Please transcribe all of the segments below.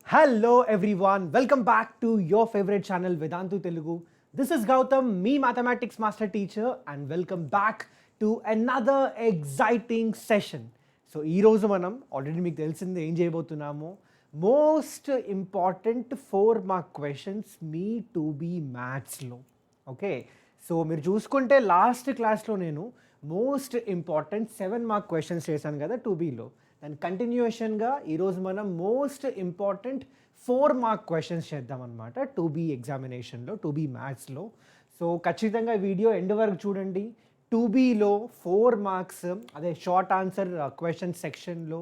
Hello everyone, welcome back to your favorite channel Vedantu Telugu. This is Gautam, me mathematics master teacher, and welcome back to another exciting session. So ఈరోజు మనం already మీకు తెలిసింది ఏం చేయబోతున్నామో most important 4 mark questions మీ two B మ్యాథ్స్లో. Okay, so మీరు చూసుకుంటే లాస్ట్ క్లాస్లో నేను మోస్ట్ ఇంపార్టెంట్ 7 మార్క్ క్వశ్చన్స్ చేశాను కదా టు బీలో. అండ్ కంటిన్యూషన్గా ఈరోజు మనం మోస్ట్ ఇంపార్టెంట్ 4 మార్క్ క్వశ్చన్స్ చేద్దామన్నమాట టు బీ ఎగ్జామినేషన్లో, టు బీ మ్యాథ్స్లో. సో ఖచ్చితంగా వీడియో ఎండ్ వరకు చూడండి. టు బీలో 4 మార్క్స్, అదే షార్ట్ ఆన్సర్ క్వశ్చన్ సెక్షన్లో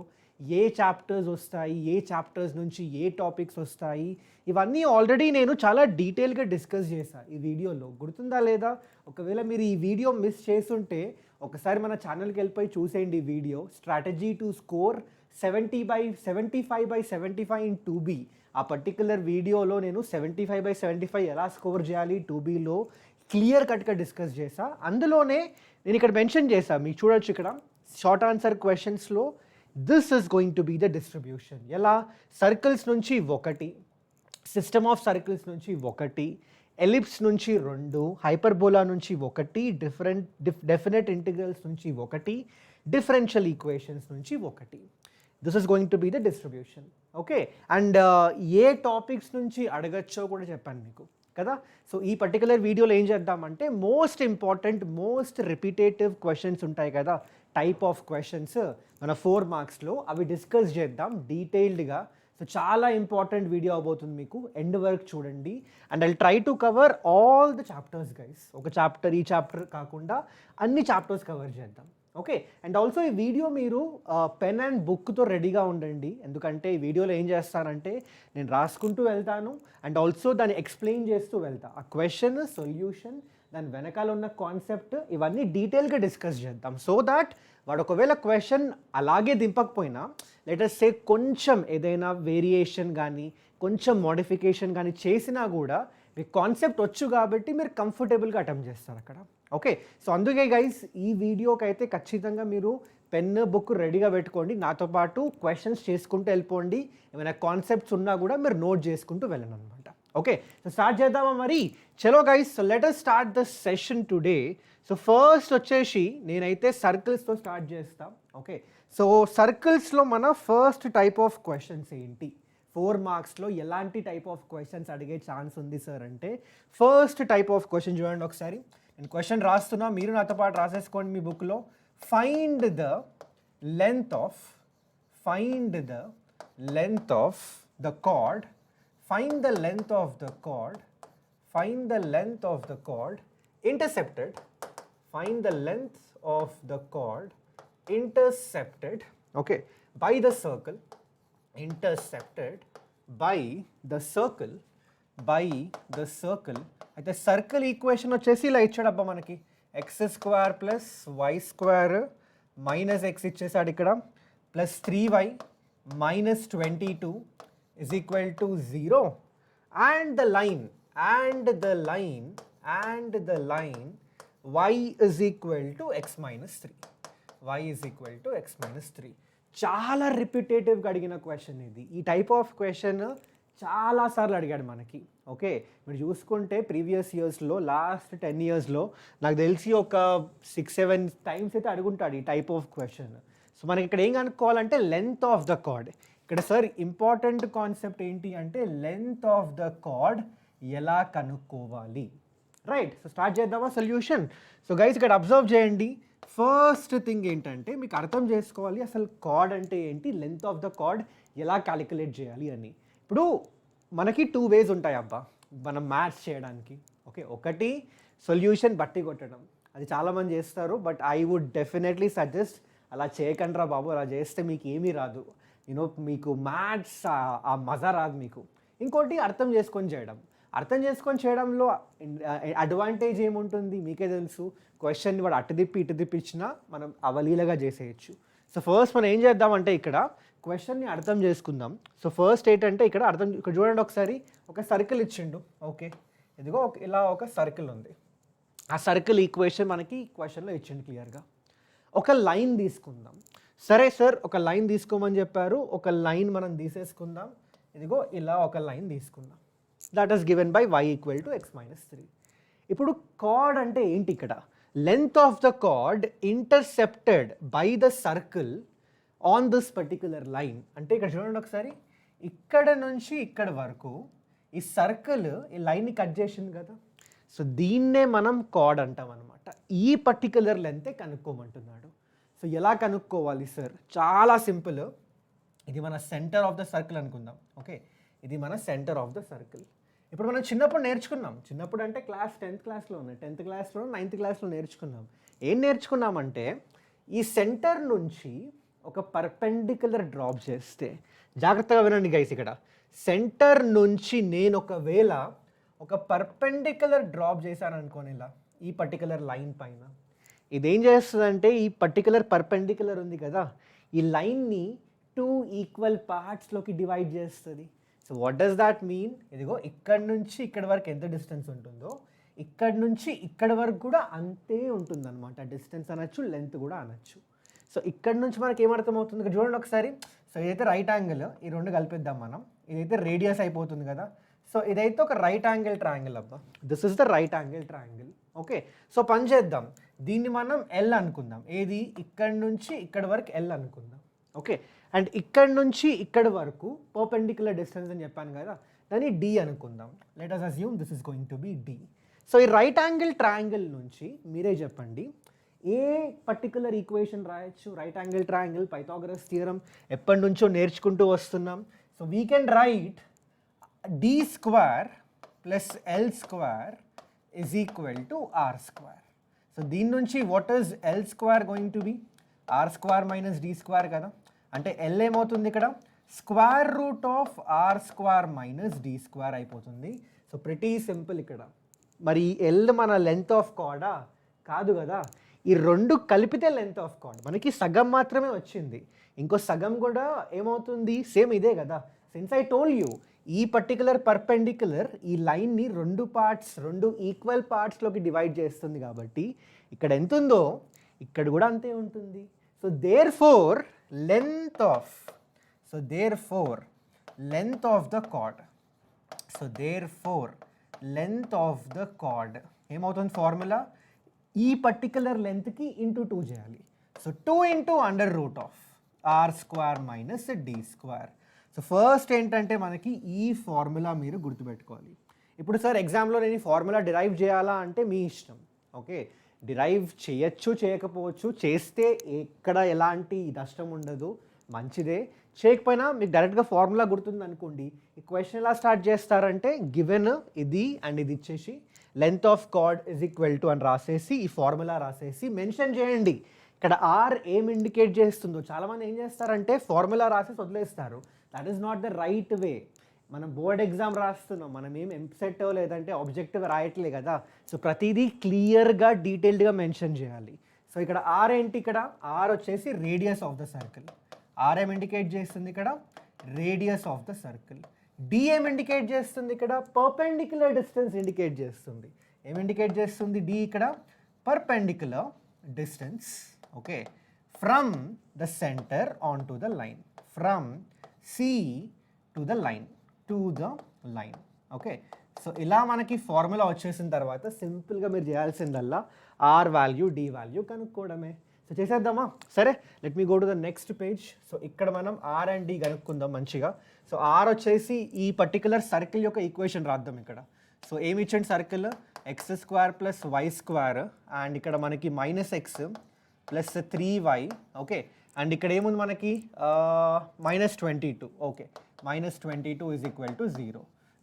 ఏ చాప్టర్స్ వస్తాయి, ఏ చాప్టర్స్ నుంచి ఏ టాపిక్స్ వస్తాయి, ఇవన్నీ ఆల్రెడీ నేను చాలా డీటెయిల్గా డిస్కస్ చేశాను ఈ వీడియోలో. గుర్తుందా లేదా? ఒకవేళ మీరు ఈ వీడియో మిస్ చేస్తుంటే ఒకసారి మన ఛానల్కి వెళ్ళిపోయి చూసేయండి ఈ video. Strategy to score 75/75 in two B. ఆ పర్టికులర్ వీడియోలో నేను 75/75 ఎలా స్కోర్ చేయాలి టు బీలో క్లియర్ కట్గా డిస్కస్ చేశా. అందులోనే నేను ఇక్కడ మెన్షన్ చేశా, మీకు చూడొచ్చు ఇక్కడ షార్ట్ ఆన్సర్ క్వశ్చన్స్లో this is going to be the distribution. ఎలా? సర్కిల్స్ నుంచి 1, సిస్టమ్ ఆఫ్ సర్కిల్స్ నుంచి 1, ఎలిప్స్ నుంచి 2, హైపర్బోలా నుంచి 1, డెఫినెట్ ఇంటిగ్రల్స్ నుంచి 1, డిఫరెన్షియల్ ఈక్వేషన్స్ నుంచి 1. This is going to be the distribution. Okay, and ఏ టాపిక్స్ నుంచి అడగచ్చో కూడా చెప్పాను మీకు కదా. సో ఈ పర్టికులర్ వీడియోలో ఏం చేద్దామంటే most important, most repetitive questions ఉంటాయి కదా, టైప్ ఆఫ్ క్వశ్చన్స్ మన 4 మార్క్స్లో, అవి డిస్కస్ చేద్దాం డీటెయిల్డ్గా. సో చాలా ఇంపార్టెంట్ వీడియో అవబోతుంది మీకు, ఎండ్ వరకు చూడండి. And I try to cover all the chapters guys. ఒక చాప్టర్, ఈ చాప్టర్ కాకుండా అన్ని చాప్టర్స్ కవర్ చేద్దాం. ఓకే, అండ్ ఆల్సో ఈ వీడియో మీరు పెన్ అండ్ బుక్తో రెడీగా ఉండండి. ఎందుకంటే ఈ వీడియోలో ఏం చేస్తానంటే నేను రాసుకుంటూ వెళ్తాను అండ్ ఆల్సో దాన్ని ఎక్స్ప్లెయిన్ చేస్తూ వెళ్తా. ఆ క్వశ్చన్, సొల్యూషన్, దాని వెనకాల ఉన్న కాన్సెప్ట్, ఇవన్నీ డీటెయిల్గా డిస్కస్ చేద్దాం. సో దాట్ వాడు ఒకవేళ క్వశ్చన్ అలాగే దింపకపోయినా, లెటస్ సే కొంచెం ఏదైనా వేరియేషన్ కానీ కొంచెం మోడిఫికేషన్ కానీ చేసినా కూడా మీకు కాన్సెప్ట్ వచ్చు కాబట్టి మీరు కంఫర్టబుల్గా అటెంప్ట్ చేస్తారు అక్కడ. ఓకే, సో అందుకే గైస్ ఈ వీడియోకి అయితే ఖచ్చితంగా మీరు పెన్, బుక్ రెడీగా పెట్టుకోండి. నాతో పాటు క్వశ్చన్స్ చేసుకుంటూ వెళ్ళిపోండి. ఏమైనా కాన్సెప్ట్స్ ఉన్నా కూడా మీరు నోట్ చేసుకుంటూ వెళ్ళండి అనమాట. ఓకే, సో స్టార్ట్ చేద్దామా మరి? చలో guys, so let us start the session today. So first వచ్చేసి నేనైతే సర్కిల్స్తో స్టార్ట్ చేస్తాం. ఓకే, సో సర్కిల్స్లో మన ఫస్ట్ టైప్ ఆఫ్ క్వశ్చన్స్ ఏంటి, 4 మార్క్స్లో ఎలాంటి టైప్ ఆఫ్ క్వశ్చన్స్ అడిగే ఛాన్స్ ఉంది సార్ అంటే, ఫస్ట్ టైప్ ఆఫ్ క్వశ్చన్ చూడండి ఒకసారి. నేను క్వశ్చన్ రాస్తున్నా, మీరు నాతో పాటు రాసేసుకోండి మీ బుక్లో. Find the length of the card, find the length of the chord intercepted, find the length of the chord intercepted, okay, by the circle, intercepted by the circle, అయితే circle equation వచ్చేసి ఇలా ఇచ్చాడబ్బా మనకి, x² plus y² minus x ఇచ్చేసాడు ఇక్కడ, plus 3y minus 22 is equal to 0, and the line y is equal to x minus 3. చాలా రిపీటేటివ్గా అడిగిన question ఇది. ఈ టైప్ ఆఫ్ క్వశ్చన్ చాలాసార్లు అడిగాడు మనకి. ఓకే, మీరు చూసుకుంటే ప్రీవియస్ ఇయర్స్లో, లాస్ట్ 10 yearsలో నాకు తెలిసి ఒక 6-7 టైమ్స్ అయితే అడుగుంటాడు ఈ టైప్ ఆఫ్ క్వశ్చన్. సో మనకి ఇక్కడ ఏం కనుక్కోవాలంటే లెంత్ ఆఫ్ ద కార్డ్. ఇక్కడ సార్ ఇంపార్టెంట్ కాన్సెప్ట్ ఏంటి అంటే లెంత్ ఆఫ్ ద కార్డ్ ఎలా కనుక్కోవాలి. రైట్, సో స్టార్ట్ చేద్దామా సొల్యూషన్. సో గైస్ ఇక్కడ అబ్జర్వ్ చేయండి. ఫస్ట్ థింగ్ ఏంటంటే మీకు అర్థం చేసుకోవాలి అసలు కార్డ్ అంటే ఏంటి, లెంత్ ఆఫ్ ద కార్డ్ ఎలా క్యాలిక్యులేట్ చేయాలి అని. ఇప్పుడు మనకి 2 ways ఉంటాయి అబ్బా మనం మ్యాథ్స్ చేయడానికి. ఓకే, ఒకటి సొల్యూషన్ బట్టి కొట్టడం, అది చాలామంది చేస్తారు, but I would definitely suggest అలా చేయకండిరా బాబు. అలా చేస్తే మీకు ఏమీ రాదు, మీకు మ్యాథ్స్ ఆ మజా రాదు మీకు. ఇంకోటి అర్థం చేసుకొని చేయడంలో అడ్వాంటేజ్ ఏముంటుంది మీకే తెలుసు. క్వశ్చన్ వాడు అటు తిప్పి ఇటు తిప్పి ఇచ్చినా మనం అవలీలగా చేసేయచ్చు. సో ఫస్ట్ మనం ఏం చేద్దామంటే ఇక్కడ క్వశ్చన్ని అర్థం చేసుకుందాం. సో ఫస్ట్ ఏంటంటే ఇక్కడ చూడండి ఒకసారి, ఒక సర్కిల్ ఇచ్చిండు. ఓకే, ఇదిగో ఇలా ఒక సర్కిల్ ఉంది. ఆ సర్కిల్ ఈక్వేషన్ మనకి క్వశ్చన్లో ఇచ్చిండు క్లియర్గా. ఒక లైన్ తీసుకుందాం. సరే సార్, ఒక లైన్ తీసుకోమని చెప్పారు, ఒక లైన్ మనం తీసేసుకుందాం. ఇదిగో ఇలా ఒక లైన్ తీసుకుందాం. That is given by y equal to x minus 3. ఇప్పుడు కార్డ్ అంటే ఏంటి ఇక్కడ? Length of the card intercepted by the circle on this particular line. అంటే ఇక్కడ చూడండి ఒకసారి, ఇక్కడ నుంచి ఇక్కడ వరకు ఈ సర్కిల్ ఈ లైన్ని కట్ చేసింది కదా. సో దీన్నే మనం కార్డ్ అంటాం అనమాట. ఈ పర్టిక్యులర్ లెంతే కనుక్కోమంటున్నాడు. సో ఎలా కనుక్కోవాలి సార్? చాలా సింపుల్. ఇది మన సెంటర్ ఆఫ్ ద సర్కిల్ అనుకుందాం. ఓకే, ఇది మన సెంటర్ ఆఫ్ ద సర్కిల్. ఇప్పుడు మనం చిన్నప్పుడు నేర్చుకున్నాం. చిన్నప్పుడు అంటే క్లాస్ 10th క్లాస్లో ఉన్నాయి, 10th క్లాస్లో 9th క్లాస్లో నేర్చుకున్నాం. ఏం నేర్చుకున్నామంటే ఈ సెంటర్ నుంచి ఒక పర్పెండిక్యులర్ డ్రాప్ చేస్తే, జాగ్రత్తగా వినండి గైస్, ఇక్కడ సెంటర్ నుంచి నేను ఒకవేళ ఒక పర్పెండిక్యులర్ డ్రాప్ చేశాను అనుకోని ఇలా ఈ పర్టిక్యులర్ లైన్ పైన, ఇదేం చేస్తుందంటే ఈ పర్టిక్యులర్ పర్పెండిక్యులర్ ఉంది కదా, ఈ లైన్ని 2 ఈక్వల్ పార్ట్స్లోకి డివైడ్ చేస్తుంది. So what does that mean? ఇదిగో ఇక్కడ నుంచి ఇక్కడ వరకు ఎంత డిస్టెన్స్ ఉంటుందో ఇక్కడ నుంచి ఇక్కడ వరకు కూడా అంతే ఉంటుంది అనమాట. డిస్టెన్స్ అనొచ్చు, లెంత్ కూడా అనొచ్చు. సో ఇక్కడ నుంచి మనకి ఏమర్థమవుతుంది? ఇక్కడ చూడండి ఒకసారి. సో ఇదైతే రైట్ యాంగిల్, ఈ రెండు కలిపిద్దాం మనం. ఇదైతే రేడియస్ అయిపోతుంది కదా. సో ఇదైతే ఒక రైట్ యాంగిల్ ట్రయాంగిల్ అబ్బా. This is the right angle triangle. Okay, so పని చేద్దాం. దీన్ని మనం ఎల్ అనుకుందాం. ఏది? ఇక్కడ నుంచి ఇక్కడ వరకు ఎల్ అనుకుందాం. ఓకే, అండ్ ఇక్కడ నుంచి ఇక్కడ వరకు పర్పెండిక్యులర్ డిస్టెన్స్ అని చెప్పాను కదా, దాన్ని డి అనుకుందాం. Let us assume this is going to be d. So ఈ రైట్ యాంగిల్ ట్రయాంగిల్ నుంచి మీరే చెప్పండి ఏ పర్టికులర్ ఈక్వేషన్ రాయొచ్చు? Right angle triangle Pythagoras theorem ఎప్పటి నుంచో నేర్చుకుంటూ వస్తున్నాం. So we can write d square plus l square is equal to r square. So దీని నుంచి what is l square going to be? R square minus d square కదా. అంటే l ఏమవుతుంది ఇక్కడ? Square root of r square minus d square అయిపోతుంది. So pretty simple ఇక్కడ. మరి L మన లెంత్ ఆఫ్ కార్డా? కాదు కదా. ఈ రెండు కలిపితే లెంత్ ఆఫ్ కార్డ్. మనకి సగం మాత్రమే వచ్చింది, ఇంకో సగం కూడా ఏమవుతుంది? సేమ్ ఇదే కదా. సిన్స్ ఐ టోల్డ్ యూ, ఈ పర్టికులర్ పర్పెండిక్యులర్ ఈ లైన్ని రెండు పార్ట్స్, రెండు ఈక్వల్ పార్ట్స్లోకి డివైడ్ చేస్తుంది కాబట్టి ఇక్కడ ఎంత ఉందో ఇక్కడ కూడా అంతే ఉంటుంది. So therefore length of the chord, so therefore length of the chord ఏమవుతుంది? ఫార్ములా ఈ పర్టికులర్ లెంత్కి ఇంటూ 2 చేయాలి. So 2 into under root of r square minus d square. So first ఏంటంటే మనకి ఈ ఫార్ములా మీరు గుర్తుపెట్టుకోవాలి. ఇప్పుడు సార్ ఎగ్జామ్లో నేను ఈ ఫార్ములా డిరైవ్ చేయాలా అంటే మీ ఇష్టం. ఓకే, డిరైవ్ చేయొచ్చు, చేయకపోవచ్చు. చేస్తే ఎక్కడ ఎలాంటి నష్టం ఉండదు, మంచిదే. చేయకపోయినా మీకు డైరెక్ట్గా ఫార్ములా గుర్తుంది అనుకోండి. ఈ క్వశ్చన్ ఎలా స్టార్ట్ చేస్తారంటే గివెన్ ఇది అండ్ ఇది ఇచ్చేసి length of card is equal to అని రాసేసి ఈ ఫార్ములా రాసేసి మెన్షన్ చేయండి. ఇక్కడ ఆర్ ఏం ఇండికేట్ చేస్తుందో. చాలామంది ఏం చేస్తారంటే ఫార్ములా రాసేసి వదిలేస్తారు. That is not the right way. మనం బోర్డ్ ఎగ్జామ్ రాస్తున్నాం, మనం ఏం ఎంసెట్ లేదంటే ఆబ్జెక్టివ్ రాయట్లే కదా. సో ప్రతిదీ క్లియర్గా డీటెయిల్డ్గా మెన్షన్ చేయాలి. సో ఇక్కడ ఆర్ ఏంటి? ఇక్కడ ఆర్ వచ్చేసి radius of the circle. R ఏం ఇండికేట్ చేస్తుంది ఇక్కడ? Radius of the circle. D ఏం ఇండికేట్ చేస్తుంది ఇక్కడ? పర్పెండిక్యులర్ డిస్టెన్స్ ఇండికేట్ చేస్తుంది. ఏం ఇండికేట్ చేస్తుంది? డి ఇక్కడ perpendicular distance. Okay, from the centre on to the line, from C to the line, okay. So ఇలా మనకి ఫార్ములా వచ్చేసిన తర్వాత సింపుల్గా మీరు చేయాల్సిందల్లా ఆర్ వాల్యూ, డి వాల్యూ కనుక్కోవడమే. సో చేసేద్దామా? సరే, let me go to the next page. So ఇక్కడ మనం ఆర్ అండ్ డి కనుక్కుందాం మంచిగా. సో ఆర్ వచ్చేసి ఈ పర్టికులర్ సర్కిల్ యొక్క ఈక్వేషన్ రాద్దాం ఇక్కడ. సో ఏమి ఇచ్చండి? Circle x square plus y square and ఇక్కడ మనకి minus x plus 3y. Okay, and ఇక్కడ ఏముంది మనకి? -22. Okay, -22 is equal to 0.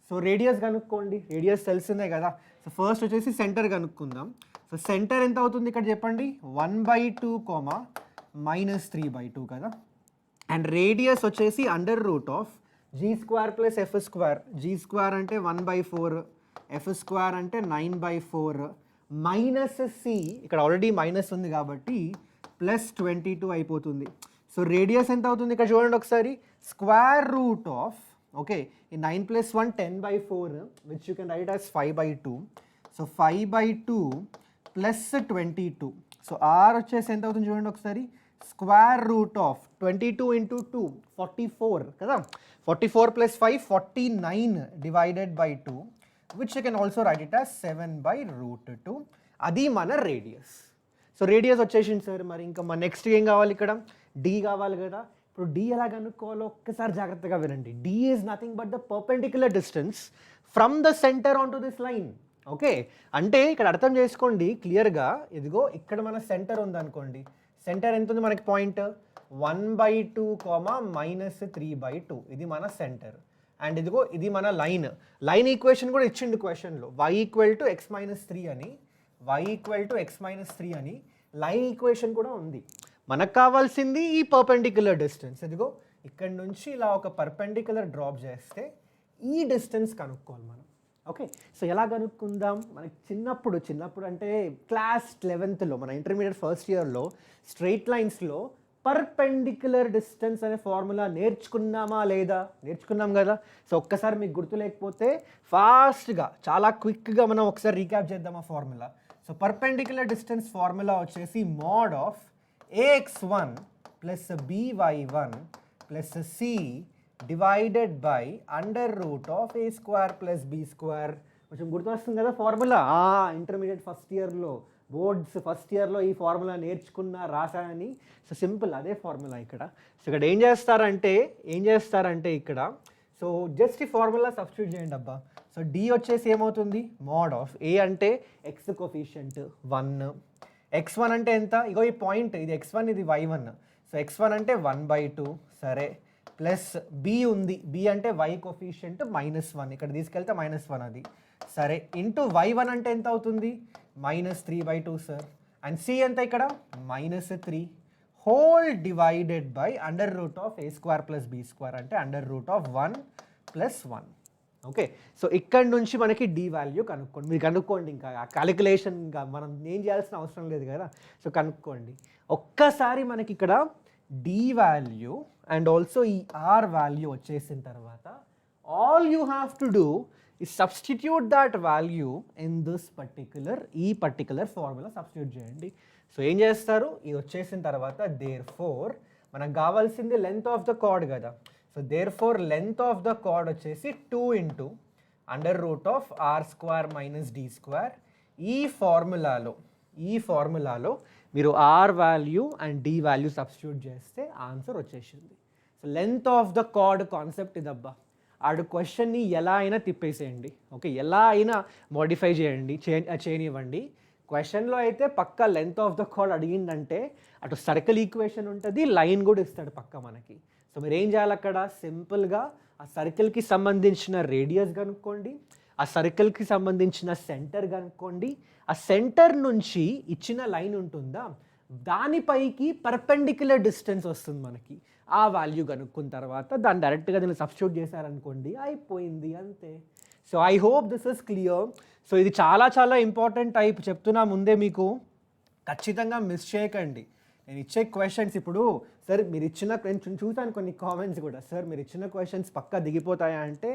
So radius కనుక్కోండి. రేడియస్ తెలిసిందే కదా. సో ఫస్ట్ వచ్చేసి సెంటర్ కనుక్కుందాం. సో సెంటర్ ఎంత అవుతుంది ఇక్కడ చెప్పండి? 1/2, -3/2 కదా. అండ్ రేడియస్ వచ్చేసి under root of g square plus f square. G square అంటే 1/4, ఎఫ్ స్క్వేర్ అంటే 9/4 మైనస్ సి, ఇక్కడ ఆల్రెడీ మైనస్ ఉంది కాబట్టి +22 అయిపోతుంది. సో రేడియస్ ఎంత అవుతుంది ఇక్కడ చూడండి ఒకసారి? స్క్వేర్ రూట్ ఆఫ్, ఓకే, ఈ 9 + 1 10/4 which you can write as 5/2. So 5/2 + 22. So r వచ్చేసి ఎంత అవుతుంది చూడండి ఒకసారి? స్క్వేర్ రూట్ ఆఫ్ 22 ఇంటూ 2 44 కదా, 44 plus 5 49 divided by 2, which you can also right it as 7 by root 2. అది మన రేడియస్. సో రేడియస్ వచ్చేసింది సార్. మరి ఇంకా మన నెక్స్ట్ ఏం కావాలి, ఇక్కడ డి కావాలి కదా. ఇప్పుడు డి ఎలా కనుక్కోవాలో ఒక్కసారి జాగ్రత్తగా వినండి. D is nothing but the perpendicular distance from the centre on to this line. Okay, అంటే ఇక్కడ అర్థం చేసుకోండి క్లియర్గా. ఇదిగో ఇక్కడ మన సెంటర్ ఉందనుకోండి. సెంటర్ ఎంత ఉంది మనకి, పాయింట్ 1/2 -3/2. ఇది మన సెంటర్. అండ్ ఇదిగో ఇది మన లైన్. లైన్ ఈక్వేషన్ కూడా ఇచ్చిండు క్వశ్చన్లో, y = x - 3 అని, y = x - 3 అని లైన్ ఈక్వేషన్ కూడా ఉంది. మనకు కావాల్సింది ఈ పర్పెండిక్యులర్ డిస్టెన్స్. ఇదిగో ఇక్కడ నుంచి ఇలా ఒక పర్పెండిక్యులర్ డ్రాప్ చేస్తే ఈ డిస్టెన్స్ కనుక్కోవాలి మనం. ఓకే, సో ఎలా కనుక్కుందాం? మనకి చిన్నప్పుడు అంటే క్లాస్ 11th మన ఇంటర్మీడియట్ ఫస్ట్ ఇయర్లో స్ట్రెయిట్ లైన్స్లో పర్పెండిక్యులర్ డిస్టెన్స్ అనే ఫార్ములా నేర్చుకున్నామా లేదా? నేర్చుకున్నాం కదా. సో ఒక్కసారి మీకు గుర్తు లేకపోతే ఫాస్ట్గా చాలా క్విక్గా మనం ఒకసారి రీక్యాప్ చేద్దాం ఆ formula. So perpendicular distance formula వచ్చేసి mod of ax1 plus by1 plus c divided by under root of a square plus b square. కొంచెం గుర్తొస్తుంది కదా ఫార్ములా. ఇంటర్మీడియట్ ఫస్ట్ ఇయర్లో బోర్డ్స్ ఫస్ట్ ఇయర్లో ఈ ఫార్ములా నేర్చుకున్నా రాశానని. సో సింపుల్ అదే ఫార్ములా ఇక్కడ. సో ఇక్కడ ఏం చేస్తారంటే ఇక్కడ సో జస్ట్ ఈ ఫార్ములా సబ్స్టిట్యూట్ చేయండి అబ్బా. సో డి వచ్చేసి ఏమవుతుంది, మోడ్ ఆఫ్ ఏ అంటే ఎక్స్ కోఫిషియంట్ 1, x1 అంటే ఎంత, ఇగో ఈ పాయింట్ ఇది x1 ఇది y1. సో x1 అంటే 1/2 సరే, ప్లస్ b ఉంది, b అంటే y కోఫిషియంట్ -1, ఇక్కడ తీసుకెళ్తే -1 అది సరే, ఇంటూ y1 అంటే ఎంత అవుతుంది, -3/2 సార్. అండ్ c ఎంత ఇక్కడ -3 whole divided by under root of a square plus b square అంటే under root of 1 + 1. Okay, so ఇక్కడ నుంచి మనకి డి వాల్యూ కనుక్కోండి. మీరు కనుక్కోండి, ఇంకా క్యాలిక్యులేషన్ ఇంకా మనం ఏం చేయాల్సిన అవసరం లేదు కదా. సో కనుక్కోండి ఒక్కసారి. మనకి ఇక్కడ డి వాల్యూ అండ్ ఆల్సో ఈ ఆర్ వాల్యూ వచ్చేసిన తర్వాత all you have to do is substitute that value in this ఈ పర్టికులర్ ఫార్ములా సబ్స్టిట్యూట్ చేయండి. సో ఏం చేస్తారు, ఇది వచ్చేసిన తర్వాత దేర్ఫోర్ మనకు కావాల్సింది లెంత్ ఆఫ్ ద కార్డ్ కదా. So therefore length of the chord వచ్చేసి 2 into under root of r square minus d square. ఈ ఫార్ములాలో మీరు r value and d value substitute చేస్తే ఆన్సర్ వచ్చేసింది. So length of the chord concept ఇదబ్బా. ఆడు క్వశ్చన్ని ఎలా అయినా తిప్పేసేయండి. ఓకే, ఎలా అయినా మోడిఫై చేయనివ్వండి. క్వశ్చన్లో అయితే పక్క లెంత్ ఆఫ్ ద కార్డ్ అడిగిందంటే అటు సర్కిల్ ఈక్వేషన్ ఉంటుంది, లైన్ కూడా ఇస్తాడు పక్క మనకి. సో మీరు ఏం చేయాలి, అక్కడ సింపుల్గా ఆ సర్కిల్కి సంబంధించిన రేడియస్ కనుక్కోండి, ఆ సర్కిల్కి సంబంధించిన సెంటర్ కనుక్కోండి. ఆ సెంటర్ నుంచి ఇచ్చిన లైన్ ఉంటుందా, దానిపైకి పర్పెండిక్యులర్ డిస్టెన్స్ వస్తుంది మనకి. ఆ వాల్యూ కనుక్కున్న తర్వాత దాన్ని డైరెక్ట్గా దీన్ని సబ్స్టిట్యూట్ చేశారనుకోండి, అయిపోయింది అంతే. So I hope this is clear. So ఇది చాలా చాలా ఇంపార్టెంట్ టైప్, చెప్తున్నా ముందే మీకు, ఖచ్చితంగా మిస్ చేయకండి. నేను ఇచ్చే క్వశ్చన్స్ ఇప్పుడు సార్ మీరు ఇచ్చిన, నేను చూసాను కొన్ని కామెంట్స్ కూడా, సార్ మీరు ఇచ్చిన క్వశ్చన్స్ పక్కా దిగిపోతాయా అంటే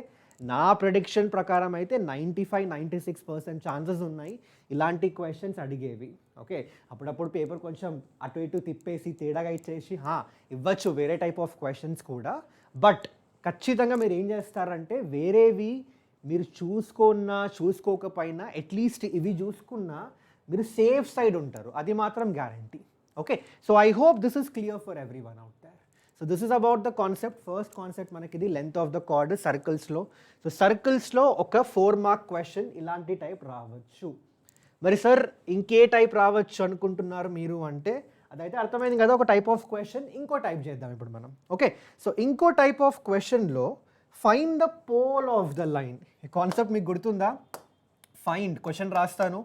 నా ప్రెడిక్షన్ ప్రకారం అయితే 95-96% ఛాన్సెస్ ఉన్నాయి ఇలాంటి క్వశ్చన్స్ అడిగేవి. ఓకే, అప్పుడప్పుడు పేపర్ కొంచెం అటు ఇటు తిప్పేసి తేడాగా ఇచ్చేసి ఇవ్వచ్చు వేరే టైప్ ఆఫ్ క్వశ్చన్స్ కూడా. బట్ ఖచ్చితంగా మీరు ఏం చేస్తారంటే వేరేవి మీరు చూసుకోకపోయినా అట్లీస్ట్ ఇవి చూసుకున్నా మీరు సేఫ్ సైడ్ ఉంటారు, అది మాత్రం guarantee. Okay, so I hope this is clear for every one out there. So this is about the concept. First concept మనకి ఇది లెంత్ ఆఫ్ ద కార్డ్ సర్కిల్స్లో. సో సర్కిల్స్లో ఒక 4 మార్క్ క్వశ్చన్ ఇలాంటి టైప్ రావచ్చు. మరి సార్ ఇంకే టైప్ రావచ్చు అనుకుంటున్నారు మీరు అంటే అదైతే అర్థమైంది కదా, ఒక టైప్ ఆఫ్ క్వశ్చన్. ఇంకో టైప్ చేద్దాం ఇప్పుడు మనం. ఓకే, సో ఇంకో టైప్ ఆఫ్ క్వశ్చన్లో find the pole of the line. ఈ కాన్సెప్ట్ మీకు గుర్తుందా? ఫైండ్, క్వశ్చన్ రాస్తాను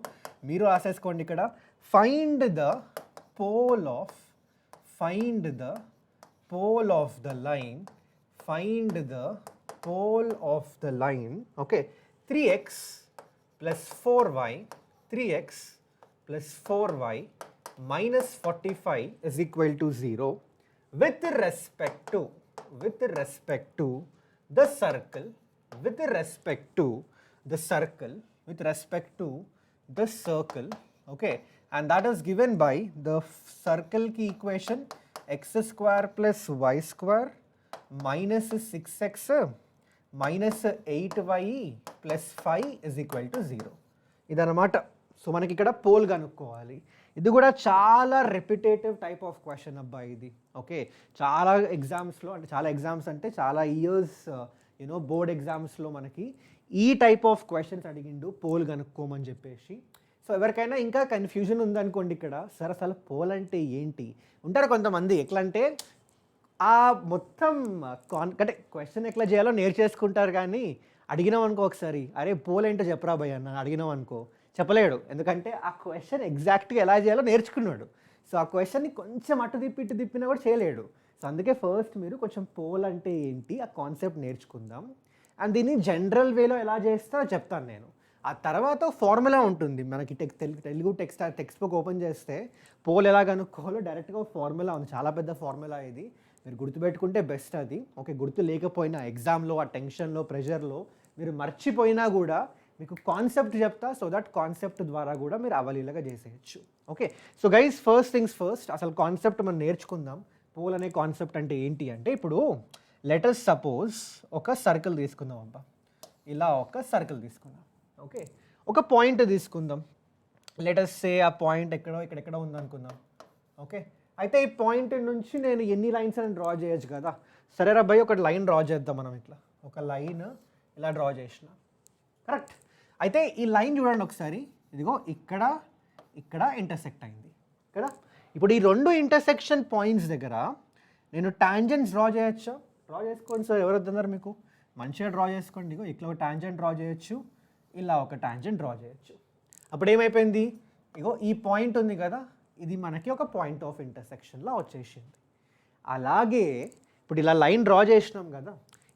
మీరు రాసేసుకోండి ఇక్కడ. Find the pole of the line, find the pole of the line. Okay, 3x plus 4y minus 45 is equal to 0 with respect to the circle, okay, and that is given by the circle ki equation x square plus y square minus 6x minus 8y plus 5 is equal to 0. ఇదన్నమాట. So మనకి ఇక్కడ pole కనుక్కోవాలి. ఇది కూడా చాలా repetitive type of question అబ్బా ఇది. Okay, చాలా ఎగ్జామ్స్లో అంటే చాలా ఇయర్స్ బోర్డ్ ఎగ్జామ్స్లో మనకి ఈ టైప్ ఆఫ్ క్వశ్చన్స్ అడిగిండు, పోల్ కనుక్కోమని చెప్పేసి. సో ఎవరికైనా ఇంకా కన్ఫ్యూజన్ ఉందనుకోండి ఇక్కడ, సార్ అసలు పోల్ అంటే ఏంటి ఉంటారు కొంతమంది. ఎట్లా అంటే ఆ మొత్తం అంటే క్వశ్చన్ ఎట్లా చేయాలో నేర్చేసుకుంటారు, కానీ అడిగినాం అనుకో ఒకసారి, అరే పోల్ ఏంటో చెప్పరా భయ్ అన్న అడిగినాం అనుకో చెప్పలేడు. ఎందుకంటే ఆ క్వశ్చన్ ఎగ్జాక్ట్గా ఎలా చేయాలో నేర్చుకున్నాడు. సో ఆ క్వశ్చన్ని కొంచెం అటు తిప్పినా కూడా చేయలేడు. సో అందుకే ఫస్ట్ మీరు కొంచెం పోల్ అంటే ఏంటి ఆ కాన్సెప్ట్ నేర్చుకుందాం. అండ్ దీన్ని జనరల్ వేలో ఎలా చేస్తారో చెప్తాను నేను. ఆ తర్వాత ఫార్ములా ఉంటుంది మనకి. తెలుగు టెక్స్ట్ బుక్ ఓపెన్ చేస్తే పోల్ ఎలా కనుక్కోవాలో డైరెక్ట్గా ఫార్ములా ఉంది. చాలా పెద్ద ఫార్ములా ఇది, మీరు గుర్తుపెట్టుకుంటే బెస్ట్ అది. ఓకే, గుర్తు లేకపోయినా ఎగ్జామ్లో ఆ టెన్షన్లో ప్రెషర్లో మీరు మర్చిపోయినా కూడా మీకు కాన్సెప్ట్ చెప్తా, సో దట్ కాన్సెప్ట్ ద్వారా కూడా మీరు అవలీలగా చేసేయచ్చు. Okay, so guys first things first, అసలు కాన్సెప్ట్ మనం నేర్చుకుందాం. పోల్ అనే కాన్సెప్ట్ అంటే ఏంటి అంటే, ఇప్పుడు లెటస్ సపోజ్ ఒక సర్కిల్ తీసుకుందాం అబ్బా, ఇలా ఒక సర్కిల్ తీసుకుందాం. ఓకే, ఒక పాయింట్ తీసుకుందాం. లెటస్ సే ఆ పాయింట్ ఇక్కడెక్కడ ఉందనుకుందాం. ఓకే, అయితే ఈ పాయింట్ నుంచి నేను ఎన్ని లైన్స్ అని డ్రా చేయొచ్చు కదా. సరే అబ్బాయి, ఒక లైన్ డ్రా చేద్దాం మనం. ఇట్లా ఒక లైన్ ఇలా డ్రా చేసిన, కరెక్ట్. అయితే ఈ లైన్ చూడండి ఒకసారి, ఇదిగో ఇక్కడ ఇంటర్సెక్ట్ అయింది కదా. ఇప్పుడు ఈ రెండు ఇంటర్సెక్షన్ పాయింట్స్ దగ్గర నేను టాంజెంట్స్ డ్రా చేయొచ్చా? డ్రా చేసుకోండి సార్, ఎవరు వద్దన్నారు మీకు, మంచిగా డ్రా చేసుకోండి. ఇగో ఇట్లా ఒక టాంజెంట్ డ్రా చేయొచ్చు, ఇలా ఒక టాంజెంట్ డ్రా చేయొచ్చు. అప్పుడు ఏమైపోయింది, ఇగో ఈ పాయింట్ ఉంది కదా, ఇది మనకి ఒక పాయింట్ ఆఫ్ ఇంటర్సెక్షన్లో వచ్చేసింది. అలాగే ఇప్పుడు ఇలా లైన్ డ్రా చేసినాం కదా,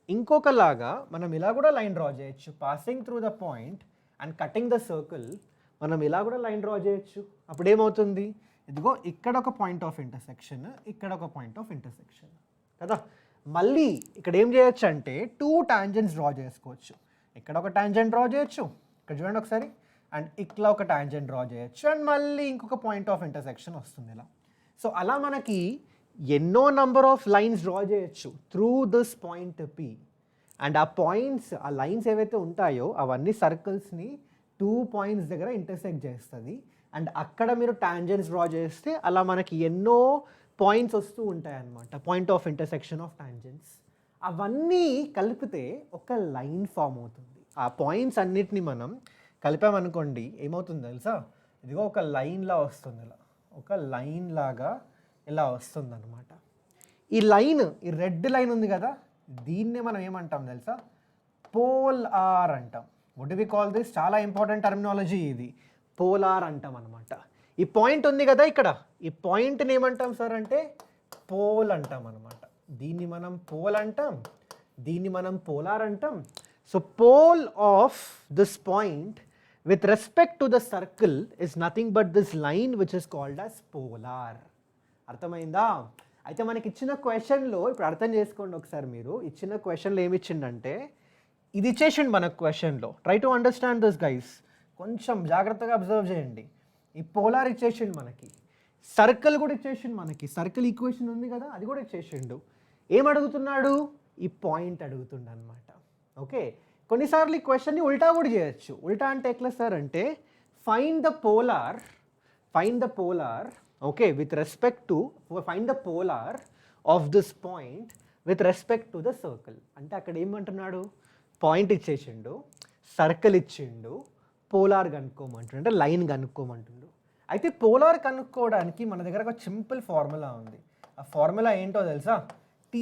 ఇంకొకలాగా మనం ఇలా కూడా లైన్ డ్రా చేయొచ్చు. Passing through the point and cutting the circle, మనం ఇలా కూడా లైన్ డ్రా చేయొచ్చు. అప్పుడు ఏమవుతుంది, ఇదిగో ఇక్కడ ఒక పాయింట్ ఆఫ్ ఇంటర్సెక్షన్, ఇక్కడ ఒక పాయింట్ ఆఫ్ ఇంటర్సెక్షన్ కదా. మళ్ళీ ఇక్కడ ఏం చేయొచ్చు అంటే 2 టాంజెంట్స్ డ్రా చేసుకోవచ్చు. ఇక్కడ ఒక టాంజెంట్ డ్రా చేయొచ్చు, ఇక్కడ చూడండి ఒకసారి, అండ్ ఇట్లా ఒక టాంజెంట్ డ్రా చేయొచ్చు, అండ్ మళ్ళీ ఇంకొక పాయింట్ ఆఫ్ ఇంటర్సెక్షన్ వస్తుంది ఇలా. సో అలా మనకి ఎన్నో నంబర్ ఆఫ్ లైన్స్ డ్రా చేయొచ్చు through this point P. And ఆ పాయింట్స్, ఆ లైన్స్ ఏవైతే ఉంటాయో అవన్నీ సర్కిల్స్ని 2 పాయింట్స్ దగ్గర ఇంటర్సెక్ట్ చేస్తుంది. అండ్ అక్కడ మీరు టాంజెంట్స్ డ్రా చేస్తే అలా మనకి ఎన్నో పాయింట్స్ వస్తూ ఉంటాయి అన్నమాట, point of intersection of tangents. అవన్నీ కలిపితే ఒక లైన్ ఫామ్ అవుతుంది. ఆ పాయింట్స్ అన్నిటిని మనం కలిపామనుకోండి, ఏమవుతుంది తెలుసా, ఇదిగో ఒక లైన్లా వస్తుంది, ఇలా ఒక లైన్ లాగా ఇలా వస్తుంది అనమాట. ఈ లైన్, ఈ రెడ్ లైన్ ఉంది కదా, దీన్నే మనం ఏమంటాం తెలుసా, పోలార్ అంటాం. What do we call this, చాలా ఇంపార్టెంట్ టర్మినాలజీ ఇది, పోలార్ అంటాం అనమాట. ఈ పాయింట్ ఉంది కదా ఇక్కడ, ఈ పాయింట్ని ఏమంటాం సార్ అంటే పోల్ అంటాం అనమాట. దీన్ని మనం పోల్ అంటాం, దీన్ని మనం పోలార్ అంటాం. So pole of this point with respect to the circle is nothing but this line which is called as polar. అర్థమైందా? అయితే మనకి ఇచ్చిన క్వశ్చన్లో ఇప్పుడు అర్థం చేసుకోండి ఒకసారి. మీరు ఇచ్చిన క్వశ్చన్లో ఏమి ఇచ్చిండంటే ఇది ఇచ్చేసిండు మనకు క్వశ్చన్లో. Try to understand this guys, కొంచెం జాగ్రత్తగా అబ్జర్వ్ చేయండి. ఈ పోలార్ ఇచ్చేసిండు మనకి, సర్కిల్ కూడా ఇచ్చేసిండు మనకి, సర్కిల్ ఈక్వేషన్ ఉంది కదా అది కూడా ఇచ్చేసిండు. ఏం అడుగుతున్నాడు, ఈ పాయింట్ అడుగుతుండ అనమాట. ఓకే, కొన్నిసార్లు ఈ క్వశ్చన్ని ఉల్టా కూడా చేయొచ్చు. ఉల్టా అంటే ఎట్లా సార్ అంటే find the polar okay with respect to find the polar of this point with respect to the circle. అంటే అక్కడ ఏమంటున్నాడు, పాయింట్ ఇచ్చేసిండు, సర్కిల్ ఇచ్చిండు, పోలార్ కనుక్కోమంటుండు, అంటే లైన్ కనుక్కోమంటుండు. అయితే పోలార్ కనుక్కోవడానికి మన దగ్గర ఒక సింపుల్ ఫార్ములా ఉంది. ఆ ఫార్ములా ఏంటో తెలుసా, t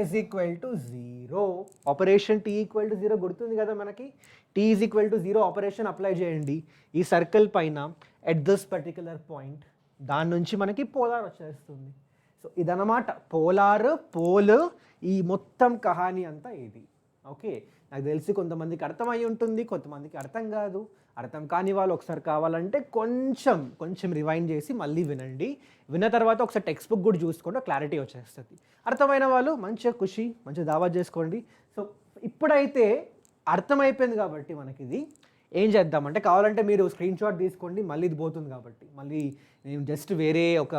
is equal to 0. Operation t equal to 0 గుర్తుంది కదా మనకి. t is equal to 0 operation apply చేయండి ఈ సర్కిల్ పైన ఎట్ దిస్ పర్టికులర్ పాయింట్, దాని నుంచి మనకి పోలార్ వచ్చేస్తుంది. సో ఇదన్నమాట పోలార్, పోల్, ఈ మొత్తం కహాని అంతా ఇది. ఓకే, నాకు తెలిసి కొంతమందికి అర్థమై ఉంటుంది, కొంతమందికి అర్థం కాదు. అర్థం కాని వాళ్ళు ఒకసారి కావాలంటే కొంచెం రివైండ్ చేసి మళ్ళీ వినండి. విన్న తర్వాత ఒకసారి టెక్స్ట్ బుక్ కూడా చూసుకోండి, క్లారిటీ వచ్చేస్తుంది. అర్థమైన వాళ్ళు మంచిగా దావత్ చేసుకోండి. సో ఇప్పుడైతే అర్థమైపోయింది కాబట్టి మనకి ఇది ఏం చేద్దామంటే, కావాలంటే మీరు స్క్రీన్ షాట్ తీసుకోండి, మళ్ళీ ఇది పోతుంది కాబట్టి మళ్ళీ నేను జస్ట్ వేరే ఒక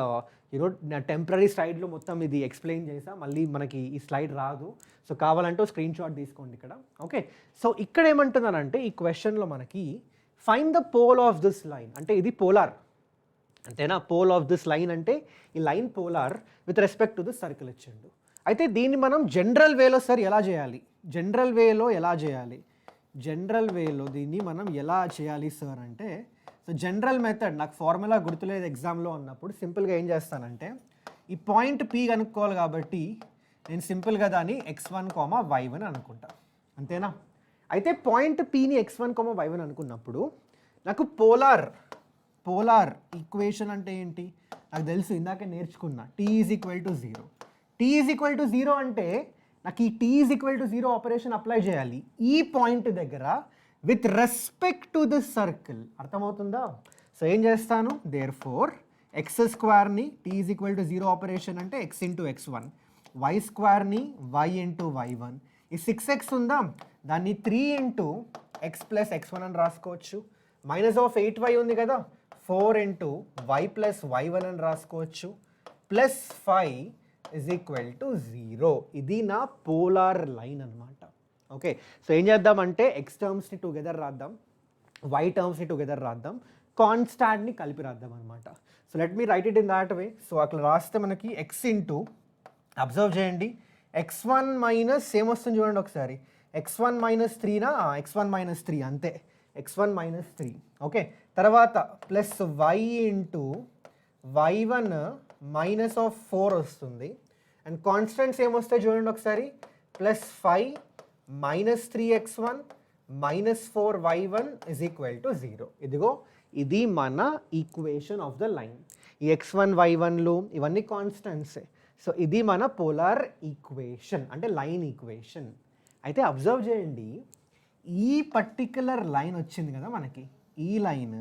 నా టెంపరీ స్లైడ్లో మొత్తం ఇది ఎక్స్ప్లెయిన్ చేసా, మళ్ళీ మనకి ఈ స్లైడ్ రాదు. సో కావాలంటే స్క్రీన్ షాట్ తీసుకోండి ఇక్కడ. ఓకే, సో ఇక్కడ ఏమంటున్నానంటే ఈ క్వశ్చన్లో మనకి find the pole of this line, అంటే ఇది పోలార్ అంతేనా. పోల్ ఆఫ్ దిస్ లైన్ అంటే ఈ line polar with respect to this circle ఇచ్చిండు. అయితే దీన్ని మనం జనరల్ వేలో సార్ ఎలా చేయాలి, జనరల్ వేలో దీన్ని మనం ఎలా చేయాలి సార్ అంటే, సో జనరల్ మెథడ్ నాకు ఫార్ములా గుర్తులేదు ఎగ్జామ్లో ఉన్నప్పుడు, సింపుల్గా ఏం చేస్తానంటే ఈ పాయింట్ P కనుక్కోవాలి కాబట్టి నేను సింపుల్గా దాన్ని x1, y1 అనుకుంటా, అంతేనా. అయితే పాయింట్ Pని x1, y1 అనుకున్నప్పుడు నాకు పోలార్ ఈక్వేషన్ అంటే ఏంటి నాకు తెలుసు, ఇందాక నేర్చుకున్నా, t is equal to 0. t is equal to 0 అంటే నాకు ఈ t is equal to 0 operation apply చేయాలి ఈ పాయింట్ దగ్గర with respect to this circle. అర్థమవుతుందా. సో ఏం చేస్తాను, దేర్ ఫోర్ ఎక్స్ స్క్వేర్ని t is equal to 0 operation అంటే x ఇంటూ x1, y స్క్వేర్ని y ఇంటూ y1, ఈ 6x ఉందా దాన్ని 3 ఇంటూ x ప్లస్ x1 అని రాసుకోవచ్చు. మైనస్ ఆఫ్ 8y ఉంది కదా, 4 ఇంటూ y ప్లస్ y1 అని రాసుకోవచ్చు. Plus 5 is equal to 0. ఇది నా పోలార్ లైన్ అనమాట. ఓకే, సో ఏం చేద్దామంటే ఎక్స్ టర్మ్స్ని టుగెదర్ రాద్దాం, వై టర్మ్స్ని టుగెదర్ రాద్దాం, కాన్స్టాంట్ని కలిపి రాద్దాం అనమాట. So let me write it in that way. So అట్లా రాస్తే మనకి ఎక్స్ ఇంటూ, అబ్జర్వ్ చేయండి, x1 మైనస్ ఏమొస్తుంది చూడండి ఒకసారి, x1 మైనస్ 3నా, x1 మైనస్ 3 అంతే, x1 మైనస్ 3. ఓకే, తర్వాత plus y into y1 minus of 4 వస్తుంది. అండ్ కాన్స్టెంట్స్ ఏమొస్తాయి చూడండి ఒకసారి, plus 5 minus 3x1 minus 4y1 is equal to 0. ఇదిగో ఇది మన ఈక్వేషన్ ఆఫ్ ద లైన్. ఈ x1 y1లు ఇవన్నీ కాన్స్టెంట్సే. సో ఇది మన పోలార్ ఈక్వేషన్ అంటే లైన్ ఈక్వేషన్. అయితే అబ్జర్వ్ చేయండి, ఈ పర్టిక్యులర్ లైన్ వచ్చింది కదా మనకి, ఈ లైన్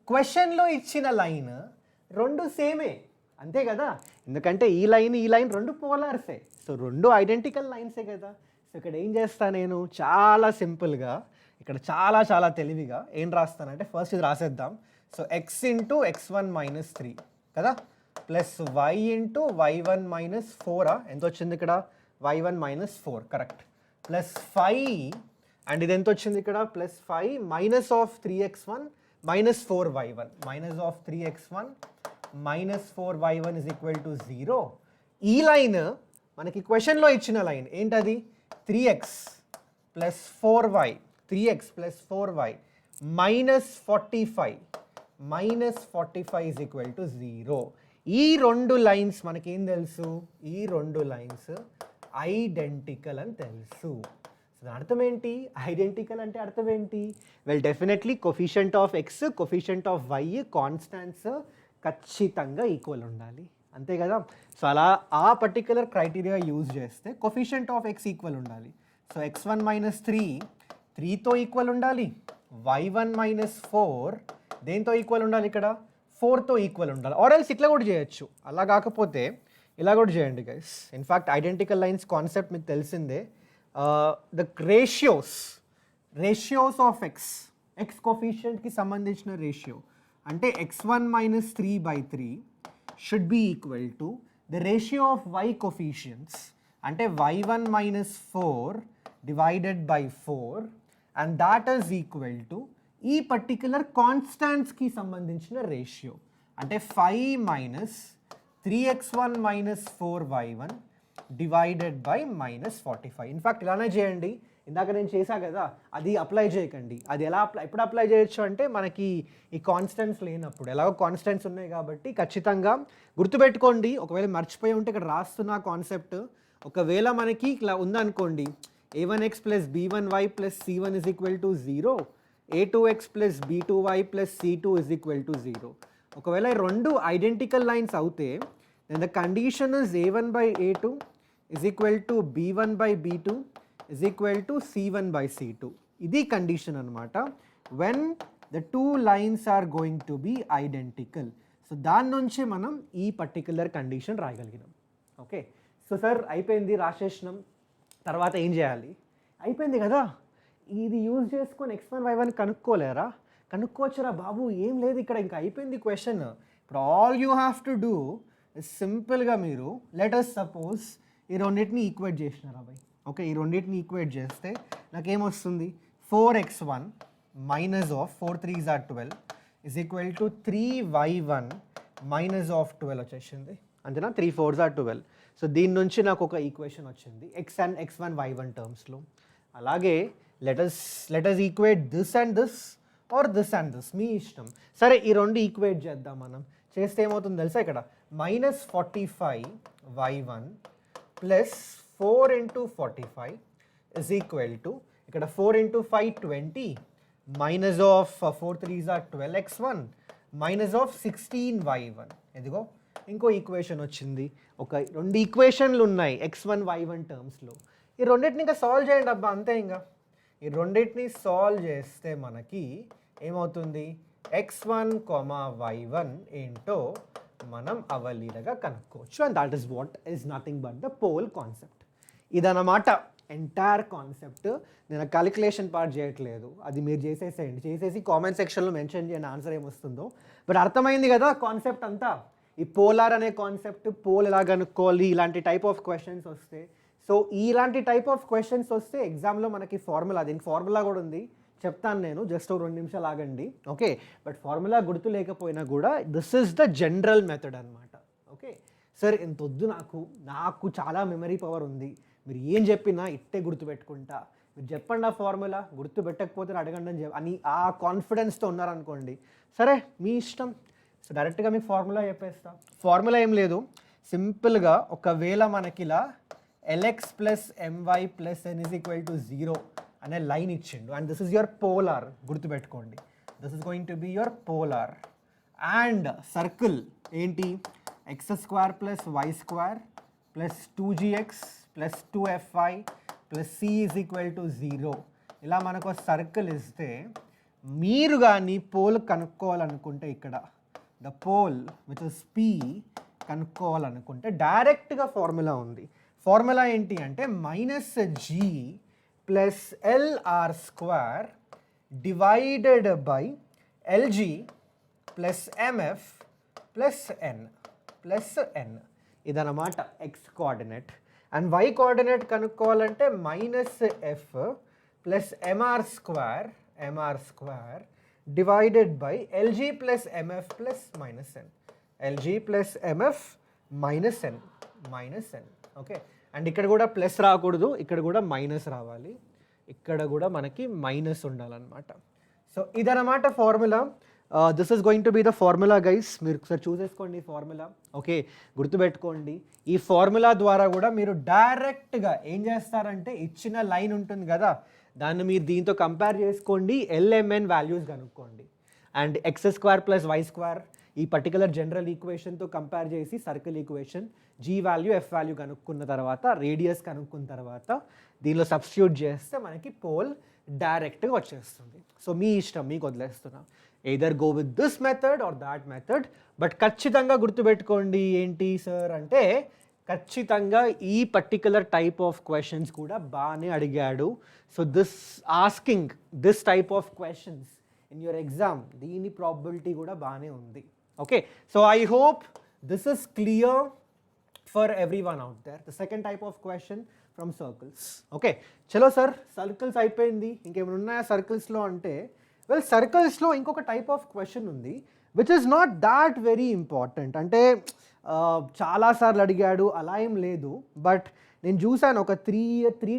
క్వశ్చన్లో ఇచ్చిన లైన్ రెండు సేమే, అంతే కదా, ఎందుకంటే ఈ లైన్ రెండు పోలార్సే. సో రెండు ఐడెంటికల్ లైన్సే కదా. సో ఇక్కడ ఏం చేస్తా నేను, చాలా సింపుల్గా ఇక్కడ చాలా తెలివిగా ఏం రాస్తానంటే ఫస్ట్ ఇది రాసేద్దాం. So x into x1 minus 3 కదా, plus y into y1 minus 4, ఎంత వచ్చింది ఇక్కడ, y1 minus 4 correct, plus 5 and ఇది ఎంత వచ్చింది ఇక్కడ, plus 5 minus of 3x1 minus 4y1, minus of 3x1 minus 4y1 is equal to 0. ఈ లైన్ మనకి క్వశ్చన్లో ఇచ్చిన లైన్ ఏంటది, 3x plus 4y, 3x plus 4y minus 45 is equal to 0. ఈ రెండు లైన్స్ మనకేం తెలుసు, ఈ రెండు లైన్స్ ఐడెంటికల్ అని తెలుసు. దాని అర్థం ఏంటి, ఐడెంటికల్ అంటే అర్థం ఏంటి, well definitely coefficient of x, coefficient of y constants ఖచ్చితంగా ఈక్వల్ ఉండాలి, అంతే కదా. సో అలా ఆ పర్టిక్యులర్ క్రైటీరియా యూజ్ చేస్తే కొఫిషియంట్ ఆఫ్ ఎక్స్ ఈక్వల్ ఉండాలి. సో x1 మైనస్ 3తో ఈక్వల్ ఉండాలి, y1 మైనస్ 4 దేంతో ఈక్వల్ ఉండాలి, ఇక్కడ 4తో ఈక్వల్ ఉండాలి. ఆర్ ఎల్స్ ఇట్లా కూడా చేయొచ్చు, అలా కాకపోతే ఇలా కూడా చేయండి guys. In fact identical lines concept మీకు తెలిసిందే. ద రేషియోస్ ఆఫ్ ఎక్స్ కోఫిషియంట్కి సంబంధించిన రేషియో అంటే x1 minus 3/3 should be equal to the ratio of y coefficients అంటే y1 minus 4 divided by 4 and that is equal to ఈ పర్టిక్యులర్ కాన్స్టాంట్స్కి సంబంధించిన ratio అంటే 5 minus 3x1 minus 4y1 divided by minus 45. In fact ఇలానే చేయండి, ఇందాక నేను చేశా కదా, అది అప్లై చేయకండి. అది ఎప్పుడు అప్లై చేయొచ్చు అంటే మనకి ఈ కాన్స్టెంట్స్ లేనప్పుడు. ఎలాగో కాన్స్టెంట్స్ ఉన్నాయి కాబట్టి ఖచ్చితంగా గుర్తుపెట్టుకోండి. ఒకవేళ మర్చిపోయి ఉంటే ఇక్కడ రాస్తున్న కాన్సెప్ట్, ఒకవేళ మనకి ఇట్లా ఉందనుకోండి, a1x plus b1y plus c1 is equal to 0, a2x plus b2y plus c2 is equal to 0. ఒకవేళ రెండు ఐడెంటికల్ లైన్స్ అవుతే then the condition is a1 by a2 is equal to b1 by b2 is equal to c1 by c2. ఇది condition అనమాట when the two lines are going to be identical. So దాని నుంచి మనం ఈ particular condition రాయగలిగినాం. Okay, so sir అయిపోయింది, రాసేసినాం, తర్వాత ఏం చేయాలి, అయిపోయింది కదా. ఇది యూజ్ చేసుకొని x1 y1 కనుక్కోలేరా, కనుక్కోవచ్చురా బాబు, ఏం లేదు ఇక్కడ, ఇంకా అయిపోయింది క్వశ్చన్. ఇప్పుడు all you have to do సింపుల్గా మీరు లెటస్ సపోజ్ ఈ రెండింటిని ఈక్వేట్ చేసినారు అబ్బాయి. ఓకే, ఈ రెండింటిని ఈక్వేట్ చేస్తే నాకేమొస్తుంది 4x1 minus of 4 3s are 12 is equal to 3y1 minus of 12 వచ్చేసింది అంతేనా. 3 4s are 12. సో దీని నుంచి నాకు ఒక ఈక్వేషన్ వచ్చింది x అండ్ x1 y1 టర్మ్స్లో. అలాగే let us equate this and this or this and this, మీ ఇష్టం. సరే ఈ రెండు ఈక్వేట్ చేద్దాం మనం. చేస్తే ఏమవుతుంది తెలుసా, ఇక్కడ -45y1 plus 4 into 45 is equal to ఇక్కడ 4 into 5 20 minus of 4 3s are 12x1 minus of 16y1. ఎదిగో ఇంకో ఈక్వేషన్ వచ్చింది. ఒక రెండు ఈక్వేషన్లు ఉన్నాయి x1 y1 టర్మ్స్లో. ఈ రెండింటిని ఇంకా సాల్వ్ చేయండి అబ్బా, అంతే. ఇంకా ఈ రెండింటిని సాల్వ్ చేస్తే మనకి ఏమవుతుంది, x1, y1 ఏంటో మనం అవలీలగా కనుక్కోవచ్చు. And that is what is nothing but the pole concept. ఇదన్నమాట ఎంటైర్ కాన్సెప్ట్. నేను క్యాలిక్యులేషన్ పార్ట్ చేయట్లేదు, అది మీరు చేసేసేయండి. చేసేసి కామెంట్ సెక్షన్లో మెన్షన్ చేయండి ఆన్సర్ ఏమొస్తుందో. బట్ అర్థమైంది కదా కాన్సెప్ట్ అంతా. ఈ పోలార్ అనే కాన్సెప్ట్, పోల్ ఎలా కనుక్కోవాలి, ఇలాంటి టైప్ ఆఫ్ క్వశ్చన్స్ వస్తే. సో ఇలాంటి టైప్ ఆఫ్ క్వశ్చన్స్ వస్తే ఎగ్జామ్లో మనకి ఫార్ములా, దీనికి ఫార్ములా కూడా ఉంది, చెప్తాను నేను, జస్ట్ 2 నిమిషాలు ఆగండి. ఓకే, బట్ ఫార్ములా గుర్తు లేకపోయినా కూడా this is the general method అనమాట. ఓకే సార్, ఇంత వద్దు నాకు చాలా మెమరీ పవర్ ఉంది, మీరు ఏం చెప్పినా ఇట్టే గుర్తుపెట్టుకుంటా, మీరు చెప్పండి ఆ ఫార్ములా, గుర్తు పెట్టకపోతే అడగండి అని ఆ కాన్ఫిడెన్స్తో ఉన్నారనుకోండి, సరే మీ ఇష్టం. సో డైరెక్ట్గా మీకు ఫార్ములా చెప్పేస్తా. ఫార్ములా ఏం లేదు, సింపుల్గా ఒకవేళ మనకి ఇలా lx plus my plus n is equal to 0 అనే లైన్ ఇచ్చిండు, and this is your polar, గుర్తుపెట్టుకోండి, this is going to be your polar. And circle ఏంటి, x² plus y² plus 2gx plus 2fy plus c is equal to 0. ఇలా మనకు circle ఇస్తే మీరు కానీ pole కనుక్కోవాలనుకుంటే, ఇక్కడ the pole which is p కనుక్కోవాలనుకుంటే డైరెక్ట్గా ఫార్ములా ఉంది. ఫార్ములా ఏంటి అంటే -g plus LR² divided by LG plus MF plus n. ఇదన్నమాట x coordinate. And y coordinate కనుక్కోవాలంటే -f plus mr² divided by LG plus MF plus -n. LG plus MF -n. Okay, and ఇక్కడ కూడా plus రాకూడదు, ఇక్కడ కూడా minus రావాలి, ఇక్కడ కూడా మనకి మైనస్ ఉండాలన్నమాట. సో ఇదన్నమాట formula. This is going to be the formula guys. మీరు ఒకసారి చూసేసుకోండి ఈ ఫార్ములా. ఓకే, గుర్తుపెట్టుకోండి. ఈ ఫార్ములా ద్వారా కూడా మీరు డైరెక్ట్గా ఏం చేస్తారంటే, ఇచ్చిన లైన్ ఉంటుంది కదా, దాన్ని మీరు దీంతో కంపేర్ చేసుకోండి, LMN వాల్యూస్ కనుక్కోండి. అండ్ x² ప్లస్ y² ఈ పర్టికులర్ జనరల్ ఈక్వేషన్తో కంపేర్ చేసి circle equation g value f value కనుక్కున్న తర్వాత, రేడియస్ కనుక్కున్న తర్వాత దీనిలో సబ్స్టిట్యూట్ చేస్తే మనకి పోల్ డైరెక్ట్గా వచ్చేస్తుంది. సో మీ ఇష్టం, మీకు వదిలేస్తున్నా, either go with this method or that method. But ఖచ్చితంగా గుర్తుపెట్టుకోండి ఏంటి సార్ అంటే, ఖచ్చితంగా ఈ పర్టికులర్ టైప్ ఆఫ్ క్వశ్చన్స్ కూడా బాగానే అడిగాడు. So asking this type of questions in your exam, దీని ప్రాబిలిటీ కూడా బాగానే ఉంది. Okay, so I hope this is clear for everyone out there. The second type of question from circles. Okay, చలో sir, circles అయిపోయింది, ఇంకేమైనా ఉన్నాయా సర్కిల్స్లో అంటే, వెల్ సర్కిల్స్లో ఇంకొక టైప్ ఆఫ్ క్వశ్చన్ ఉంది which is not that very important. అంటే చాలాసార్లు అడిగాడు అలా ఏం లేదు, బట్ నేను చూశాను ఒక త్రీ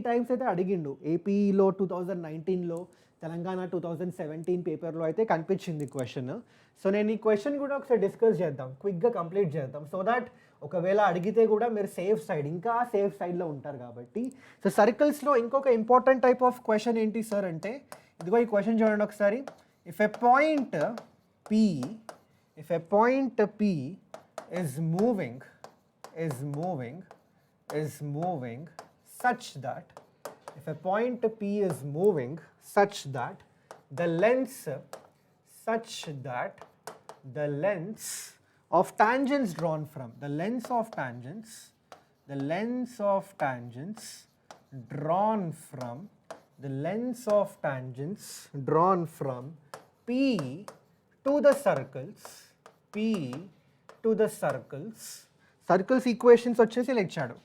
టైమ్స్ అయితే అడిగిండు. ఏపీలో 2019లో, తెలంగాణ 2017 పేపర్లో అయితే కనిపించింది క్వశ్చన్. సో నేను ఈ క్వశ్చన్ కూడా ఒకసారి డిస్కస్ చేద్దాం, క్విక్గా కంప్లీట్ చేద్దాం, సో దాట్ ఒకవేళ అడిగితే కూడా మీరు సేఫ్ సైడ్, ఇంకా సేఫ్ సైడ్లో ఉంటారు కాబట్టి. సో సర్కిల్స్లో ఇంకొక ఇంపార్టెంట్ టైప్ ఆఫ్ క్వశ్చన్ ఏంటి సార్ అంటే, ఇదిగో ఈ క్వశ్చన్ చూడండి ఒకసారి. If a point P is moving such that, if a point P is moving such that the lengths of tangents drawn from P to the circles circles equations వచ్చేసి ఇలా ఇచ్చాడు.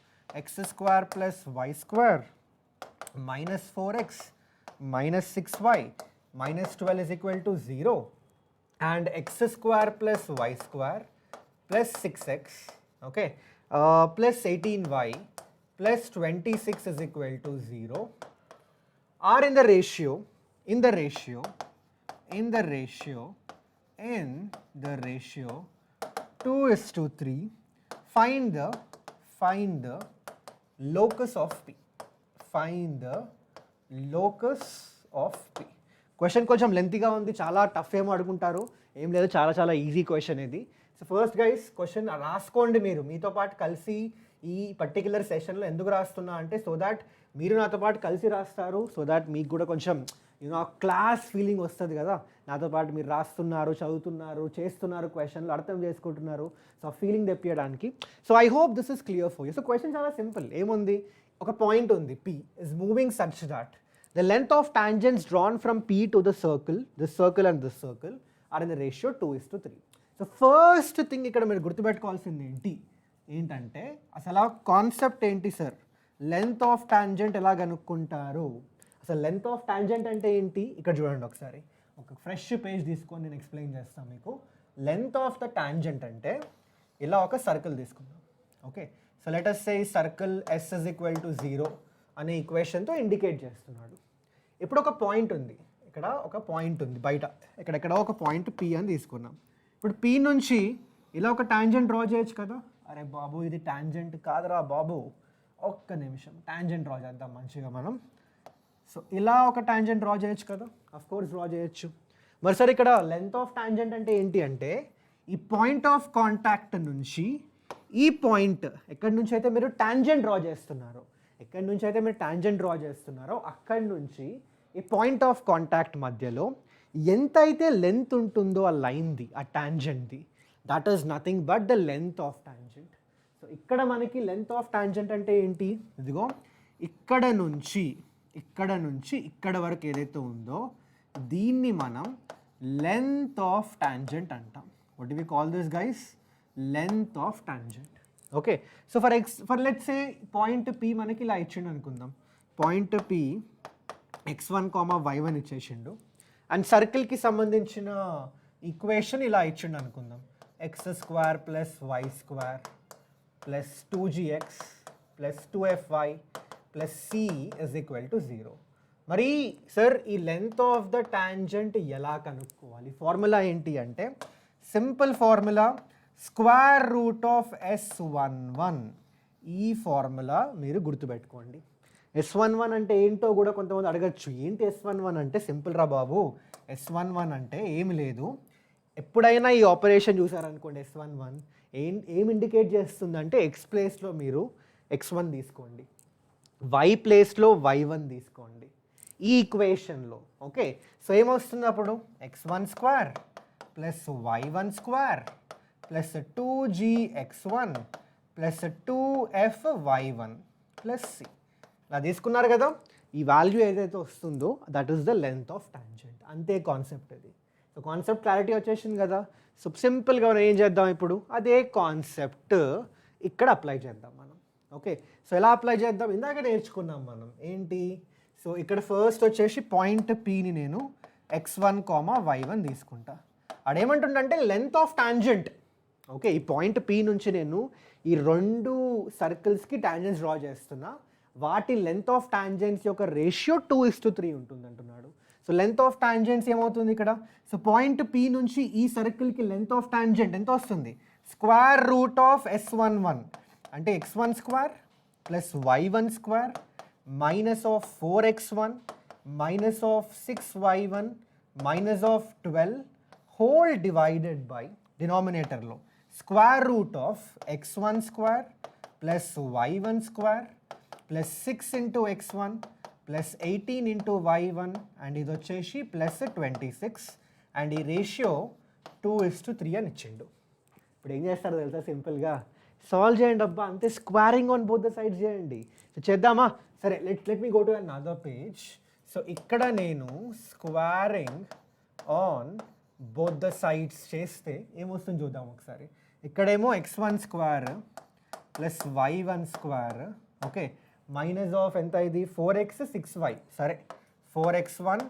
X square plus y square minus 4x minus 6y minus 12 is equal to 0 and x square plus y square plus 6x, okay, plus 18y plus 26 is equal to 0 are in the ratio 2:3. Find the locus of P. Question కొంచెం లెంతీగా ఉంది, చాలా tough ఏమో అడుగుంటారు, ఏం లేదు, చాలా easy question ఇది. So first guys question రాసుకోండి మీరు మీతో పాటు కలిసి. ఈ పర్టికులర్ సెషన్లో ఎందుకు రాస్తున్నా అంటే సో దాట్ మీరు నాతో పాటు కలిసి రాస్తారు, సో దాట్ మీకు కూడా కొంచెం క్లాస్ ఫీలింగ్ వస్తుంది కదా, నాతో పాటు మీరు రాస్తున్నారు, చదువుతున్నారు, చేస్తున్నారు, క్వశ్చన్లు అర్థం చేసుకుంటున్నారు, సో ఆ ఫీలింగ్ తెప్పియడానికి. So I hope this is clear for you. So question చాలా సింపుల్, ఏముంది, ఒక పాయింట్ ఉంది P is moving such that the length of tangents drawn from P to the circle, this circle and this circle are in the ratio 2:3. So first thing ఇక్కడ మీరు గుర్తుపెట్టుకోవాల్సింది ఏంటంటే అసలు ఆ కాన్సెప్ట్ ఏంటి సార్, లెంత్ ఆఫ్ టాంజెంట్ ఎలా కనుక్కుంటారు, అసలు length of tangent అంటే ఏంటి, ఇక్కడ చూడండి ఒకసారి, ఒక ఫ్రెష్ పేజ్ తీసుకొని నేను ఎక్స్ప్లెయిన్ చేస్తాను మీకు. లెంత్ ఆఫ్ ద టాంజెంట్ అంటే ఇలా ఒక సర్కిల్ తీసుకుందాం, okay. So let us say circle S is equal to 0 అనే ఈక్వేషన్తో ఇండికేట్ చేస్తున్నాడు. ఇప్పుడు ఒక పాయింట్ ఉంది, ఇక్కడ ఒక పాయింట్ ఉంది బయట, ఎక్కడెక్కడో ఒక పాయింట్ P అని తీసుకున్నాం. ఇప్పుడు P నుంచి ఇలా ఒక టాంజెంట్ డ్రా చేయొచ్చు కదా. అరే బాబు ఇది టాంజెంట్ కాదురా బాబు, ఒక్క నిమిషం టాంజెంట్ డ్రా చేద్దాం మంచిగా మనం. సో ఇలా ఒక టాంజెంట్ డ్రా చేయొచ్చు కదా, అఫ్ కోర్స్ డ్రా చేయొచ్చు. మరి సార్ ఇక్కడ లెంత్ ఆఫ్ టాంజెంట్ అంటే ఏంటి అంటే ఈ పాయింట్ ఆఫ్ కాంటాక్ట్ నుంచి ఈ పాయింట్ ఎక్కడి నుంచి అయితే మీరు టాంజెంట్ డ్రా చేస్తున్నారో అక్కడి నుంచి ఈ పాయింట్ ఆఫ్ కాంటాక్ట్ మధ్యలో ఎంతైతే లెంత్ ఉంటుందో ఆ లైన్ది, ఆ టాంజెంట్ది, that is nothing but the length of tangent. So ఇక్కడ మనకి లెంత్ ఆఫ్ టాంజెంట్ అంటే ఏంటి, ఇదిగో ఇక్కడ నుంచి ఇక్కడ వరకు ఏదైతే ఉందో దీన్ని మనం లెంత్ ఆఫ్ టాంజెంట్ అంటాం. What do we call this guys, length of tangent, okay. So for let's say point P మనకి ఇలా ఇచ్చిండు అనుకుందాం, పాయింట్ P x1, y1 ఇచ్చేసిండు, అండ్ సర్కిల్కి సంబంధించిన ఈక్వేషన్ ఇలా ఇచ్చిండు అనుకుందాం, x square plus y square plus 2gx plus 2fy plus c is equal to 0. మరి సార్ ఈ లెంత్ ఆఫ్ ద టాంజెంట్ ఎలా కనుక్కోవాలి, ఫార్ములా ఏంటి అంటే simple formula, square root of S11. ఈ ఫార్ములా మీరు గుర్తుపెట్టుకోండి. S11 అంటే ఏంటో కూడా కొంతమంది అడగచ్చు, ఏంటి S11 అంటే, సింపుల్ రా బాబు, S11 అంటే ఏమి లేదు, ఎప్పుడైనా ఈ ఆపరేషన్ చూసారనుకోండి S11 ఏం ఇండికేట్ చేస్తుందంటే ఎక్స్ ప్లేస్లో మీరు x1 తీసుకోండి, y ప్లేస్లో y1 తీసుకోండి ఈ ఈక్వేషన్లో, ఓకే. సో ఏమొస్తుంది అప్పుడు x1 square plus y1 square plus 2gx1 plus 2fy1 plus c. ఇలా తీసుకున్నారు కదా, ఈ వాల్యూ ఏదైతే వస్తుందో that is the length of tangent, అంతే కాన్సెప్ట్ అది. సో కాన్సెప్ట్ క్లారిటీ వచ్చేసింది కదా. సో సింపుల్గా మనం ఏం చేద్దాం, ఇప్పుడు అదే కాన్సెప్ట్ ఇక్కడ అప్లై చేద్దాం మనం, ఓకే. సో ఎలా అప్లై చేద్దాం, ఇందాక నేర్చుకున్నాం మనం ఏంటి. సో ఇక్కడ ఫస్ట్ వచ్చేసి పాయింట్ Pని నేను x1, y1 తీసుకుంటా. అదేమంటుందంటే లెంత్ ఆఫ్ టాంజెంట్, ఓకే. ఈ పాయింట్ P నుంచి నేను ఈ రెండు సర్కిల్స్కి టాంజెంట్స్ డ్రా చేస్తున్నా, వాటి లెంత్ ఆఫ్ టాంజెంట్స్ యొక్క రేషియో 2:3 ఉంటుంది అంటున్నాడు. సో లెంత్ ఆఫ్ టాంజెంట్స్ ఏమవుతుంది ఇక్కడ, సో పాయింట్ P నుంచి ఈ సర్కిల్కి లెంత్ ఆఫ్ టాంజెంట్ ఎంత వస్తుంది, స్క్వేర్ రూట్ ఆఫ్ S11 అంటే x1 square plus y1 square minus of 4x1 minus of 6y1 minus of 12 whole divided by డినామినేటర్లో square root of x1 square plus y1 square plus 6 into x1 plus 18 into y1 and ఇది వచ్చేసి plus 26 and ఈ ratio 2:3 అని ఇచ్చిండు. ఇప్పుడు ఏం చేస్తారు తెలుసా, సింపుల్గా సాల్వ్ చేయండి అబ్బా, అంతే. Squaring on both the sides చేయండి. సో చేద్దామా, సరే let me go to another page. So ఇక్కడ నేను squaring on both the sides చేస్తే ఏమొస్తుంది చూద్దాం ఒకసారి. ఇక్కడేమో x1 square plus y1 square okay minus of ఎంత ఇది 4x 6y సరే 4x1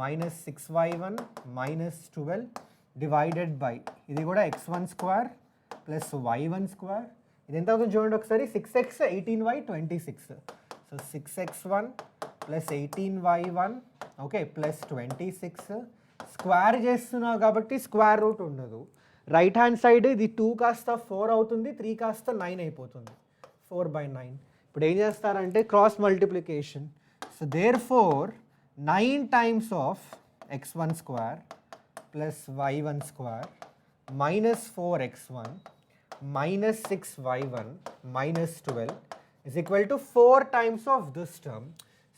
minus 6y1 minus 12 divided by ఇది కూడా x1 square plus y1 square ఇది ఎంత అవుతుంది చూడండి ఒకసారి 6x 18y 26 so 6x1 plus 18y1 okay plus 26 square చేస్తున్నావు కాబట్టి స్క్వేర్ రూట్ ఉండదు రైట్ హ్యాండ్ సైడ్ ఇది 2 కాస్త 4 అవుతుంది 3 కాస్త 9 అయిపోతుంది 4/9 ఇప్పుడు ఏం చేస్తారంటే cross multiplication so therefore 9 times of x1 square plus y1 square minus 4x1 minus 6y1 minus 12 is equal to 4 times of this term.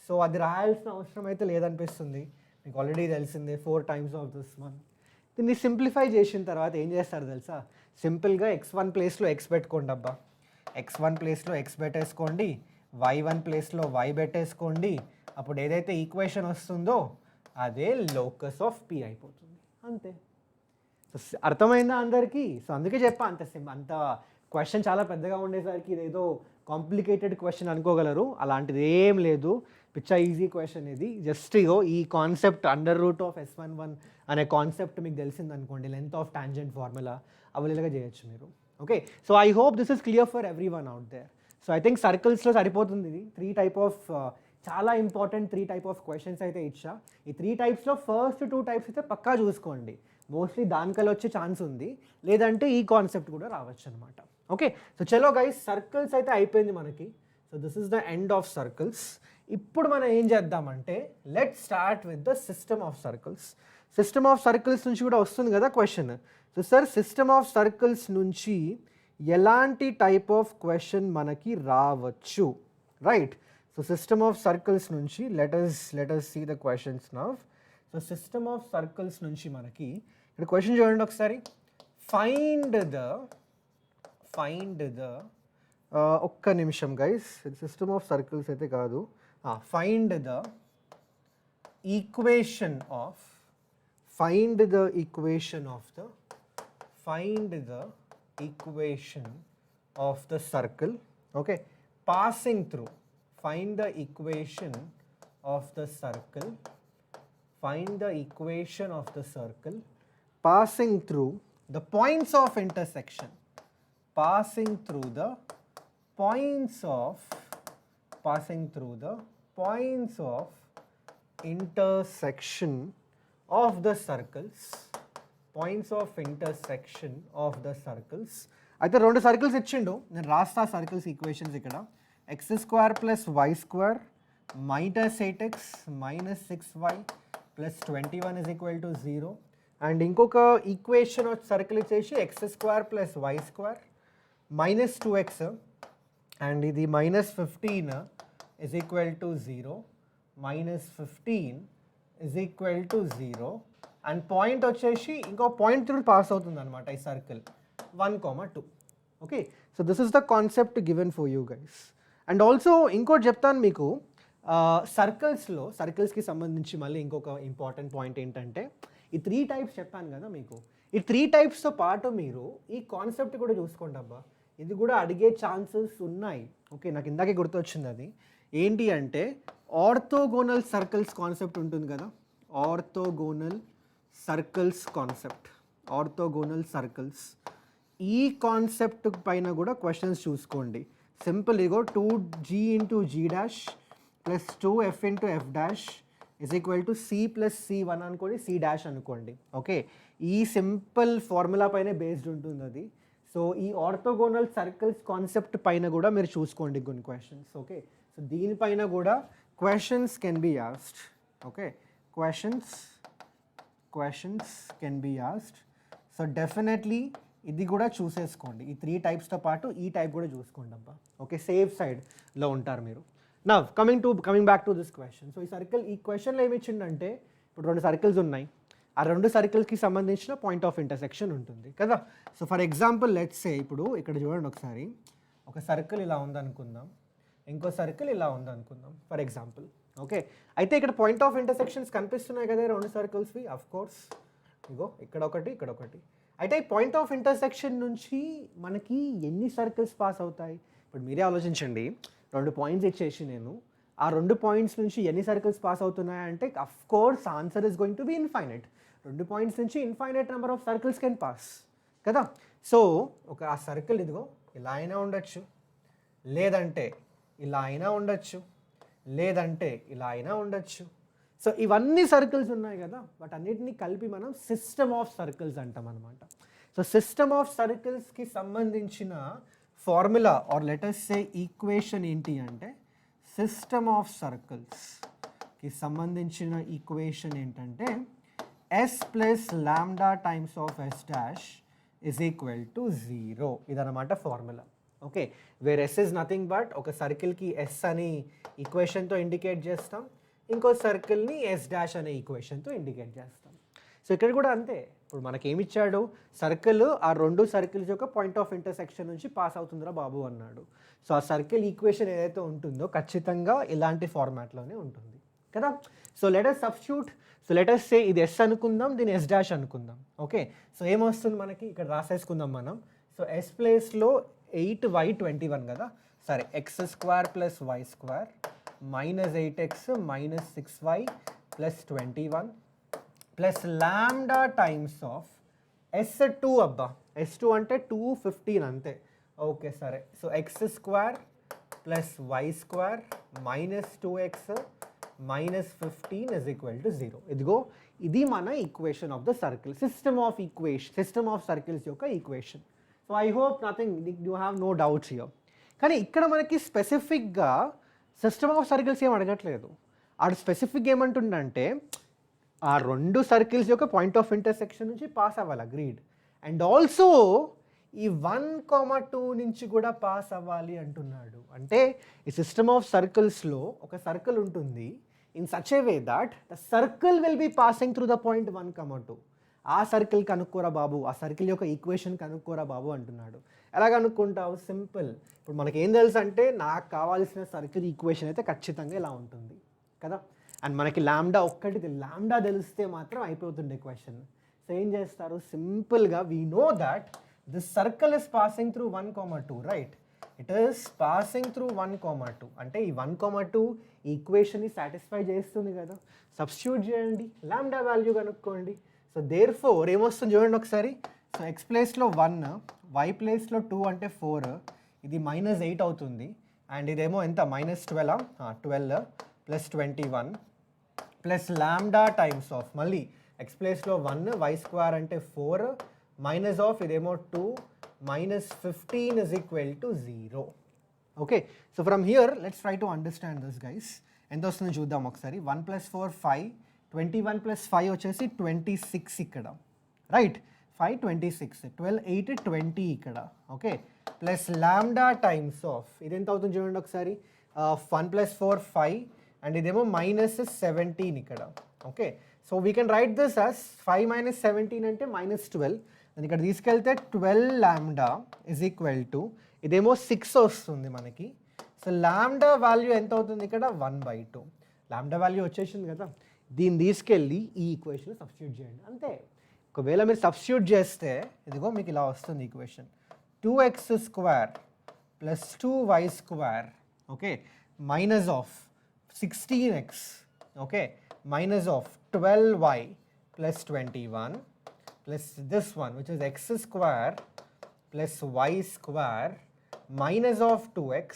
సో అది రాయాల్సిన అవసరం అయితే లేదనిపిస్తుంది మీకు ఆల్రెడీ తెలిసిందే 4 times of this one. దీన్ని సింప్లిఫై చేసిన తర్వాత ఏం చేస్తారు తెలుసా సింపుల్గా x1 ప్లేస్లో x పెట్టుకోండి అబ్బా x1 ప్లేస్లో x పెట్టేసుకోండి y1 ప్లేస్లో y పెట్టేసుకోండి అప్పుడు ఏదైతే ఈక్వేషన్ వస్తుందో అదే లోకస్ ఆఫ్ p అయిపోతుంది అంతే సో అర్థమైందా అందరికీ సో అందుకే చెప్పా అంత క్వశ్చన్ చాలా పెద్దగా ఉండేసరికి ఇదేదో కాంప్లికేటెడ్ క్వశ్చన్ అనుకోగలరు అలాంటిది ఏం లేదు పిచ్చా ఈజీ క్వశ్చన్ ఇది జస్ట్ ఇగో ఈ concept under root of S11 అనే కాన్సెప్ట్ మీకు తెలిసింది అనుకోండి లెంత్ ఆఫ్ టాంజెంట్ ఫార్ములా అవైలబుల్గా చేయొచ్చు మీరు okay so I hope this is clear for every one out there so I think సర్కిల్స్లో సరిపోతుంది ఇది 3 టైప్ ఆఫ్ చాలా ఇంపార్టెంట్ 3 టైప్ ఆఫ్ క్వశ్చన్స్ అయితే ఇచ్చా ఈ 3 టైప్స్లో ఫస్ట్ 2 టైప్స్ అయితే పక్కా చూసుకోండి మోస్ట్లీ దానికల్లా వచ్చే ఛాన్స్ ఉంది లేదంటే ఈ కాన్సెప్ట్ కూడా రావచ్చు అనమాట ఓకే సో చలో గైస్ సర్కిల్స్ అయితే అయిపోయింది మనకి so this is the end of circles ఇప్పుడు మనం ఏం చేద్దామంటే let start with the system of circles system of circles నుంచి కూడా వస్తుంది కదా question so sir system of circles నుంచి ఎలాంటి టైప్ ఆఫ్ క్వశ్చన్ మనకి రావచ్చు right so system of circles నుంచి let us see the questions now so system of circles నుంచి మనకి ఇక్కడ క్వశ్చన్ చూడండి ఒకసారి ఫైండ్ ద ఒక్క నిమిషం గైస్ సిస్టమ్ ఆఫ్ సర్కిల్స్ అయితే కాదు find the equation of the circle okay passing through find the equation of the circle passing through the points of intersection of the circles అయితే రెండు circles ఇచ్చిండు నేను రాస్తా circles equations ఇక్కడ x square plus y square minus 8x minus 6y plus 21 is equal to 0 and ఇంకొక equation of circle ఇచ్చేసి x square plus y square minus 2x and ఇది minus 15 is equal to 0 minus 15 is equal to 0 and point వచ్చేసి ఇంకో point through pass అవుతుంది అనమాట ఈ circle 1,2 okay so this is the concept given for you guys and also ఇంకోటి చెప్తాను మీకు సర్కిల్స్కి సంబంధించి మళ్ళీ ఇంకొక ఇంపార్టెంట్ పాయింట్ ఏంటంటే ఈ 3 టైప్స్ చెప్పాను కదా మీకు ఈ 3 టైప్స్తో పాటు మీరు ఈ కాన్సెప్ట్ కూడా చూసుకోండి అబ్బా ఇది కూడా అడిగే ఛాన్సెస్ ఉన్నాయి ఓకే నాకు ఇందాకే గుర్తొచ్చింది అది ఏంటి అంటే ఆర్థోగోనల్ సర్కిల్స్ కాన్సెప్ట్ ఉంటుంది కదా ఆర్థోగోనల్ సర్కిల్స్ ఈ కాన్సెప్ట్ పైన కూడా క్వశ్చన్స్ చూసుకోండి simple ego 2g into g dash plus 2f into f dash is equal to c plus c1 అనుకోండి c dash అనుకోండి ఓకే ఈ సింపుల్ ఫార్ములా పైన బేస్డ్ ఉంటుంది అది సో ఈ ఆర్థోగోనల్ సర్కిల్స్ కాన్సెప్ట్ పైన కూడా మీరు చూసుకోండి కొన్ని క్వశ్చన్స్ ఓకే సో దీనిపైన కూడా questions can be asked okay questions can be asked so definitely ఇది కూడా చూసేసుకోండి ఈ 3 టైప్స్తో పాటు ఈ టైప్ కూడా చూసుకోండి అబ్బా ఓకే సేఫ్ సైడ్లో ఉంటారు మీరు నా coming back to this question so ఈ క్వశ్చన్లో ఏమి ఇచ్చిందంటే ఇప్పుడు 2 సర్కిల్స్ ఉన్నాయి ఆ 2 సర్కిల్స్కి సంబంధించిన పాయింట్ ఆఫ్ ఇంటర్సెక్షన్ ఉంటుంది కదా so for example let's say ఇప్పుడు ఇక్కడ చూడండి ఒకసారి ఒక సర్కిల్ ఇలా ఉందనుకుందాం ఇంకో సర్కిల్ ఇలా ఉందనుకుందాం ఫర్ ఎగ్జాంపుల్ ఓకే అయితే ఇక్కడ పాయింట్ ఆఫ్ ఇంటర్సెక్షన్స్ కనిపిస్తున్నాయి కదా 2 సర్కిల్స్వి అఫ్ కోర్స్ ఇగో ఇక్కడ ఒకటి అయితే పాయింట్ ఆఫ్ ఇంటర్సెక్షన్ నుంచి మనకి ఎన్ని సర్కిల్స్ పాస్ అవుతాయి? ఇప్పుడు మీరే ఆలోచించండి. 2 పాయింట్స్ ఇచ్చేసి నేను ఆ 2 పాయింట్స్ నుంచి ఎన్ని సర్కిల్స్ పాస్ అవుతున్నాయంటే of course answer is going to be infinite. 2 points నుంచి infinite number of circles can pass కదా. సో ఆ సర్కిల్ ఇదిగో ఇలా అయినా ఉండొచ్చు, లేదంటే ఇలా అయినా ఉండొచ్చు, లేదంటే ఇలా అయినా ఉండొచ్చు. సో ఇవన్నీ సర్కిల్స్ ఉన్నాయి కదా, వాటన్నిటిని కలిపి మనం సిస్టమ్ ఆఫ్ సర్కిల్స్ అంటాం అనమాట. సో సిస్టమ్ ఆఫ్ సర్కిల్స్కి సంబంధించిన formula or letters say equation ఏంటి అంటే, సిస్టమ్ ఆఫ్ సర్కిల్స్కి సంబంధించిన ఈక్వేషన్ ఏంటంటే S plus lambda times of S dash is equal to 0. ఇదన్నమాట formula. Okay, where S is nothing but ఒక సర్కిల్కి ఎస్ అని ఈక్వేషన్తో ఇండికేట్ చేస్తాం, ఇంకో సర్కిల్ని ఎస్ డాష్ అనే ఈక్వేషన్తో ఇండికేట్ చేస్తాం. సో ఇక్కడ కూడా అంతే. ఇప్పుడు మనకి ఏమి ఇచ్చాడు, సర్కిల్ ఆ 2 సర్కిల్స్ యొక్క పాయింట్ ఆఫ్ ఇంటర్సెక్షన్ నుంచి పాస్ అవుతుందిరా బాబు అన్నాడు. సో ఆ సర్కిల్ ఈక్వేషన్ ఏదైతే ఉంటుందో ఖచ్చితంగా ఇలాంటి ఫార్మాట్లోనే ఉంటుంది కదా. So let us substitute. So let us say ఇది ఎస్ అనుకుందాం, దీన్ని ఎస్ డాష్ అనుకుందాం. ఓకే, సో ఏమొస్తుంది మనకి ఇక్కడ రాసేసుకుందాం మనం. సో ఎస్ ప్లేస్లో 8y21 కదా, సరే x square plus y square minus 8x minus 6y plus 21 plus lambda times of S2 అబ్బా, S2 అంటే 215 అంతే. ఓకే సరే, so x square plus y square minus 2x minus 15 is equal to 0. ఇదిగో ఇది మన equation of the circle, system of circles యొక్క equation. So I hope nothing, you have no doubts here. కానీ ఇక్కడ మనకి స్పెసిఫిక్గా సిస్టమ్ ఆఫ్ సర్కిల్స్ ఏం అడగట్లేదు. ఆడు స్పెసిఫిక్ ఏమంటుండంటే ఆ 2 సర్కిల్స్ యొక్క పాయింట్ ఆఫ్ ఇంటర్సెక్షన్ నుంచి పాస్ అవ్వాలి, అగ్రీడ్. అండ్ ఆల్సో ఈ 1,2 నుంచి కూడా పాస్ అవ్వాలి అంటున్నాడు. అంటే ఈ సిస్టమ్ ఆఫ్ సర్కిల్స్లో ఒక సర్కిల్ ఉంటుంది in such a way that the circle will be passing through the point 1,2. ఆ సర్కిల్ కనుక్కోరా బాబు, ఆ సర్కిల్ యొక్క ఈక్వేషన్ కనుక్కోరా బాబు అంటున్నాడు. ఎలా కనుక్కుంటావు? సింపుల్. ఇప్పుడు మనకి ఏం తెలుసు అంటే నాకు కావాల్సిన సర్కిల్ ఈక్వేషన్ అయితే ఖచ్చితంగా ఇలా ఉంటుంది కదా. అండ్ మనకి లాంబ్డా ఒక్కటి లాంబ్డా తెలిస్తే మాత్రం అయిపోతుండే క్వశ్చన్. సో ఏం చేస్తారు, సింపుల్గా we know that this circle is passing through 1,2 right. It is passing through 1,2 అంటే ఈ 1,2 ఈక్వేషన్ని సాటిస్ఫై చేస్తుంది కదా. సబ్స్టిట్యూట్ చేయండి, లాంబ్డా వాల్యూ కనుక్కోండి. సో దేర్ ఫోర్ ఏమొస్తుంది చూడండి ఒకసారి. సో ఎక్స్ ప్లేస్లో 1, వై ప్లేస్లో 2 అంటే 4, ఇది -8 అవుతుంది. అండ్ ఇదేమో ఎంత -12 plus 21 plus lambda times of మళ్ళీ ఎక్స్ ప్లేస్లో 1, వై స్క్వేర్ అంటే 4 మైనస్ ఆఫ్ ఇదేమో 2 minus 15 is equal to 0. Okay, so from here let's try to understand this guys. ఎంత వస్తుందో చూద్దాం ఒకసారి. 1 + 4 5, 21 + 5 వచ్చేసి 26 ఇక్కడ రైట్. 5 26, 12 8 20 ఇక్కడ. Okay, plus lambda times of ఇది ఎంత అవుతుంది చూడండి ఒకసారి. 1 + 4 5 అండ్ ఇదేమో -17 ఇక్కడ. Okay, so we can right this as 5 - 17 అంటే -12. దాన్ని ఇక్కడ తీసుకెళ్తే 12 లాంబ్డా ఇజ్ ఈక్వల్ టు ఇదేమో 6 వస్తుంది మనకి. సో లాంబ్డా వాల్యూ ఎంత అవుతుంది ఇక్కడ 1/2. లాంబ్డా వాల్యూ వచ్చేసింది కదా, దీన్ని తీసుకెళ్ళి ఈ ఈక్వేషన్ సబ్స్టిట్యూట్ చేయండి అంతే. ఒకవేళ మీరు సబ్స్టిట్యూట్ చేస్తే ఇదిగో మీకు ఇలా వస్తుంది equation. 2x² plus 2y², okay, minus of 16x, okay, minus of 12y plus 21 plus this one which is x² plus y² minus of 2x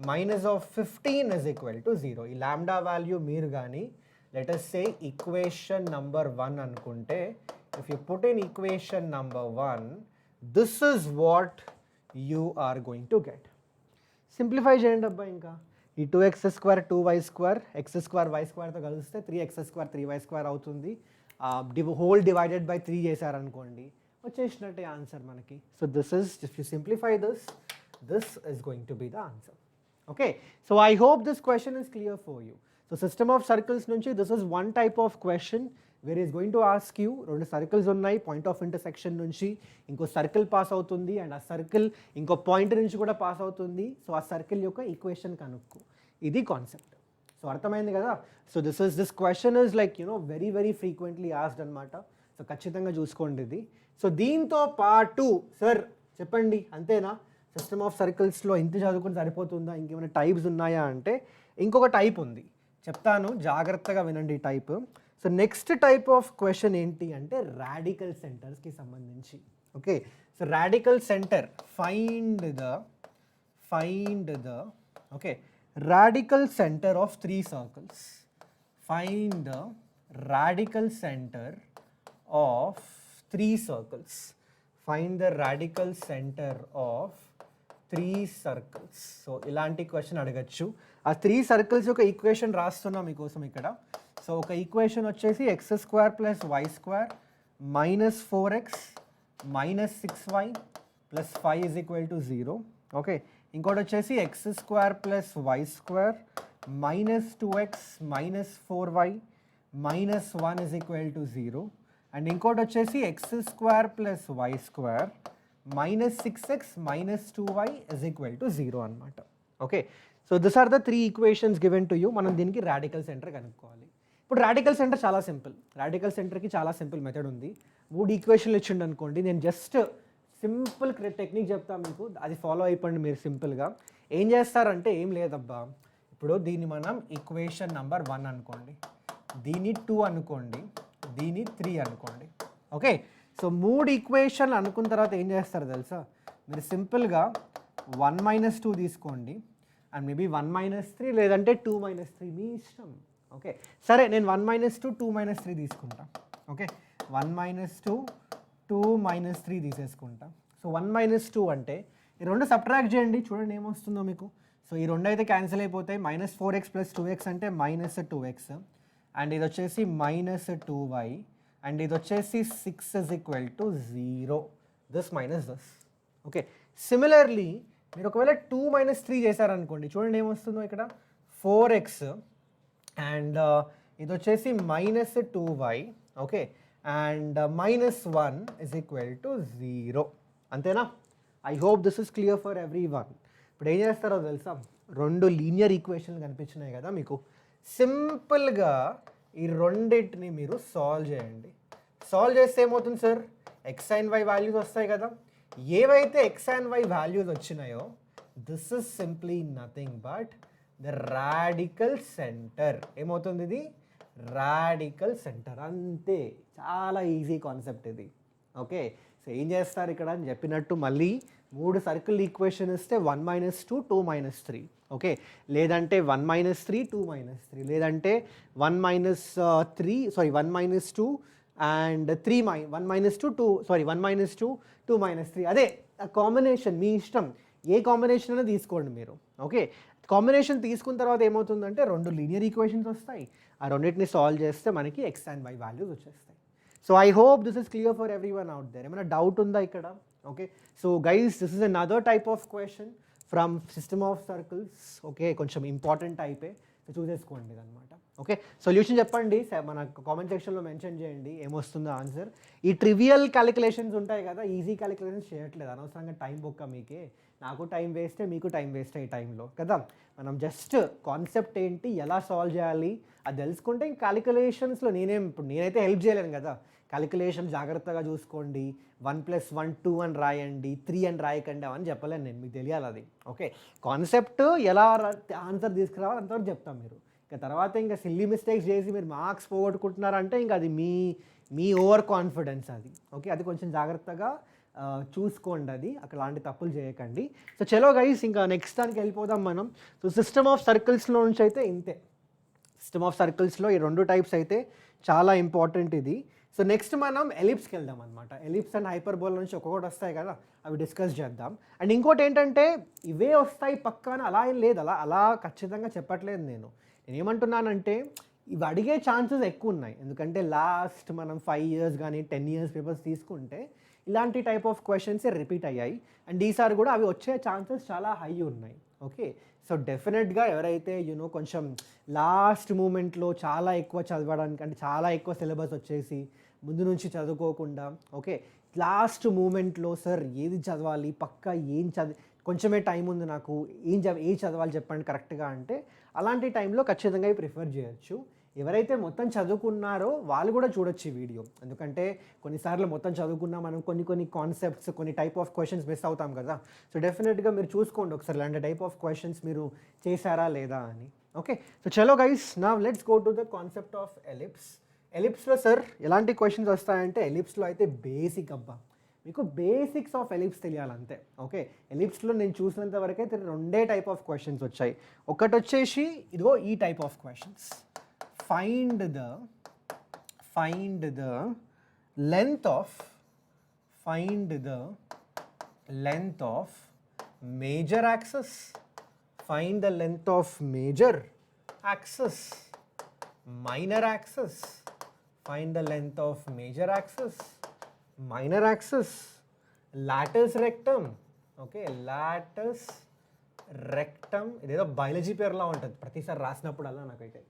minus of 15 is equal to 0. ఈ లాంబ్డా వాల్యూ మీరు కానీ let us say equation number 1 అనుకుంటే, if you put in equation number 1, this is what you are going to get. Simplify చేయండి అబ్బా. ఇంకా ఈ 2x² 2y², x² y²తో కలిస్తే 3x² 3y² అవుతుంది. హోల్ డివైడెడ్ బై 3 చేశారనుకోండి, వచ్చేసినట్టే ఆన్సర్ మనకి. So this is, if you simplify this is going to be the answer. Okay, so I hope this question is clear for you. So system of circles nunchi this is one type of question where is going to ask you 2 circles unnai, point of intersection nunchi inko circle pass avutundi and aa circle inko point nunchi kuda pass avutundi. So aa circle yokka equation kanukku, idi concept. So arthamaindi kada. So this question is like very very frequently asked anamata. So ఖచ్చితంగా చూసుకోండి ఇది. So దీంతో పాటు sir చెప్పండి అంతేనా, system of సర్కిల్స్లో ఇంత చదువుకుని సరిపోతుందా, ఇంకేమైనా టైప్స్ ఉన్నాయా అంటే ఇంకొక టైప్ ఉంది, చెప్తాను జాగ్రత్తగా వినండి ఈ type. So next type of question ఏంటి అంటే రాడికల్ సెంటర్స్కి సంబంధించి. Okay, so radical centre find the okay radical center of three circles. Find the radical center of three circles. Find the radical center of three circles. So ఇలాంటి question అడగచ్చు. ఆ three circles ఒక equation రాస్తున్నా మీకోసం ఇక్కడ. So ఒక equation వచ్చేసి x square plus y square minus 4x minus 6y plus 5 is equal to 0. Okay, ఇంకోటి వచ్చేసి x square plus y square minus 2x minus 4y minus 1 is equal to 0. And ఇంకోటి వచ్చేసి x square plus y square minus 6x minus 2y is equal to 0 అనమాట. Okay, so this are the three equations given to you. మనం దీనికి radical centre కనుక్కోవాలి. ఇప్పుడు radical centre చాలా simple. Radical సెంటర్కి చాలా సింపుల్ మెథడ్ ఉంది. 3 ఈక్వేషన్లు ఇచ్చిండు అనుకోండి, నేను జస్ట్ సింపుల్ టెక్నిక్ చెప్తా మీకు, అది ఫాలో అయిపోండి మీరు సింపుల్గా. ఏం చేస్తారంటే ఏం లేదబ్బా, ఇప్పుడు దీన్ని మనం ఈక్వేషన్ నెంబర్ 1 అనుకోండి, దీన్ని 2 అనుకోండి, దీన్ని 3 అనుకోండి. ఓకే, సో 3 ఈక్వేషన్లు అనుకున్న తర్వాత ఏం చేస్తారు తెలుసా, మీరు సింపుల్గా 1 - 2 తీసుకోండి అండ్ మేబీ 1 - 3 లేదంటే 2 - 3 మీ ఇష్టం. ఓకే, సరే నేను 1 - 2 2 - 3 తీసుకుంటా. ఓకే, 1 - 2 2 - 3 తీసేసుకుంటా. సో 1 - 2 అంటే ఈ రెండు సబ్ట్రాక్ట్ చేయండి, చూడండి ఏమొస్తుందో మీకు. సో ఈ రెండు అయితే క్యాన్సిల్ అయిపోతాయి. మైనస్ 4x ప్లస్ 2x అంటే మైనస్ 2x అండ్ ఇది వచ్చేసి మైనస్ 2y అండ్ ఇది వచ్చేసి 6 is equal to 0. This minus this. Okay, similarly మీరు ఒకవేళ 2 - 3 చేశారనుకోండి, చూడండి ఏమొస్తుందో ఇక్కడ 4x అండ్ ఇది వచ్చేసి minus 2y. Okay, and minus 1 is equal to 0. అంతేనా? I hope this is clear for every one. ఇప్పుడు ఏం చేస్తారో తెలుసా, 2 లీనియర్ ఈక్వేషన్లు కనిపించినాయి కదా మీకు, సింపుల్గా ఈ రెండింటిని మీరు సాల్వ్ చేయండి. సాల్వ్ చేస్తే ఏమవుతుంది sir, x and y values వస్తాయి కదా. ఏవైతే ఎక్స్ అండ్ వై వాల్యూస్ వచ్చినాయో this is simply nothing but the radical centre. ఏమవుతుంది ఇది, రాడికల్ సెంటర్. అంతే, చాలా ఈజీ కాన్సెప్ట్ ఇది. ఓకే, సో ఏం చేస్తారు ఇక్కడ అని చెప్పినట్టు, మళ్ళీ 3 సర్కిల్ ఈక్వేషన్ ఇస్తే 1 - 2 2 - 3. ఓకే, లేదంటే 1 - 3 2 - 3, లేదంటే 1 - 3 సారీ 1 - 2 అండ్ 3 1 - 2 2 సారీ 1 - 2 2 - 3. అదే కాంబినేషన్ మీ ఇష్టం, ఏ కాంబినేషన్ అయినా తీసుకోండి మీరు. ఓకే, కాంబినేషన్ తీసుకున్న తర్వాత ఏమవుతుందంటే 2 లీనియర్ ఈక్వేషన్స్ వస్తాయి. ఆ రెండింటిని సాల్వ్ చేస్తే మనకి ఎక్స్ అండ్ వై వాల్యూస్ వచ్చేస్తాయి. So I hope this is clear for every one out there. ఏమైనా డౌట్ ఉందా ఇక్కడ? Okay, so guys this is another type of question from system of circles. Okay, కొంచెం important టైపే, సో చూసేసుకోండి ఇదనమాట. Okay, solution చెప్పండి, మన కామెంట్ సెక్షన్లో మెన్షన్ చేయండి ఏమొస్తుందో ఆన్సర్. ఈ ట్రివియల్ క్యాలిక్యులేషన్స్ ఉంటాయి కదా, ఈజీ క్యాలిక్యులేషన్స్ చేయట్లేదు, అనవసరంగా టైం బొక్క మీకే, నాకు టైం వేస్టే, మీకు టైం వేస్ట్ ఈ టైంలో కదా. మనం జస్ట్ కాన్సెప్ట్ ఏంటి, ఎలా సాల్వ్ చేయాలి అది తెలుసుకుంటే క్యాలిక్యులేషన్స్లో నేనైతే హెల్ప్ చేయలేను కదా. క్యాలిక్యులేషన్ జాగ్రత్తగా చూసుకోండి, 1 + 1 2 అని రాయండి, 3 అని రాయకండి అని చెప్పలేను నేను, మీకు తెలియాలి అది. ఓకే, కాన్సెప్ట్ ఎలా ఆన్సర్ తీసుకురావాలి అంతవరకు చెప్తాం మీరు. ఇంకా తర్వాత ఇంకా సిల్లీ మిస్టేక్స్ చేసి మీరు మార్క్స్ పోగొట్టుకుంటున్నారంటే ఇంకా అది మీ ఓవర్ కాన్ఫిడెన్స్ అది. ఓకే, అది కొంచెం జాగ్రత్తగా చూసుకోండి, అది అలాంటి తప్పులు చేయకండి. సో చలో గైస్, ఇంకా నెక్స్ట్ దానికి వెళ్ళిపోదాం మనం. సో సిస్టమ్ ఆఫ్ సర్కిల్స్లో నుంచి అయితే ఇంతే. సిస్టమ్ ఆఫ్ సర్కిల్స్లో ఈ 2 టైప్స్ అయితే చాలా ఇంపార్టెంట్ ఇది. సో నెక్స్ట్ మనం ఎలిప్స్కి వెళ్దాం అనమాట. ఎలిప్స్ అండ్ హైపర్బోలా నుంచి ఒక్కొక్కటి వస్తాయి కదా, అవి డిస్కస్ చేద్దాం. అండ్ ఇంకోటి ఏంటంటే ఇవే వస్తాయి పక్కన అలా ఏం లేదు, అలా ఖచ్చితంగా చెప్పట్లేదు నేను ఏమంటున్నానంటే ఇవి అడిగే ఛాన్సెస్ ఎక్కువ ఉన్నాయి. ఎందుకంటే లాస్ట్ మనం 5 years కానీ 10 years పేపర్స్ తీసుకుంటే ఇలాంటి టైప్ ఆఫ్ క్వశ్చన్సే రిపీట్ అయ్యాయి. అండ్ ఈసారి కూడా అవి వచ్చే ఛాన్సెస్ చాలా హై ఉన్నాయి. ఓకే, సో డెఫినెట్గా ఎవరైతే కొంచెం లాస్ట్ మూమెంట్లో చాలా ఎక్కువ చదవడానికి, అంటే చాలా ఎక్కువ సిలబస్ వచ్చేసి ముందు నుంచి చదువుకోకుండా, ఓకే లాస్ట్ మూమెంట్లో సార్ ఏది చదవాలి పక్కా ఏం కొంచెమే టైం ఉంది నాకు, ఏం చదవాలి చెప్పండి కరెక్ట్గా అంటే, అలాంటి టైంలో ఖచ్చితంగా ప్రిఫర్ చేయొచ్చు. ఎవరైతే మొత్తం చదువుకున్నారో వాళ్ళు కూడా చూడొచ్చు ఈ వీడియో. ఎందుకంటే కొన్నిసార్లు మొత్తం చదువుకున్నా మనం కొన్ని కాన్సెప్ట్స్, కొన్ని టైప్ ఆఫ్ క్వశ్చన్స్ మిస్ అవుతాం కదా. సో డెఫినెట్గా మీరు చూసుకోండి ఒకసారి ఇలాంటి టైప్ ఆఫ్ క్వశ్చన్స్ మీరు చేశారా లేదా అని. ఓకే, సో చలో guys, now let's go to the concept of ellipse. ఎలిప్స్లో సార్ ఎలాంటి క్వశ్చన్స్ వస్తాయంటే, ఎలిప్స్లో అయితే బేసిక్ అబ్బా, మీకు బేసిక్స్ ఆఫ్ ఎలిప్స్ తెలియాలంతే. ఓకే, ఎలిప్స్లో నేను చూసినంత వరకు అయితే రెండే టైప్ ఆఫ్ క్వశ్చన్స్ వచ్చాయి. ఒకటి వచ్చేసి ఇదిగో ఈ type of questions, find the length of major access, find the length of major axis, minor axis, find the length of major axis, minor axis, latus rectum. Okay, latus rectum ఇదేదో biology పేరులా ఉంటుంది ప్రతిసారి రాసినప్పుడు అలా నాకైతే.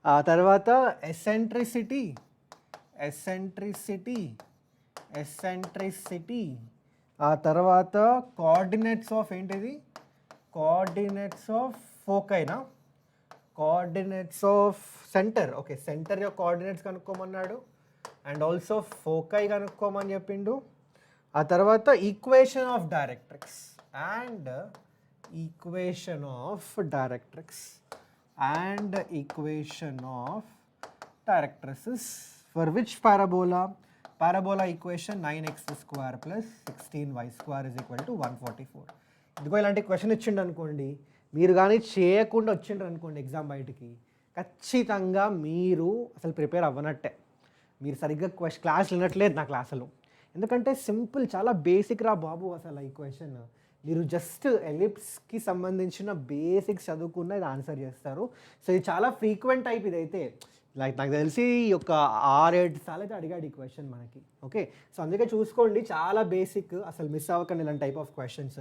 ఆ తర్వాత eccentricity, ఆ తర్వాత కోఆర్డినేట్స్ ఆఫ్ ఏంటిది, కోఆర్డినేట్స్ ఆఫ్ ఫోకైనా, coordinates of center. Okay, center యొక్క కోఆర్డినేట్స్ కనుక్కోమన్నాడు అండ్ ఆల్సో ఫోకై కనుక్కోమని చెప్పిండు. ఆ తర్వాత equation of directrix and equation of directrix for which parabola equation 9x square plus 16y square is equal to 144. ఇదిగో ఇలాంటి క్వశ్చన్ ఇచ్చిండు అనుకోండి, మీరు కానీ చేయకుండా వచ్చిండ్రు అనుకోండి ఎగ్జామ్ బయటికి, ఖచ్చితంగా మీరు అసలు ప్రిపేర్ అవ్వనట్టే. మీరు సరిగ్గా క్లాస్ వినట్లేదు నా క్లాసులో. ఎందుకంటే సింపుల్, చాలా బేసిక్ రా బాబు అసలు ఈ క్వశ్చన్. మీరు జస్ట్ ఎలిప్స్కి సంబంధించిన బేసిక్స్ చదువుకున్న ఇది ఆన్సర్ చేస్తారు. సో ఇది చాలా ఫ్రీక్వెంట్ టైప్ ఇదైతే. లైక్ నాకు తెలిసి ఒక 6-7 సార్లు అయితే అడిగాడు ఈ క్వశ్చన్ మనకి. ఓకే, సో అందుకే చూసుకోండి, చాలా బేసిక్, అసలు మిస్ అవ్వకండి ఇలాంటి టైప్ ఆఫ్ క్వశ్చన్స్.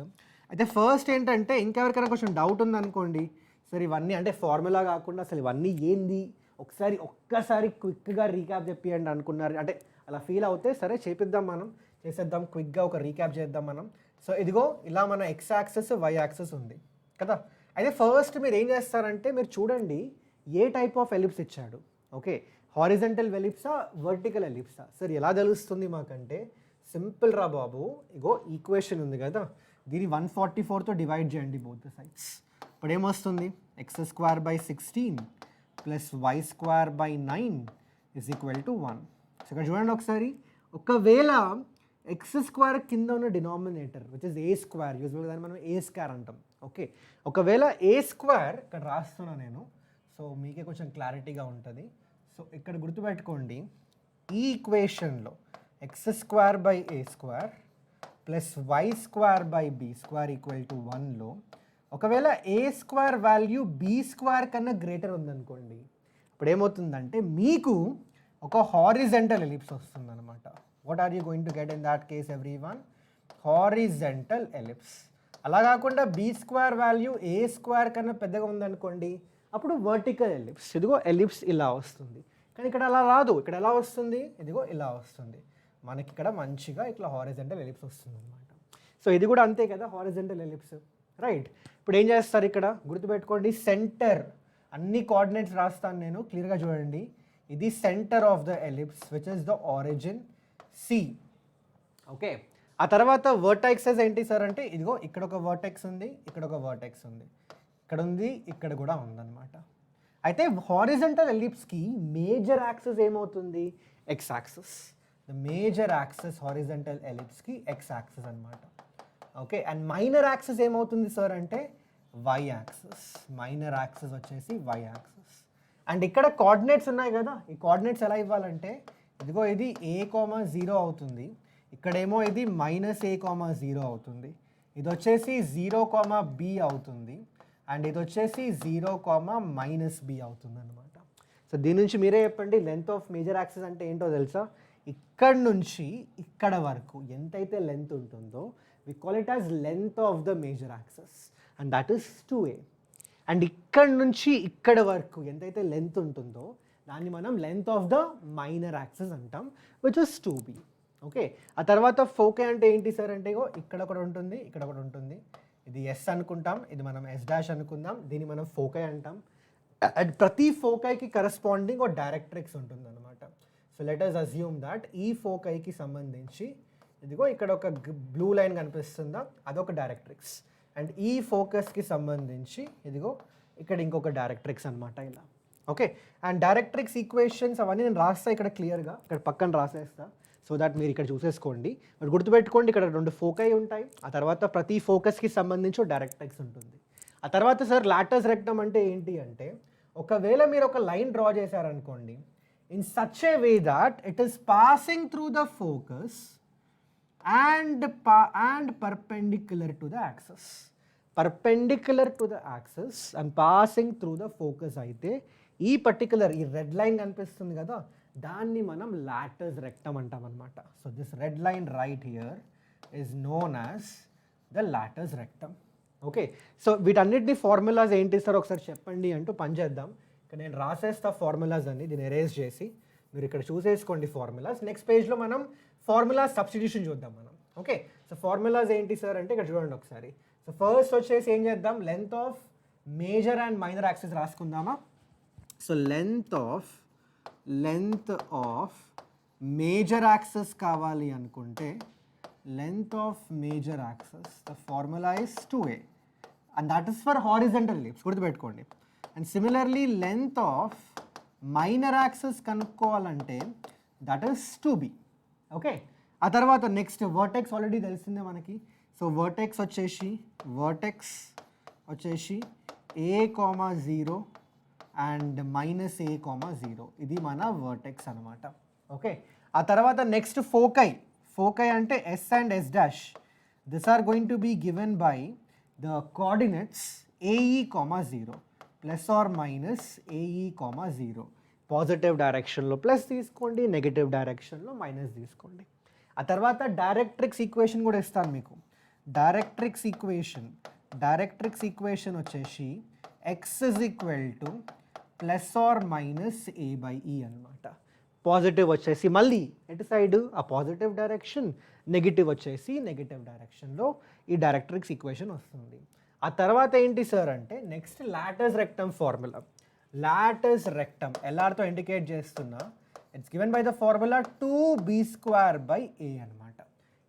అయితే ఫస్ట్ ఏంటంటే, ఇంకెవరికైనా కొంచెం డౌట్ ఉందనుకోండి, సరే ఇవన్నీ అంటే ఫార్ములా కాకుండా అసలు ఇవన్నీ ఏంది ఒక్కసారి క్విక్గా రీక్యాప్ చెప్పియండి అనుకున్నారు అంటే అలా ఫీల్ అవుతే సరే చేసేద్దాం క్విక్గా ఒక రీక్యాప్ చేద్దాం మనం. సో ఇదిగో ఇలా మన ఎక్స్ యాక్సెస్ వై యాక్సెస్ ఉంది కదా. అయితే ఫస్ట్ మీరు ఏం చేస్తారంటే, మీరు చూడండి ఏ టైప్ ఆఫ్ ఎలిప్స్ ఇచ్చాడు. ఓకే, హారిజంటల్ ఎలిప్సా, వర్టికల్ ఎలిప్సా? సార్ ఎలా తెలుస్తుంది మాకంటే, సింపుల్ రా బాబు, ఇగో ఈక్వేషన్ ఉంది కదా, దీన్ని 144తో డివైడ్ చేయండి బోత్ ద సైడ్స్. ఇప్పుడు ఏమొస్తుంది, x²/16 plus y²/9 is equal to 1. So ఇక్కడ చూడండి ఒకసారి, ఒకవేళ x² కింద ఉన్న డినామినేటర్ విచ్ ఇస్ a², యూజువల్గా దాన్ని మనం a² అంటాం. ఓకే, ఒకవేళ a² ఇక్కడ రాస్తున్నా నేను, సో మీకే కొంచెం క్లారిటీగా ఉంటుంది. సో ఇక్కడ గుర్తుపెట్టుకోండి, ఈ ఈక్వేషన్లో x²/a² plus y²/b² equal to 1లో ఒకవేళ a² వాల్యూ b² కన్నా గ్రేటర్ ఉందనుకోండి, ఇప్పుడు ఏమవుతుందంటే మీకు ఒక హారిజంటల్ ఎలిప్స్ వస్తుందన్నమాట. What are you going to get in that case everyone? Horizontal ellipse. అలా కాకుండా b² వాల్యూ a² కన్నా పెద్దగా ఉందనుకోండి, అప్పుడు వర్టికల్ ఎలిప్స్. ఇదిగో ఎలిప్స్ ఇలా వస్తుంది, కానీ ఇక్కడ అలా రాదు. ఇక్కడ ఎలా వస్తుంది, ఇదిగో ఇలా వస్తుంది మనకి. ఇక్కడ మంచిగా ఇట్లా హారిజంటల్ ఎలిప్స్ వస్తుంది అనమాట. సో ఇది కూడా అంతే కదా, హారిజంటల్ ఎలిప్స్, రైట్? ఇప్పుడు ఏం చేస్తారు, ఇక్కడ గుర్తుపెట్టుకోండి, సెంటర్, అన్ని కోఆర్డినేట్స్ రాస్తాను నేను, క్లియర్గా చూడండి. ఇది centre of the ellipse which is the origin C. Okay, ఆ తర్వాత వర్టెక్సెస్ ఏంటి సార్ అంటే, ఇదిగో ఇక్కడ ఒక వర్టెక్స్ ఉంది, ఇక్కడ ఒక వర్టెక్స్ ఉంది, ఇక్కడ ఉంది, ఇక్కడ కూడా ఉందన్నమాట. అయితే హారిజంటల్ ఎలిప్స్కి మేజర్ యాక్సెస్ ఏమవుతుంది, x axis. The major axis horizontal ఎలిప్స్కి ఎక్స్ యాక్సెస్ అనమాట. ఓకే, అండ్ మైనర్ యాక్సెస్ ఏమవుతుంది సార్ అంటే వై యాక్సెస్. మైనర్ యాక్సెస్ వచ్చేసి వై యాక్సెస్. అండ్ ఇక్కడ కోఆర్డినేట్స్ ఉన్నాయి కదా, ఈ కోఆర్డినేట్స్ ఎలా ఇవ్వాలంటే, ఇదిగో ఇది a,0 అవుతుంది, ఇక్కడేమో ఇది -a,0 అవుతుంది, ఇది వచ్చేసి 0,b అవుతుంది, అండ్ ఇది వచ్చేసి 0,-b అవుతుంది అనమాట. సో దీని నుంచి మీరే చెప్పండి, లెంత్ ఆఫ్ మేజర్ యాక్సెస్ అంటే ఏంటో తెలుసా? ఇక్కడ నుంచి ఇక్కడ వరకు ఎంతైతే లెంత్ ఉంటుందో we call it as length of the major axes, and that is 2a. And ఇక్కడ నుంచి ఇక్కడ వరకు ఎంతైతే లెంత్ ఉంటుందో దాన్ని మనం length of the minor axes అంటాం, విచ్ ఇస్ 2b. ఓకే, ఆ తర్వాత ఫోకే అంటే ఏంటి సార్ అంటే, ఇక్కడ ఒకటి ఉంటుంది, ఇక్కడ ఒకటి ఉంటుంది, ఇది ఎస్ అనుకుంటాం, ఇది మనం S' అనుకుందాం, దీన్ని మనం ఫోకే అంటాం. అండ్ ప్రతి ఫోకైకి కరస్పాండింగ్ ఒక డైరెక్ట్రిక్స్ ఉంటుంది అనమాట. So let us assume that ఈ ఫోకైకి సంబంధించి ఇదిగో ఇక్కడ ఒక బ్లూ లైన్ కనిపిస్తుందా, అదొక డైరెక్ట్రిక్స్. అండ్ ఈ ఫోకస్కి సంబంధించి ఇదిగో ఇక్కడ ఇంకొక డైరెక్ట్రిక్స్ అనమాట ఇలా. ఓకే, అండ్ డైరెక్ట్రిక్స్ ఈక్వేషన్స్ అవన్నీ నేను రాస్తా ఇక్కడ క్లియర్గా, ఇక్కడ పక్కన రాసేస్తా సో దట్ మీరు ఇక్కడ చూసేసుకోండి. మరి గుర్తుపెట్టుకోండి, ఇక్కడ 2 ఫోకై ఉంటాయి, ఆ తర్వాత ప్రతి ఫోకస్కి సంబంధించి ఒక డైరెక్ట్రిక్స్ ఉంటుంది. ఆ తర్వాత సార్ లాటస్ రెక్టమ్ అంటే ఏంటి అంటే, ఒకవేళ మీరు ఒక లైన్ డ్రా చేశారనుకోండి, in such a way that it is passing through the focus and perpendicular to the axis. Perpendicular to the axis and passing through the focus అయితే ఈ పర్టికులర్ ఈ రెడ్ లైన్ కనిపిస్తుంది కదా, దాన్ని మనం లాటస్ రెక్టమ్ అంటాం అనమాట. So this red line right here is known as the latus rectum. Okay, so వీటన్నిటిని ఫార్ములాస్ ఏంటి సార్ ఒకసారి చెప్పండి అంటూ పని చేద్దాం. ఇక్కడ నేను రాసేస్తా ఫార్ములాస్ అన్ని, దీన్ని ఎరేజ్ చేసి మీరు ఇక్కడ చూసేసుకోండి ఫార్ములాస్. నెక్స్ట్ పేజ్లో మనం ఫార్ములా సబ్స్టిట్యూషన్ చూద్దాం మనం. ఓకే, సో ఫార్ములాస్ ఏంటి సార్ అంటే ఇక్కడ చూడండి ఒకసారి. సో ఫస్ట్ వచ్చేసి ఏం చేద్దాం, length of major and minor axis రాసుకుందామా. So length of major axis కావాలి అనుకుంటే, length of major axis the formula is 2a and that is for horizontal ellipse, గుర్తుపెట్టుకోండి. And similarly length of minor axis కనుక్కోవాలంటే that is 2b. Okay, ఆ తర్వాత next vertex already తెలిసిందే మనకి. So vertex వచ్చేసి a,0 and -a,0 ఇది మన vertex అనమాట. ఓకే, ఆ తర్వాత నెక్స్ట్ ఫోకై అంటే s and s dash. This are going to be given by the coordinates ae,0 plus or minus ae,0. Positive డైరెక్షన్లో ప్లస్ తీసుకోండి, నెగిటివ్ డైరెక్షన్లో మైనస్ తీసుకోండి. ఆ తర్వాత డైరెక్ట్రిక్స్ ఈక్వేషన్ కూడా ఇస్తాను మీకు. డైరెక్ట్రిక్స్ ఈక్వేషన్ వచ్చేసి x is equal to plus or minus a/e అనమాట. పాజిటివ్ వచ్చేసి మళ్ళీ ఎటు సైడ్ ఆ పాజిటివ్ డైరెక్షన్, నెగిటివ్ వచ్చేసి నెగిటివ్ డైరెక్షన్లో ఈ డైరెక్ట్రిక్స్ ఈక్వేషన్ వస్తుంది. ఆ తర్వాత ఏంటి సార్ అంటే next latus rectum formula. Latus rectum ఎల్ఆర్తో ఇండికేట్ చేస్తున్నా, it's given by the formula 2b²/a అనమాట.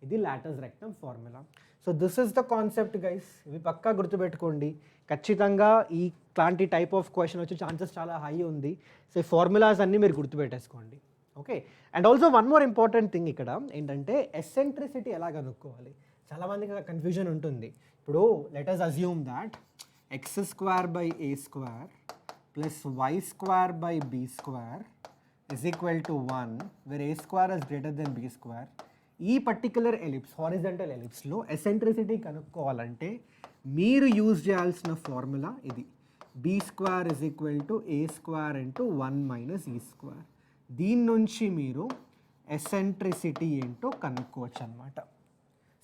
ఇది latus rectum formula. So this is the concept guys, ఇవి పక్కా గుర్తుపెట్టుకోండి. ఖచ్చితంగా ఈ ఇట్లాంటి టైప్ ఆఫ్ క్వశ్చన్ వచ్చే ఛాన్సెస్ చాలా హై ఉంది. సో ఈ ఫార్ములాస్ అన్నీ మీరు గుర్తుపెట్టేసుకోండి. Okay, and also one more important thing ఇక్కడ ఏంటంటే ఎసెంట్రిసిటీ ఎలా కనుక్కోవాలి, చాలామందికి కన్ఫ్యూజన్ ఉంటుంది. ఇప్పుడు let us assume that x²/a² plus y²/b² is equal to 1 where a² is greater than b². ఈ పర్టికులర్ ఎలిప్స్ హారిజంటల్ ఎలిప్స్లో ఎసెంట్రిసిటీ కనుక్కోవాలంటే మీరు యూజ్ చేయాల్సిన ఫార్ములా ఇది, b² is equal to a² into 1 - e². దీని నుంచి మీరు ఎసెంట్రిసిటీ ఏంటో కనుక్కోవచ్చు అనమాట.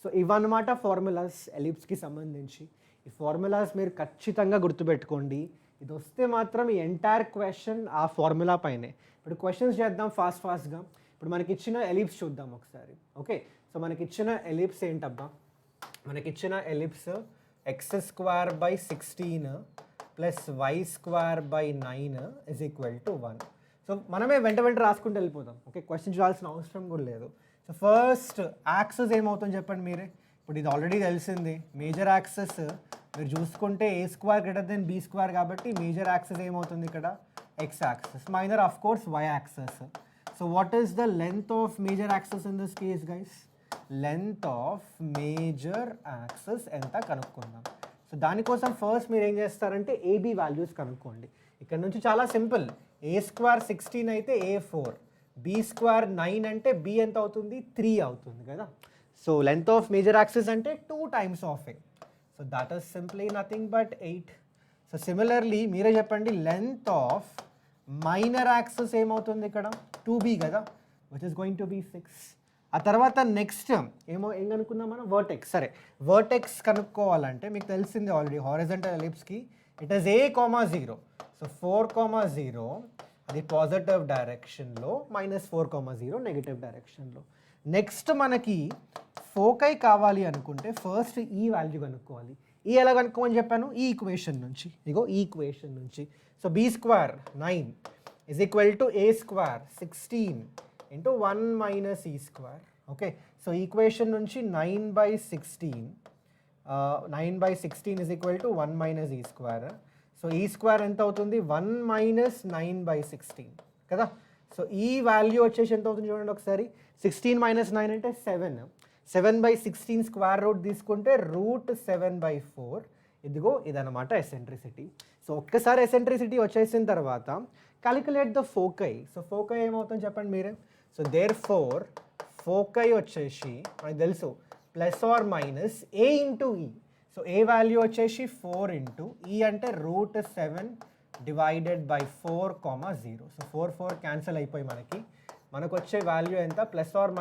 సో ఇవన్నమాట ఫార్ములాస్ ఎలిప్స్కి సంబంధించి. ఈ ఫార్ములాస్ మీరు ఖచ్చితంగా గుర్తుపెట్టుకోండి. ఇది వస్తే మాత్రం ఈ ఎంటైర్ క్వశ్చన్ ఆ ఫార్ములా పైనే. ఇప్పుడు క్వశ్చన్స్ చేద్దాం ఫాస్ట్గా. ఇప్పుడు మనకి ఇచ్చిన ఎలిప్స్ చూద్దాం ఒకసారి. ఓకే, సో మనకి ఇచ్చిన ఎలిప్స్ ఏంటబ్బా, మనకిచ్చిన ellipse x²/16 plus y²/9 is equal to 1. So మనమే వెంట రాసుకుంటూ వెళ్ళిపోదాం. ఓకే, క్వశ్చన్ చూడాల్సిన అవసరం కూడా లేదు. సో ఫస్ట్ యాక్సెస్ ఏమవుతుందో చెప్పండి మీరే. ఇప్పుడు ఇది ఆల్రెడీ తెలిసింది, మేజర్ యాక్సెస్ మీరు చూసుకుంటే a² గ్రేటర్ దెన్ b² కాబట్టి మేజర్ యాక్సెస్ ఏమవుతుంది ఇక్కడ x axes, minor of course y axes. So what is the length of major axes in this case guys? Length of major axes ఎంత కనుక్కుందాం. So దానికోసం first మీరు ఏం చేస్తారంటే AB values కనుక్కోండి. ఇక్కడ నుంచి చాలా సింపుల్, a² 16 అయితే a4, b² 9 అంటే b ఎంత అవుతుంది 3 అవుతుంది కదా. So length of major access అంటే 2 times of a. So that is simply nothing but 8. So similarly మీరే చెప్పండి, లెంత్ ఆఫ్ మైనర్ యాక్సెస్ ఏమవుతుంది ఇక్కడ 2b కదా, which is going to be 6. ఆ తర్వాత నెక్స్ట్ ఏం కనుక్కున్నాం మనం, వర్టెక్స్. సరే, వర్టెక్స్ కనుక్కోవాలంటే మీకు తెలిసింది ఆల్రెడీ హారిజంటల్ ఎలిప్స్కి ఇట్ ఈస్ a,0. సో 4,0 అది పాజిటివ్ డైరెక్షన్లో, -4,0 నెగిటివ్ డైరెక్షన్లో. నెక్స్ట్ మనకి ఫోకై కావాలి అనుకుంటే ఫస్ట్ ఈ వాల్యూ కనుక్కోవాలి. ఈ ఎలా కనుక్కోమని చెప్పాను, ఈ ఈక్వేషన్ నుంచి, ఇగో ఈ ఈక్వేషన్ నుంచి. So b square 9 is equal to a square 16 into 1 minus e square. Okay, so equation నుంచి 9/16 is equal to 1 minus e square. So ఈ స్క్వేర్ ఎంత అవుతుంది, 1 minus 9/16 కదా. సో ఈ వాల్యూ వచ్చేసి ఎంత అవుతుంది చూడండి ఒకసారి, 16 minus 9 అంటే 7. 7/16 స్క్వేర్ రూట్ తీసుకుంటే √7/4. ఇదిగో ఇదన్నమాట ఎసెంట్రిసిటీ. సో ఒక్కసారి ఎసెంట్రిసిటీ వచ్చేసిన తర్వాత calculate the foci. So foci ఏమవుతుందో చెప్పండి మీరే. సో దేర్ ఫోర్ ఫోకై వచ్చేసి మనకు తెలుసు +or- a ఇంటూ ఈ. సో ఏ వాల్యూ వచ్చేసి 4 ఇంటూ ఈ అంటే √7 డివైడెడ్ బై 4,0. సో 4 క్యాన్సిల్ అయిపోయి మనకు వచ్చే వాల్యూ ఎంత, +or-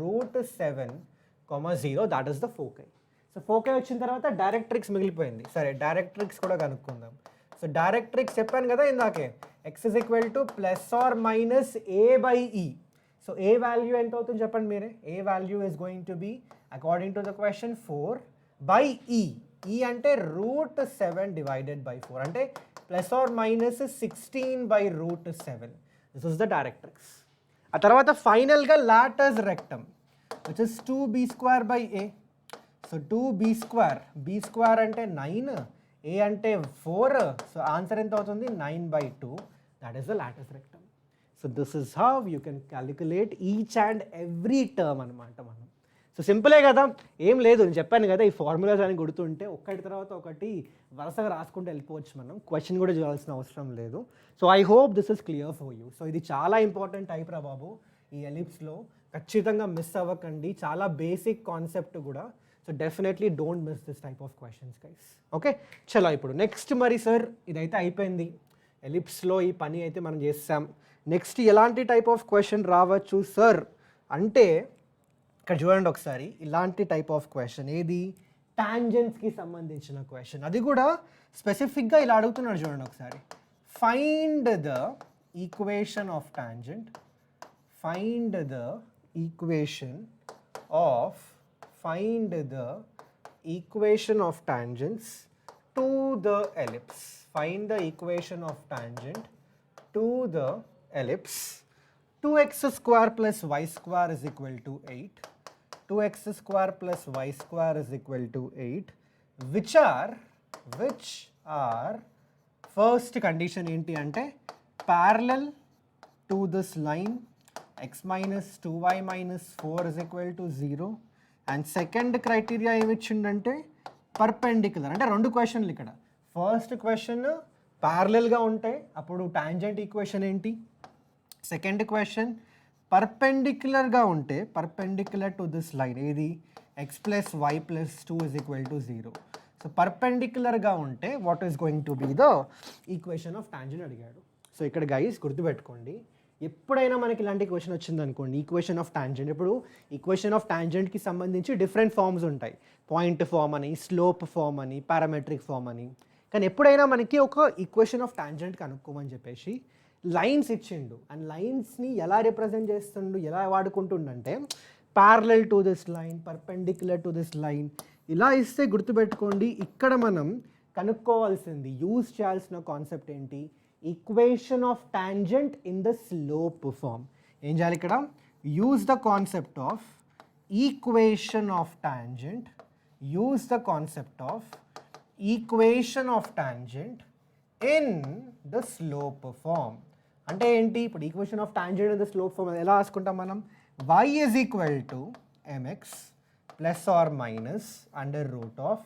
√7,0. That is the foci. So foci వచ్చిన తర్వాత డైరెక్ట్రిక్స్ మిగిలిపోయింది. సరే డైరెక్ట్రిక్స్ కూడా కనుక్కుందాం. సో డైరెక్ట్రిక్స్ చెప్పాను కదా ఇందాకే, x is equal to +or- a/e. So a value ఎంత అవుతుంది చెప్పండి మీరే. A value is going to be according to the question 4/e. ఈ అంటే √7 డివైడెడ్ బై 4 అంటే +or- 16/√7. This is the directrix. ఆ తర్వాత ఫైనల్గా Lotus rectum which is 2b²/a. So 2b², b² అంటే 9, a అంటే 4. సో ఆన్సర్ ఎంత అవుతుంది, 9/2. That is the latus rectum. So this is how you can calculate each and every term అనమాట మనం. So సింపులే కదా, ఏం లేదు, నేను చెప్పాను కదా ఈ ఫార్ములాస్ అని గుర్తుంటే ఒకటి తర్వాత ఒకటి వరుసగా రాసుకుంటూ వెళ్ళిపోవచ్చు మనం, క్వశ్చన్ కూడా చేయాల్సిన అవసరం లేదు. So I hope this is clear for you. So ఇది చాలా ఇంపార్టెంట్ టైప్ రా బాబు ఈ ఎలిప్స్లో, ఖచ్చితంగా మిస్ అవ్వకండి, చాలా బేసిక్ కాన్సెప్ట్ కూడా. So definitely don't miss this type of questions guys. Okay చలో ఇప్పుడు నెక్స్ట్ మరి సార్ ఇదైతే అయిపోయింది, ఎలిప్స్లో ఈ పని అయితే మనం చేస్తాం. నెక్స్ట్ ఎలాంటి టైప్ ఆఫ్ క్వశ్చన్ రావచ్చు సార్ అంటే ఇక్కడ చూడండి ఒకసారి, ఇలాంటి టైప్ ఆఫ్ క్వశ్చన్ ఏది, టాంజెంట్స్కి సంబంధించిన క్వశ్చన్. అది కూడా స్పెసిఫిక్గా ఇలా అడుగుతున్నాడు చూడండి ఒకసారి. Find the equation of tangent, find the equation of tangents to the ellipse. Find the equation of tangent to the ellipse. 2x square plus y square is equal to 8. 2x square plus y square is equal to 8. Which are first condition ఏంటి అంటే parallel to this line x minus 2y minus 4 is equal to 0. And second criteria ఏమి ఇచ్చిండంటే perpendicular. అంటే రెండు క్వశ్చన్లు ఇక్కడ. First question ప్యారలల్గా ఉంటాయి, అప్పుడు టాంజెంట్ ఈక్వేషన్ ఏంటి. సెకండ్ క్వశ్చన్ పర్పెండిక్యులర్గా ఉంటే, పర్పెండిక్యులర్ టు దిస్ లైన్ ఏది x plus y plus 2 is equal to 0. So పర్పెండిక్యులర్గా ఉంటే what is going to be the equation of tangent అడిగాడు. సో ఇక్కడ గైస్ గుర్తుపెట్టుకోండి, ఎప్పుడైనా మనకి ఇలాంటి క్వశ్చన్ వచ్చింది అనుకోండి, ఈక్వేషన్ ఆఫ్ టాంజెంట్. ఇప్పుడు ఈక్వేషన్ ఆఫ్ టాంజెంట్కి సంబంధించి డిఫరెంట్ ఫార్మ్స్ ఉంటాయి, పాయింట్ ఫార్మ్ అని, స్లోప్ ఫార్మ్ అని, పారామెట్రిక్ ఫార్మ్ అని. కానీ ఎప్పుడైనా మనకి ఒక ఈక్వేషన్ ఆఫ్ టాంజెంట్ కనుక్కోమని చెప్పేసి లైన్స్ ఇచ్చిండు, అండ్ లైన్స్ని ఎలా రిప్రజెంట్ చేస్తుండు, ఎలా వాడుకుంటుండంటే parallel to this line, perpendicular to this line ఇలా ఇస్తే గుర్తుపెట్టుకోండి, ఇక్కడ మనం కనుక్కోవాల్సింది, యూజ్ చేయాల్సిన కాన్సెప్ట్ ఏంటి, equation of tangent in the slope form. ఏం చేయాలి ఇక్కడ, use the concept of equation of tangent, use the concept of equation of tangent in the slope form. అంటే ఏంటి, ఇప్పుడు equation of tangent in the slope form ఎలా రాసుకుంటాం మనం, y is equal to mx plus or minus under root of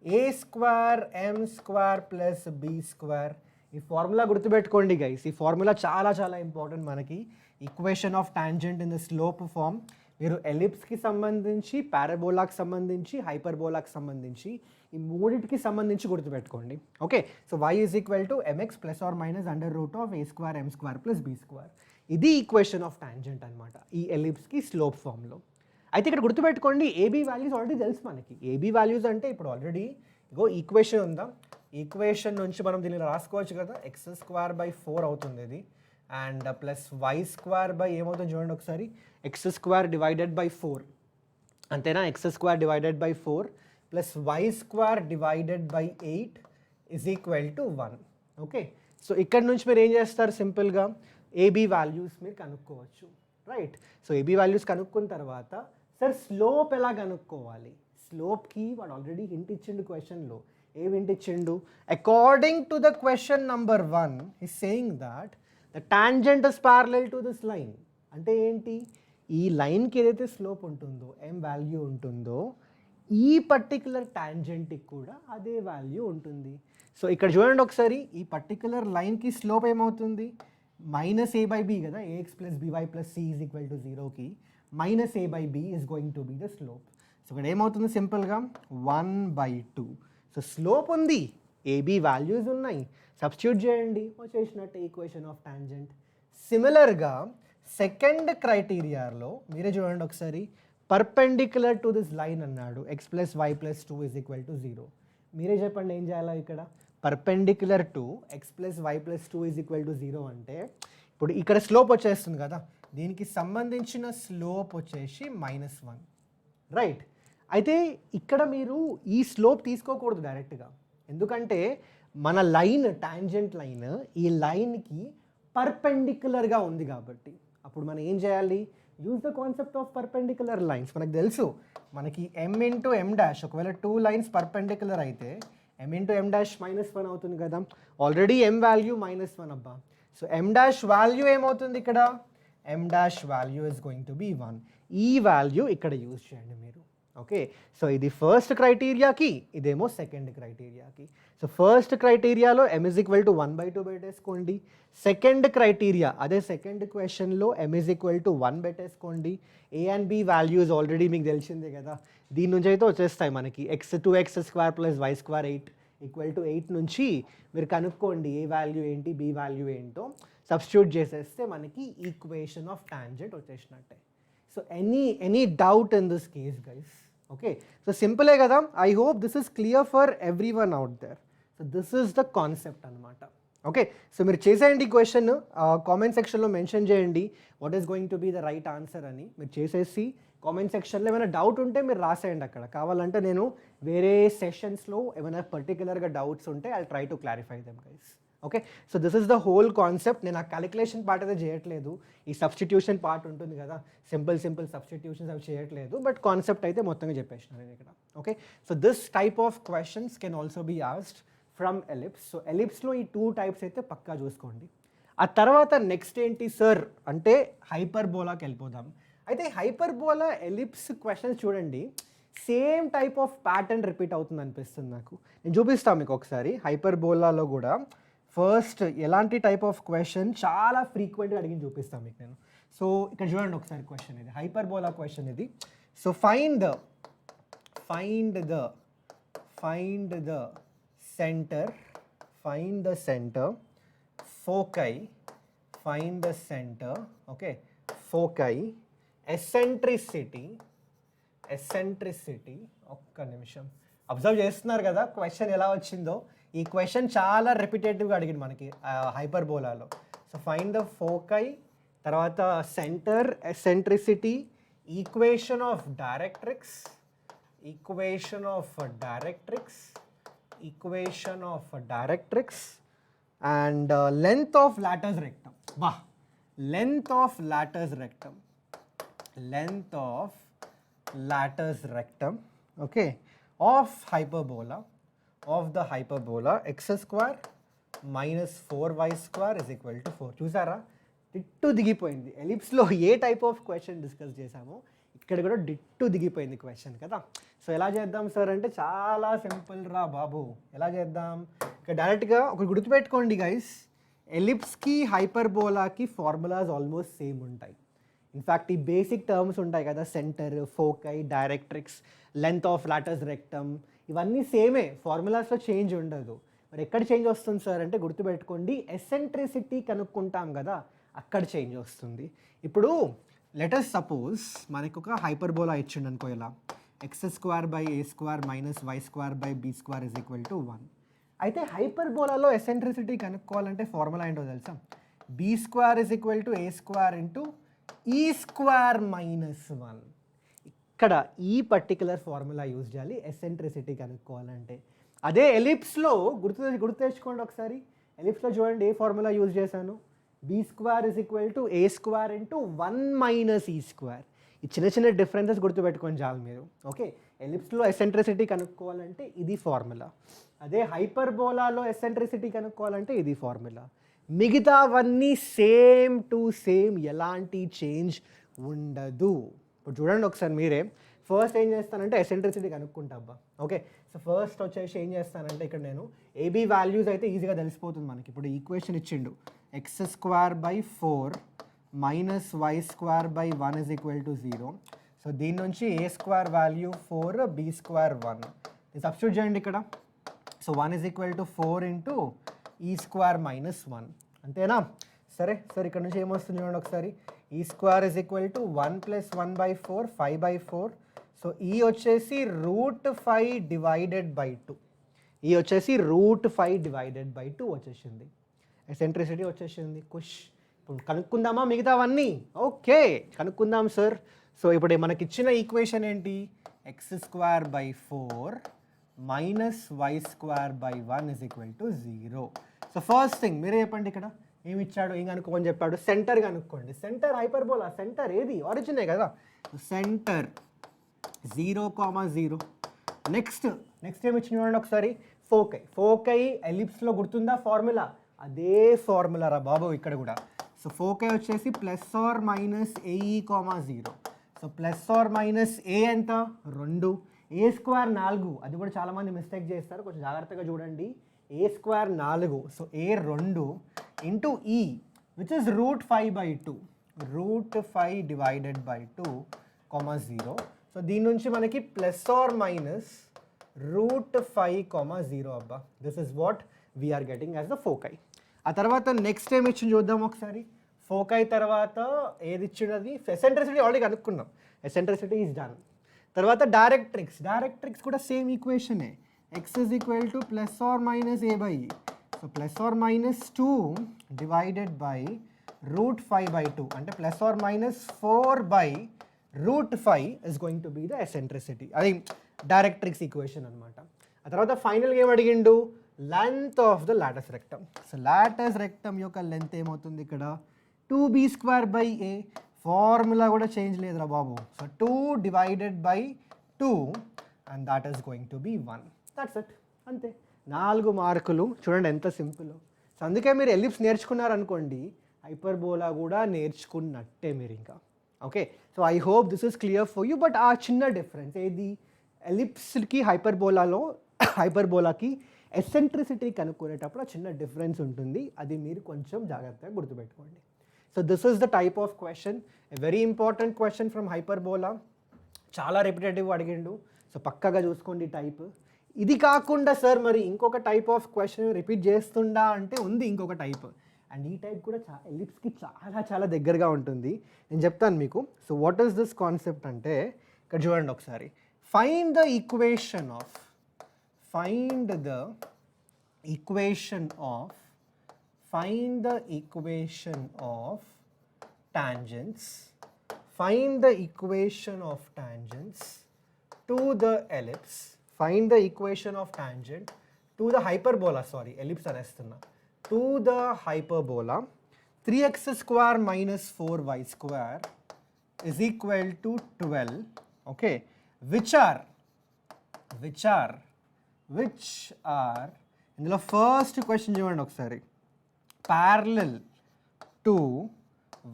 a square m square plus b square. ఈ formula గుర్తుపెట్టుకోండి guys, ఈ formula చాలా చాలా ఇంపార్టెంట్ మనకి. Equation of tangent in the slope form మీరు ఎలిప్స్కి సంబంధించి, పారాబోలాకి సంబంధించి, హైపర్బోలాకి సంబంధించి, ఈ మూడింటికి సంబంధించి గుర్తుపెట్టుకోండి. Okay, so y is equal to mx plus or minus under root of a square m square plus b square. ఇది ఈక్వేషన్ ఆఫ్ టాంజెంట్ అనమాట ఈ ఎలిప్స్కి స్లోప్ ఫామ్లో. అయితే ఇక్కడ గుర్తుపెట్టుకోండి, ఏబీ వాల్యూస్ ఆల్రెడీ తెలుసు మనకి. ఏబీ వాల్యూస్ అంటే ఇప్పుడు ఆల్రెడీ ఇగో ఈక్వేషన్ ఉందా, ఈక్వేషన్ నుంచి మనం దీన్ని రాసుకోవచ్చు కదా, x²/4 అవుతుంది ఇది, అండ్ ప్లస్ y² ఏమవుతుంది చూడండి ఒకసారి, x² డివైడెడ్ బై 4 అంతేనా, x² divided by 4 plus y square divided by 8 is equal to 1. Okay, so ఇక్కడ నుంచి మీరు ఏం చేస్తారు, సింపుల్గా ఏబీ వాల్యూస్ మీరు కనుక్కోవచ్చు, రైట్? సో ఏబీ వాల్యూస్ కనుక్కున్న తర్వాత సార్ స్లోప్ ఎలా కనుక్కోవాలి? స్లోప్కి వాడు ఆల్రెడీ హింట్ ఇచ్చిండు క్వశ్చన్లో. ఏం హింట్ ఇచ్చిండు? According to the question number 1 is saying that the tangent is parallel to this line. అంటే ఏంటి? ఈ లైన్కి ఏదైతే స్లోప్ ఉంటుందో, ఎం వాల్యూ ఉంటుందో, ఈ పర్టికులర్ టాంజెంట్కి కూడా అదే వాల్యూ ఉంటుంది. సో ఇక్కడ చూడండి ఒకసారి, ఈ పర్టికులర్ లైన్కి స్లోప్ ఏమవుతుంది? మైనస్ ఏ బై బి కదా, a x plus b y plus c is equal to 0కి minus a by b is going to be the slope. So ఇక్కడ ఏమవుతుంది సింపుల్గా 1/2. సో స్లోప్ ఉంది, ఏబీ వాల్యూస్ ఉన్నాయి, సబ్స్టిట్యూట్ చేయండి, వచ్చేసినట్టు ఈక్వేషన్ ఆఫ్ టాంజెంట్. సిమిలర్గా సెకండ్ క్రైటీరియాలో మీరే చూడండి ఒకసారి, పర్పెండిక్యులర్ టు దిస్ లైన్ అన్నాడు, x plus y plus 2 is equal to 0. మీరే చెప్పండి ఏం చేయాలో ఇక్కడ? Perpendicular to x plus y plus 2 is equal to 0 అంటే ఇప్పుడు ఇక్కడ స్లోప్ వచ్చేస్తుంది కదా, దీనికి సంబంధించిన స్లోప్ వచ్చేసి -1, రైట్? అయితే ఇక్కడ మీరు ఈ స్లోప్ తీసుకోకూడదు డైరెక్ట్గా, ఎందుకంటే మన లైన్, టాంజెంట్ లైన్ ఈ లైన్కి పర్పెండిక్యులర్గా ఉంది కాబట్టి అప్పుడు మనం ఏం చేయాలి? Use the concept of perpendicular lines. మనకు తెలుసు, మనకి m ఇంటూ m డాష్, ఒకవేళ 2 లైన్స్ పర్పెండిక్యులర్ అయితే m ఇంటూ m డాష్ -1 అవుతుంది కదా. ఆల్రెడీ m వాల్యూ -1 అబ్బా. సో m డాష్ వాల్యూ ఏమవుతుంది ఇక్కడ? m dash value is going to be 1. ఈ వాల్యూ ఇక్కడ యూజ్ చేయండి మీరు. ఓకే, సో ఇది ఫస్ట్ క్రైటీరియాకి, ఇదేమో సెకండ్ క్రైటీరియాకి. సో ఫస్ట్ క్రైటీరియాలో m ఇజ్ ఈక్వల్ టు 1/2 పెట్టేసుకోండి. సెకండ్ క్రైటీరియా, అదే సెకండ్ క్వశ్చన్లో m ఇజ్ ఈక్వల్ టు 1 పెట్టేసుకోండి. A and b values already మీకు తెలిసిందే కదా, దీని నుంచి అయితే వచ్చేస్తాయి మనకి. x2x² plus y² 8 equal to 8 నుంచి మీరు కనుక్కోండి ఏ వాల్యూ ఏంటి, బి వాల్యూ ఏంటో సబ్స్టిట్యూట్ చేసేస్తే మనకి ఈక్వేషన్ ఆఫ్ టాంజెంట్ వచ్చేసినట్టే. So any doubt in this case guys? Okay, so సింపులే కదా. I hope this is clear for every one out there. So this is the concept అనమాట. Okay, so మీరు చేసేయండి question, comment సెక్షన్లో mention చేయండి what is going to be the right answer అని. మీరు చేసేసి కామెంట్ సెక్షన్లో ఏమైనా డౌట్ ఉంటే మీరు రాసేయండి అక్కడ. కావాలంటే నేను వేరే సెషన్స్లో ఏమైనా పర్టికులర్గా డౌట్స్ ఉంటే I try to clarify them guys. Okay, so this is the whole concept. నేను ఆ క్యాలిక్యులేషన్ పార్ట్ అయితే చేయట్లేదు, ఈ సబ్స్టిట్యూషన్ పార్ట్ ఉంటుంది కదా, సింపుల్ సబ్స్టిట్యూషన్స్ అవి చేయట్లేదు, బట్ కాన్సెప్ట్ అయితే మొత్తంగా చెప్పేసిన నేను ఇక్కడ. Okay, so this type of questions can also be asked from ellipse. So ఎలిప్స్లో ఈ 2 టైప్స్ అయితే పక్కా చూసుకోండి. ఆ తర్వాత నెక్స్ట్ ఏంటి సార్ అంటే హైపర్బోలాకి వెళ్ళిపోదాం. అయితే హైపర్బోలా, ఎలిప్స్ క్వశ్చన్స్ చూడండి, same type of pattern repeat అవుతుంది అనిపిస్తుంది నాకు. నేను చూపిస్తాను మీకు ఒకసారి. హైపర్బోలాలో కూడా ఫస్ట్ ఎలాంటి టైప్ ఆఫ్ క్వశ్చన్ చాలా ఫ్రీక్వెంట్గా అడిగి చూపిస్తాను మీకు నేను. సో ఇక్కడ చూడండి ఒకసారి క్వశ్చన్ ఇది, హైపర్బోలా క్వశ్చన్ ఇది. So find the centre, foci, okay, foci, eccentricity. ఒక్క నిమిషం అబ్జర్వ్ చేస్తున్నారు కదా క్వశ్చన్ ఎలా వచ్చిందో. ఈ క్వశ్చన్ చాలా రిపిటేటివ్గా అడిగింది మనకి హైపర్బోలాలో. సో ఫైండ్ ద ఫోకై, తర్వాత centre, eccentricity, equation of directrix and length of Lotus rectum. Length of latus rectum, okay, of the hyperbola x² minus 4y² is equal to 4. చూసారా, డిట్టు దిగిపోయింది. ఎలిప్స్లో ఏ టైప్ ఆఫ్ క్వశ్చన్ డిస్కస్ చేసామో ఇక్కడ కూడా ditto దిగిపోయింది question కదా. So ఎలా చేద్దాం సార్ అంటే చాలా సింపుల్ రా బాబు. ఎలా చేద్దాం? ఇక్కడ డైరెక్ట్గా ఒకటి గుర్తుపెట్టుకోండి గైస్, ఎలిప్స్కి హైపర్బోలాకి ఫార్ములాస్ ఆల్మోస్ట్ సేమ్ ఉంటాయి. ఇన్ఫ్యాక్ట్ ఈ బేసిక్ టర్మ్స్ ఉంటాయి కదా, centre, foci, directrix, length of Lotus rectum, ఇవన్నీ సేమే, ఫార్ములాస్లో చేంజ్ ఉండదు. మరి ఎక్కడ చేంజ్ వస్తుంది సార్ అంటే గుర్తుపెట్టుకోండి, ఎసెంట్రిసిటీ కనుక్కుంటాం కదా అక్కడ చేంజ్ వస్తుంది. ఇప్పుడు లెటస్ సపోజ్ మనకు ఒక హైపర్బోలా ఇచ్చిండు అనుకో, ఇలా x² minus y² b² is equal to 1. అయితే హైపర్బోలాలో ఎసెంట్రిసిటీ కనుక్కోవాలంటే ఫార్ములా ఏంటో తెలుసా? b² is equal to a² into e² - 1. ఇక్కడ ఈ పర్టికులర్ ఫార్ములా యూజ్ చేయాలి ఎసెంట్రిసిటీ కనుక్కోవాలంటే. అదే ఎలిప్స్లో గుర్తు తెచ్చుకోండి ఒకసారి. ఎలిప్స్లో చూడండి ఏ ఫార్ములా యూజ్ చేశాను, b² = a² × 1 - e². ఈ చిన్న చిన్న డిఫరెన్సెస్ గుర్తుపెట్టుకొని చాలు మీరు. ఓకే, ఎలిప్స్లో ఎసెంట్రిసిటీ కనుక్కోవాలంటే ఇది ఫార్ములా. అదే హైపర్బోలాలో ఎసెంట్రిసిటీ కనుక్కోవాలంటే ఇది ఫార్ములా. మిగతావన్నీ సేమ్ టు సేమ్, ఎలాంటి చేంజ్ ఉండదు. ఇప్పుడు చూడండి ఒకసారి మీరే. ఫస్ట్ ఏం చేస్తానంటే ఎసెంట్రిసిటీ కనుక్కుంటా అబ్బా. ఓకే, సో ఫస్ట్ వచ్చేసి ఏం చేస్తానంటే ఇక్కడ నేను ఏబీ వాల్యూస్ అయితే ఈజీగా తెలిసిపోతుంది మనకి. ఇప్పుడు ఈక్వేషన్ ఇచ్చిండు x² / 4 - y² / 1 = 0. సో దీని నుంచి a² వాల్యూ 4, b² 1. ఇది సబ్స్టిట్యూట్ చేయండి ఇక్కడ. సో 1 = 4 × e² - 1 అంతేనా. సరే ఇక్కడ నుంచి ఏమొస్తుంది చూడండి ఒకసారి. e² = 1 + 1/4 5/4. సో ఈ వచ్చేసి √5 / 2. ఈ వచ్చేసి √5 / 2 వచ్చేసింది. ఎసెంట్రిసిటీ వచ్చేసింది. ఇప్పుడు కనుక్కుందామా మిగతావన్నీ? ఓకే, కనుక్కుందాం సార్. సో ఇప్పుడు మనకి ఇచ్చిన ఈక్వేషన్ ఏంటి, x² / 4 - y² / 1 = 0. So first thing మీరే చెప్పండి ఇక్కడ ఏమి ఇచ్చాడు, ఏం కనుక్కోమని చెప్పాడు. సెంటర్ కనుక్కోండి. సెంటర్ హైపర్బోలా, సెంటర్ ఏది ఆరిజినే కదా. సెంటర్ 0, 0. నెక్స్ట్ ఏమి ఇచ్చిన చూడండి ఒకసారి. ఫోకై ఎలిప్స్లో గుర్తుందా ఫార్ములా, అదే ఫార్ములా రా బాబు ఇక్కడ కూడా. సో ఫోకై వచ్చేసి +or - ae, 0. So +or - a ఎంత 2, a² 4. అది కూడా చాలామంది మిస్టేక్ చేస్తారు, కొంచెం జాగ్రత్తగా చూడండి. a² 4. So a 2 × e which is √5/2. √5 / 2, 0. So దీని నుంచి మనకి +or -√5, 0 అబ్బా. This is what we are getting as the foci. ఆ తర్వాత నెక్స్ట్ టైం ఇచ్చింది చూద్దాం ఒకసారి. ఫోకై తర్వాత ఏది ఇచ్చినది, ఎసెంట్రిసిటీ ఆల్రెడీ కనుక్కున్నాం. Eccentricity is done. తర్వాత డైరెక్ట్రిక్స్ కూడా సేమ్ ఈక్వేషనే. x = +or - a/e. So +or -2 / √5/2 అంటే +or -4/√5 is going to be the eccentricity. అది డైరెక్ట్రిక్స్ ఈక్వేషన్ అనమాట. ఆ తర్వాత ఫైనల్గా ఏం అడిగిండు, length of the latus rectum. So latus rectum యొక్క లెంత్ ఏమవుతుంది ఇక్కడ, 2b² / a. ఫార్ములా కూడా చేంజ్ లేదురా బాబు. So 2 / 2 and that is going to be 1. That's it, అంతే. 4 మార్కులు. చూడండి ఎంత సింపుల్. సో అందుకే మీరు ఎలిప్స్ నేర్చుకున్నారనుకోండి, హైపర్బోలా కూడా నేర్చుకున్నట్టే మీరు ఇంకా. Okay, so I hope this is clear for you. But ఆ చిన్న డిఫరెన్స్ ఏది, ఎలిప్స్కి హైపర్బోలాకి ఎసెంట్రిసిటీ కనుక్కునేటప్పుడు ఆ చిన్న డిఫరెన్స్ ఉంటుంది. అది మీరు కొంచెం జాగ్రత్తగా గుర్తుపెట్టుకోండి. So this is the type of question, a very important question from hyperbola. చాలా రిపిటేటివ్ అడిగిండు, సో పక్కగా చూసుకోండి టైప్. ఇది కాకుండా సార్ మరి ఇంకొక టైప్ ఆఫ్ క్వశ్చన్ రిపీట్ చేస్తుండా అంటే ఉంది ఇంకొక టైప్. అండ్ ఈ టైప్ కూడా ఎలిప్స్కి చాలా దగ్గరగా ఉంటుంది. నేను చెప్తాను మీకు. So what is this concept అంటే ఇక్కడ చూడండి ఒకసారి. Find the equation of tangents to the ellipse. Find the equation of tangent to the hyperbola, ellipse అనేస్తున్నా, to the hyperbola 3x² - 4y² is equal to 12. Okay, which are ఇందులో first question చూడండి ఒకసారి. parallel to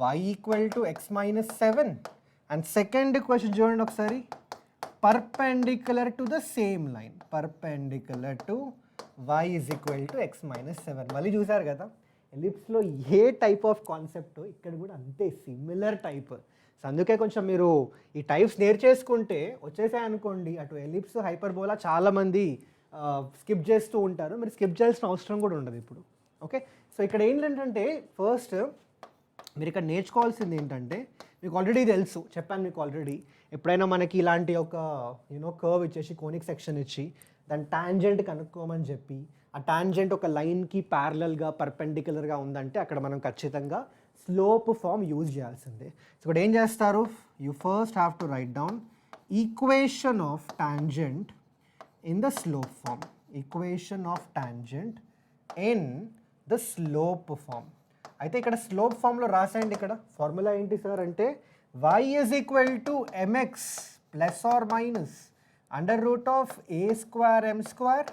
y = x - 7 and second question చూడండి ఒకసారి. perpendicular to the same line, perpendicular to y = x - 7. మళ్ళీ చూసారు కదా ఎలిప్స్లో ఏ type of concept ఇక్కడ కూడా అంతే సిమిలర్ టైప్. సో అందుకే కొంచెం మీరు ఈ టైప్స్ నేర్చేసుకుంటే వచ్చేసాయి అనుకోండి, అటు ఎలిప్స్ హైపర్బోలా చాలామంది స్కిప్ చేస్తూ ఉంటారు. మీరు స్కిప్ చేయాల్సిన అవసరం కూడా ఉండదు ఇప్పుడు. ఓకే, సో ఇక్కడ ఏంటంటే ఫస్ట్ మీరు ఇక్కడ నేర్చుకోవాల్సింది ఏంటంటే, మీకు ఆల్రెడీ తెలుసు, చెప్పాను మీకు ఆల్రెడీ. ఎప్పుడైనా మనకి ఇలాంటి ఒక కర్వ్ ఇచ్చేసి కోనిక్ సెక్షన్ ఇచ్చి దాని టాంజెంట్ కనుక్కోమని చెప్పి, ఆ టాంజెంట్ ఒక లైన్కి ప్యారలల్గా పర్పెండిక్యులర్గా ఉందంటే అక్కడ మనం ఖచ్చితంగా స్లోప్ ఫామ్ యూజ్ చేయాల్సిందే. సో ఇక్కడ ఏం చేస్తారు, you first have to write down equation of tangent in the slope form. Equation of tangent in the slope form. అయితే ఇక్కడ స్లోప్ ఫామ్లో రాసేయండి. ఇక్కడ ఫార్ములా ఏంటి సార్ అంటే y is equal to mx plus or minus under root of a square m square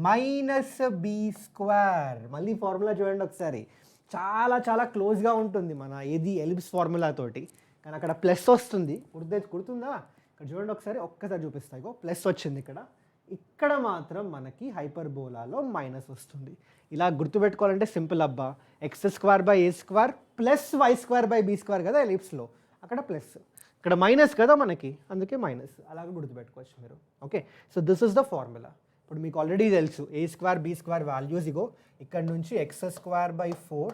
minus b square. మళ్ళీ formula చూడండి ఒకసారి, చాలా చాలా క్లోజ్గా ఉంటుంది మన ఏది ఎలిప్స్ ఫార్ములా తోటి, కానీ అక్కడ ప్లస్ వస్తుంది. గుర్తుందా? ఇక్కడ చూడండి ఒకసారి, ఒక్కసారి చూపిస్తాయి. ఇగో ప్లస్ వచ్చింది ఇక్కడ, ఇక్కడ మాత్రం మనకి హైపర్బోలాలో మైనస్ వస్తుంది. ఇలా గుర్తుపెట్టుకోవాలంటే సింపుల్ అబ్బా, x square by a square plus y square by b square కదా ఎలిప్స్లో, అక్కడ ప్లస్, ఇక్కడ మైనస్ కదా మనకి, అందుకే మైనస్. అలాగే గుర్తుపెట్టుకోవచ్చు మీరు. Okay, so this is the formula. ఇప్పుడు మీకు ఆల్రెడీ తెలుసు a square b square values. ఇగో ఇక్కడ నుంచి x square by 4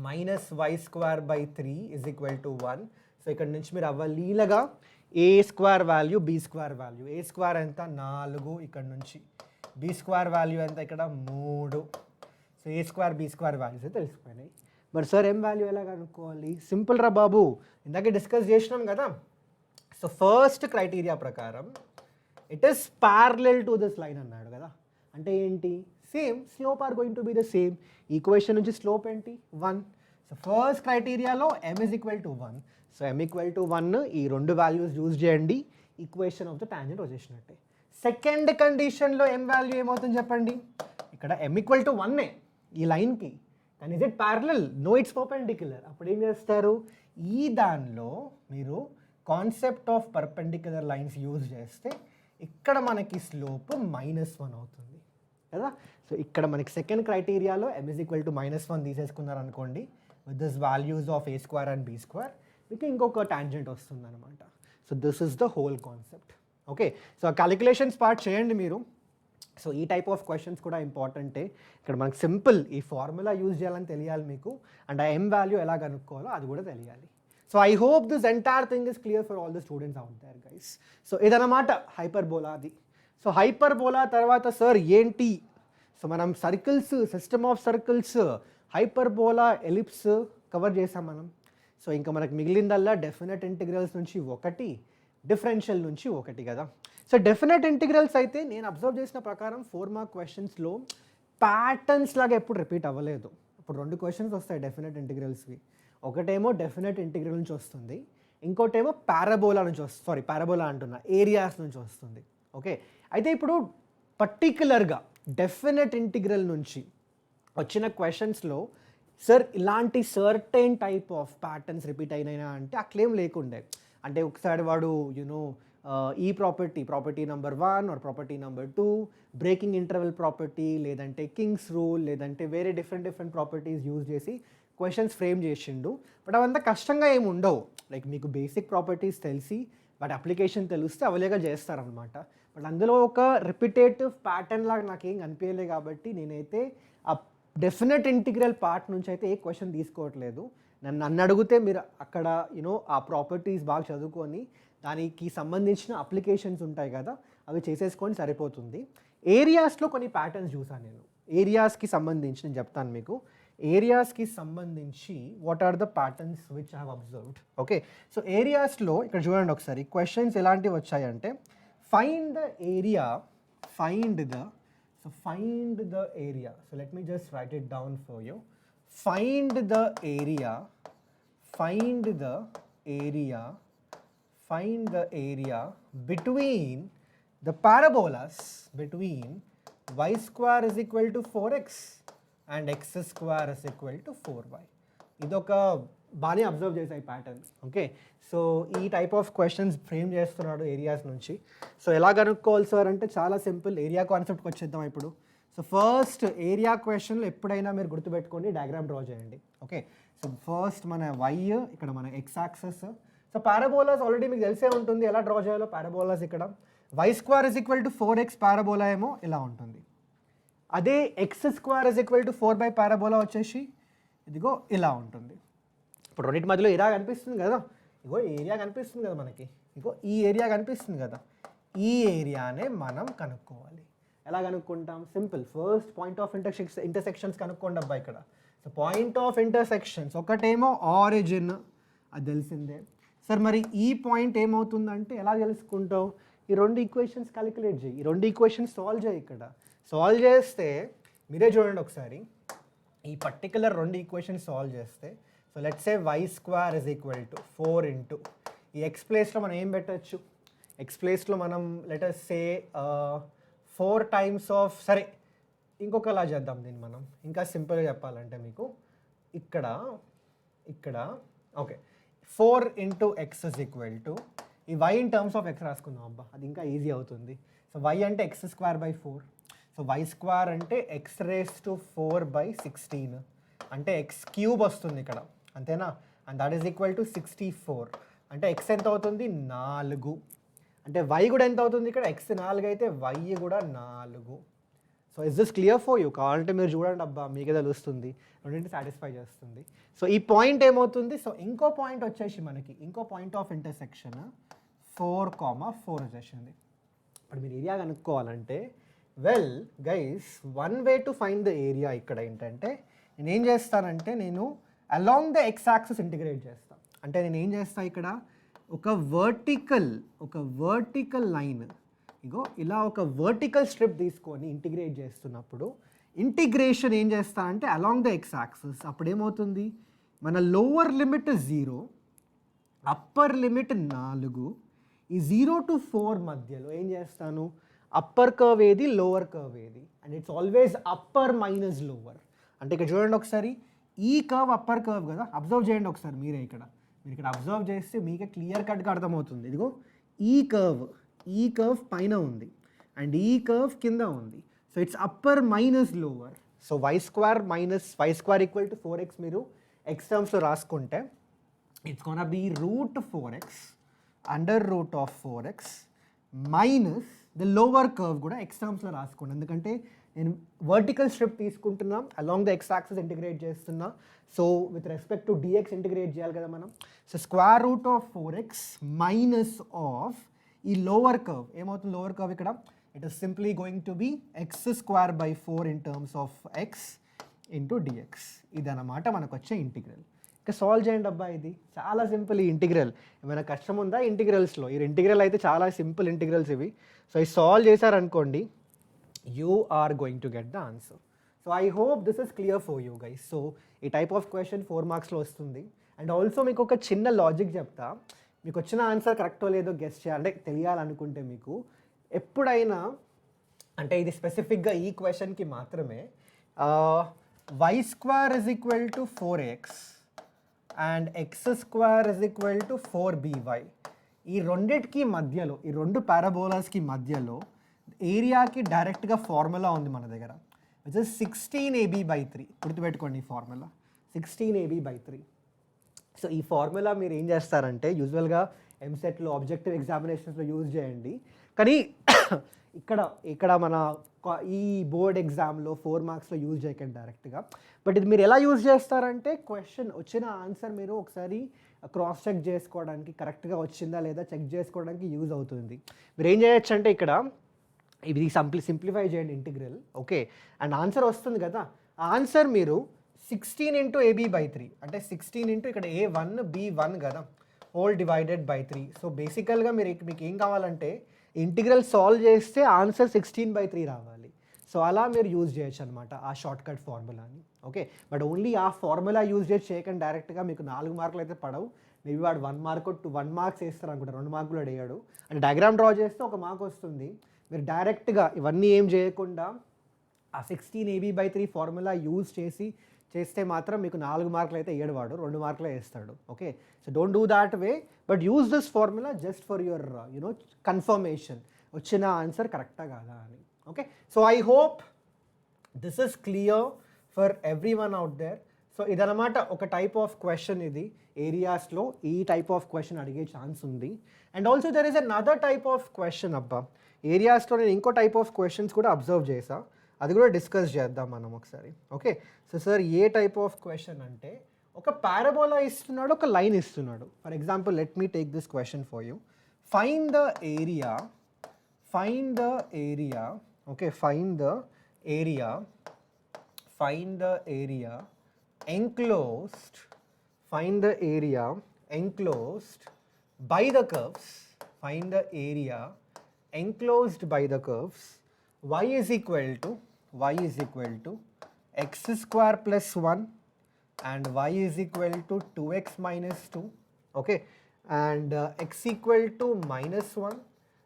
minus y square by 3 is equal to 1. So ఇక్కడ నుంచి మీరు అవ్వలీలగా a square value b square value, a square ఎంత 4, ఇక్కడ నుంచి బీ స్క్వేర్ వాల్యూ ఎంత ఇక్కడ 3. So a square b square values అయితే తెలిసిపోయినాయి. మరి సార్ ఎం వాల్యూ ఎలా కనుక్కోవాలి? సింపుల్ రా బాబు, ఇందాకే డిస్కస్ చేసినాం కదా. సో ఫస్ట్ క్రైటీరియా ప్రకారం it is parallel to this line అన్నాడు కదా. అంటే ఏంటి? Same slope are going to be the same. Equation నుంచి స్లోప్ ఏంటి? 1. సో ఫస్ట్ క్రైటీరియాలో m is equal to 1. So m equal to 1, ఈ రెండు వాల్యూస్ యూజ్ చేయండి, ఈక్వేషన్ ఆఫ్ ద టాంజెంట్ వచ్చేసినట్టే. సెకండ్ కండిషన్లో m వాల్యూ ఏమవుతుంది చెప్పండి? ఇక్కడ m ఈక్వల్ టు 1 ఈ లైన్కి, కానీ is it parallel? No, it's perpendicular. అప్పుడు ఏం చేస్తారు? ఈ దానిలో మీరు concept of perpendicular lines use చేస్తే ఇక్కడ మనకి స్లోప్ -1 అవుతుంది కదా. సో ఇక్కడ మనకి సెకండ్ క్రైటీరియాలో m ఇస్ ఈక్వల్ టు -1 తీసేసుకున్నారు అనుకోండి, with this values of a square and b square, మీకు ఇంకొక టాంజెంట్ వస్తుంది అనమాట. So this is the whole concept. Okay, so calculations part చేయండి మీరు. సో ఈ టైప్ ఆఫ్ క్వశ్చన్స్ కూడా ఇంపార్టెంటే. ఇక్కడ మనకు సింపుల్ ఈ ఫార్ములా యూజ్ చేయాలని తెలియాలి మీకు, అండ్ ఆ m వాల్యూ ఎలా కనుక్కోవాలో అది కూడా తెలియాలి. So I hope this entire thing is clear for all the students out there guys. So ఇదన్నమాట హైపర్బోలాది. సో హైపర్బోలా తర్వాత సార్ ఏంటి? సో మనం circles, system of circles, hyperbola, ellipse cover చేసాం మనం. సో ఇంకా మనకు మిగిలిందల్లా డెఫినెట్ ఇంటిగ్రల్స్ నుంచి ఒకటి, డిఫరెన్షియల్ నుంచి ఒకటి కదా. సో డెఫినెట్ ఇంటిగ్రల్స్ అయితే నేను అబ్జర్వ్ చేసిన ప్రకారం 4 మార్క్ క్వశ్చన్స్లో ప్యాటర్న్స్ లాగా ఎప్పుడు రిపీట్ అవ్వలేదు. ఇప్పుడు 2 క్వశ్చన్స్ వస్తాయి డెఫినెట్ ఇంటిగ్రల్స్వి. ఒకటేమో డెఫినెట్ ఇంటిగ్రల్ నుంచి వస్తుంది, ఇంకోటేమో పారాబోలా నుంచి వస్తుంది. సారీ, పారాబోలా అంటున్నా, ఏరియాస్ నుంచి వస్తుంది. ఓకే, అయితే ఇప్పుడు పర్టికులర్గా డెఫినెట్ ఇంటిగ్రల్ నుంచి వచ్చిన క్వశ్చన్స్లో సార్ ఇలాంటి certain type of patterns repeat అయినాయినా అంటే ఆ క్లెయిమ్ లేకుండే. అంటే ఒకసారి వాడు ఈ property number 1 or property number 2, breaking interval property, లేదంటే కింగ్స్ రూల్, లేదంటే వేరే డిఫరెంట్ ప్రాపర్టీస్ యూజ్ చేసి క్వశ్చన్స్ ఫ్రేమ్ చేసిండు. బట్ అవంతా కష్టంగా ఏమి ఉండవు. లైక్ మీకు బేసిక్ ప్రాపర్టీస్ తెలిసి వాటి అప్లికేషన్ తెలిస్తే అవలేగా చేస్తారనమాట. బట్ అందులో ఒక రిపిటేటివ్ ప్యాటర్న్ లాగా నాకేం కనిపించలేదు కాబట్టి నేనైతే ఆ డెఫినెట్ ఇంటిగ్రల్ పార్ట్ నుంచి అయితే ఏ క్వశ్చన్ తీసుకోవట్లేదు. నన్ను అడిగితే మీరు అక్కడ ఆ ప్రాపర్టీస్ బాగా చదువుకొని దానికి సంబంధించిన అప్లికేషన్స్ ఉంటాయి కదా, అవి చేసేసుకొని సరిపోతుంది. ఏరియాస్లో కొన్ని ప్యాటర్న్స్ చూసాను నేను. ఏరియాస్కి సంబంధించి నేను చెప్తాను మీకు. ఏరియాస్కి సంబంధించి what are the patterns which I have observed. Okay, so ఏరియాస్లో ఇక్కడ చూడండి ఒకసారి క్వశ్చన్స్ ఎలాంటివి వచ్చాయంటే find the area, find the area. So let me just write it down for you. Find the area between the parabolas between y square is equal to 4x and x square is equal to 4y. ఇదొక బాగానే observe చేసాయి pattern. Okay, so ఈ type of questions frame చేస్తున్నాడు areas నుంచి. So ఎలా కనుక్కోవాలి sir అంటే చాలా సింపుల్. ఏరియా కాన్సెప్ట్కి వచ్చేద్దాం ఇప్పుడు. సో ఫస్ట్ ఏరియా క్వశ్చన్లో ఎప్పుడైనా మీరు గుర్తుపెట్టుకోండి, డయాగ్రామ్ డ్రా చేయండి. ఓకే, సో ఫస్ట్ మన y, ఇక్కడ మన x access. So parabolas already మీకు తెలిసే ఉంటుంది ఎలా డ్రా చేయాలో. పారాబోలాస్ ఇక్కడ y square is equal to 4x parabola ఏమో ఇలా ఉంటుంది. అదే x square is equal to 4 by parabola వచ్చేసి ఇదిగో ఇలా ఉంటుంది. ఇప్పుడు రెండింటి మధ్యలో ఏరియా కనిపిస్తుంది కదా, ఇగో ఏరియా కనిపిస్తుంది కదా మనకి, ఇగో ఈ ఏరియా కనిపిస్తుంది కదా, ఈ ఏరియానే మనం కనుక్కోవాలి. ఎలా కనుక్కుంటాం? Simple. First point of intersections కనుక్కోండి అబ్బా ఇక్కడ. సో పాయింట్ ఆఫ్ ఇంటర్సెక్షన్స్ ఒకటేమో ఆరిజిన్, అది తెలిసిందే. సార్ మరి ఈ పాయింట్ ఏమవుతుందంటే ఎలా తెలుసుకుంటావు? ఈ రెండు ఈక్వేషన్స్ క్యాలిక్యులేట్ చేయి, ఈ రెండు ఈక్వేషన్స్ సాల్వ్ చేయి. ఇక్కడ సాల్వ్ చేస్తే మీరే చూడండి ఒకసారి, ఈ పర్టికులర్ రెండు ఈక్వేషన్స్ సాల్వ్ చేస్తే, so let's say y square is equal to 4 into ఈ ఎక్స్ ప్లేస్లో మనం ఏం పెట్టచ్చు? ఎక్స్ ప్లేస్లో మనం let us say 4 times of, సరే ఇంకొకలా చేద్దాం దీన్ని మనం, ఇంకా సింపుల్గా చెప్పాలంటే మీకు ఇక్కడ ఇక్కడ okay 4 into x is equal to ఈ y in terms of x రాసుకుందాం అబ్బా, అది ఇంకా ఈజీ అవుతుంది. సో వై అంటే x square by 4, so y square అంటే ఎక్స్ రేస్ టు 4/16 అంటే ఎక్స్ క్యూబ్ వస్తుంది ఇక్కడ, అంతేనా? And that is equal to 64 అంటే ఎక్స్ ఎంత అవుతుంది? 4. అంటే వై కూడా ఎంత అవుతుంది ఇక్కడ? ఎక్స్ 4 అయితే వై కూడా 4. So is this clear for you? కావాలంటే మీరు చూడండి అబ్బా, మీకే తెలుస్తుంది, రెండింటి సాటిస్ఫై చేస్తుంది. సో ఈ పాయింట్ ఏమవుతుంది? సో ఇంకో పాయింట్ వచ్చేసి మనకి ఇంకో పాయింట్ ఆఫ్ ఇంటర్సెక్షన్ 4,4 వచ్చేసింది. ఇప్పుడు మీరు ఏరియా కనుక్కోవాలంటే, well guys, one way to find the area ఇక్కడ ఏంటంటే, నేను ఏం చేస్తానంటే నేను along the x axis integrate చేస్తాను. అంటే నేను ఏం చేస్తాను ఇక్కడ ఒక వర్టికల్ లైన్, ఇగో ఇలా ఒక వర్టికల్ స్ట్రిప్ తీసుకొని ఇంటిగ్రేట్ చేస్తున్నప్పుడు ఇంటిగ్రేషన్ ఏం చేస్తా అంటే అలాంగ్ ద ఎక్స్ యాక్సిస్, అప్పుడు ఏమవుతుంది? మన లోవర్ లిమిట్ 0, అప్పర్ లిమిట్ 4, ఈ 0 to 4 మధ్యలో ఏం చేస్తాను? అప్పర్ కర్వ్ ఏది, లోవర్ కర్వ్ ఏది? And it's always upper minus lower. అంటే ఇక్కడ చూడండి ఒకసారి, ఈ కర్వ్ అప్పర్ కర్వ్ కదా, అబ్జర్వ్ చేయండి ఒకసారి మీరు ఇక్కడ అబ్జర్వ్ చేస్తే మీకే క్లియర్ కట్గా అర్థమవుతుంది. ఇదిగో ఈ కర్వ్ పైన ఉంది అండ్ ఈ కర్వ్ కింద ఉంది. So it's upper minus lower. So y square equal to 4x మీరు ఎక్స్ టర్మ్స్లో రాసుకుంటే it's gonna be √4x under root of 4x minus the lower curve కూడా ఎక్స్ టర్మ్స్లో రాసుకోండి. ఎందుకంటే నేను వర్టికల్ స్ట్రిప్ తీసుకుంటున్నా, along the x axis integrate చేస్తున్నా. So with respect to dx integrate చేయాలి కదా మనం. సో √4x మైనస్ ఆఫ్ ఈ లోవర్ కర్వ్ ఏమవుతుంది? లోవర్ కర్వ్ ఇక్కడ it is simply going to B x²/4 in terms of x into dx. ఇదన్నమాట మనకు వచ్చే ఇంటిగ్రల్. ఇంకా సాల్వ్ చేయండి అబ్బా, ఇది చాలా సింపుల్. ఈ ఇంటిగ్రల్ ఏమైనా కష్టం ఉందా ఇంటిగ్రల్స్లో? ఈ ఇంటిగ్రల్ అయితే చాలా సింపుల్ ఇంటిగ్రల్స్ ఇవి. సో ఈ సాల్వ్ చేశారనుకోండి, you are going to get the answer. So I hope this is clear for you guys. So ఈ టైప్ ఆఫ్ క్వశ్చన్ 4 మార్క్స్లో వస్తుంది. అండ్ ఆల్సో మీకు ఒక చిన్న లాజిక్ చెప్తా, మీకు వచ్చిన ఆన్సర్ కరెక్టో లేదో గెస్ చేయాలంటే తెలియాలనుకుంటే మీకు ఎప్పుడైనా, అంటే ఇది స్పెసిఫిక్గా ఈ క్వశ్చన్కి మాత్రమే, y² is equal to 4x and x² is equal to 4by, ఈ రెండిటికి మధ్యలో, ఈ రెండు పారాబోలాస్కి మధ్యలో ఏరియాకి డైరెక్ట్గా ఫార్ములా ఉంది మన దగ్గర, విచ్ ఇస్ 16ab/3. గుర్తుపెట్టుకోండి ఈ ఫార్ములా 16ab/3. సో ఈ ఫార్ములా మీరు ఏం చేస్తారంటే యూజువల్గా ఎంసెట్లో ఆబ్జెక్టివ్ ఎగ్జామినేషన్స్లో యూజ్ చేయండి, కానీ ఇక్కడ మన ఈ బోర్డ్ ఎగ్జామ్లో 4 మార్క్స్లో యూజ్ చేయకండి డైరెక్ట్గా. బట్ ఇది మీరు ఎలా యూజ్ చేస్తారంటే, క్వశ్చన్ వచ్చిన ఆన్సర్ మీరు ఒకసారి క్రాస్ చెక్ చేసుకోవడానికి, కరెక్ట్గా వచ్చిందా లేదా చెక్ చేసుకోవడానికి యూజ్ అవుతుంది. మీరు ఏం చేయొచ్చు అంటే ఇక్కడ ఇది సింప్లిఫై చేయండి ఇంటిగ్రల్, ఓకే, అండ్ ఆన్సర్ వస్తుంది కదా. ఆ ఆన్సర్ మీరు 16 ఇంటూ ab/3 అంటే 16 ఇంటూ ఇక్కడ a1 b1 కదా, హోల్ డివైడెడ్ బై 3. సో బేసికల్గా మీకు ఏం కావాలంటే ఇంటిగ్రల్ సాల్వ్ చేస్తే ఆన్సర్ 16/3 రావాలి. సో అలా మీరు యూజ్ చేయొచ్చు అనమాట ఆ షార్ట్కట్ ఫార్ములాని, ఓకే. బట్ ఓన్లీ ఆ ఫార్ములా యూజ్ చేసి చేయకండి డైరెక్ట్గా, మీకు 4 మార్కులు అయితే పడవు. మేబీ వాడు 1 మార్క్ 1 మార్క్స్ వేస్తారు అనుకుంటా, 2 మార్కులు అడిగాడు. అంటే డయాగ్రామ్ డ్రా చేస్తే 1 మార్క్ వస్తుంది. మీరు డైరెక్ట్గా ఇవన్నీ ఏం చేయకుండా ఆ 16ab/3 ఫార్ములా యూజ్ చేస్తే మాత్రం మీకు 4 మార్కులు అయితే వేయడు వాడు, 2 మార్కులే వేస్తాడు, okay. So don't do that way, but use this formula just for your confirmation, వచ్చిన ఆన్సర్ కరెక్టా కాదా అని, okay. So I hope this is clear for every one out there. So ఇదన్నమాట ఒక టైప్ ఆఫ్ క్వశ్చన్, ఇది ఏరియాస్లో ఈ type of question అడిగే ఛాన్స్ ఉంది. And also there is another type of question అబ్బా, ఏరియాస్లో నేను ఇంకో టైప్ ఆఫ్ క్వశ్చన్స్ కూడా అబ్జర్వ్ చేసా, అది కూడా డిస్కస్ చేద్దాం మనం ఒకసారి, okay. So sir A type of question అంటే, ఒక పారాబోలా ఇస్తున్నాడు, ఒక లైన్ ఇస్తున్నాడు. For example let me take this question for you. Find the area, okay, find the area enclosed by the curves, find the area enclosed by the curves. Y is equal to x square plus 1 and y is equal to 2x minus 2, okay, and x equal to minus 1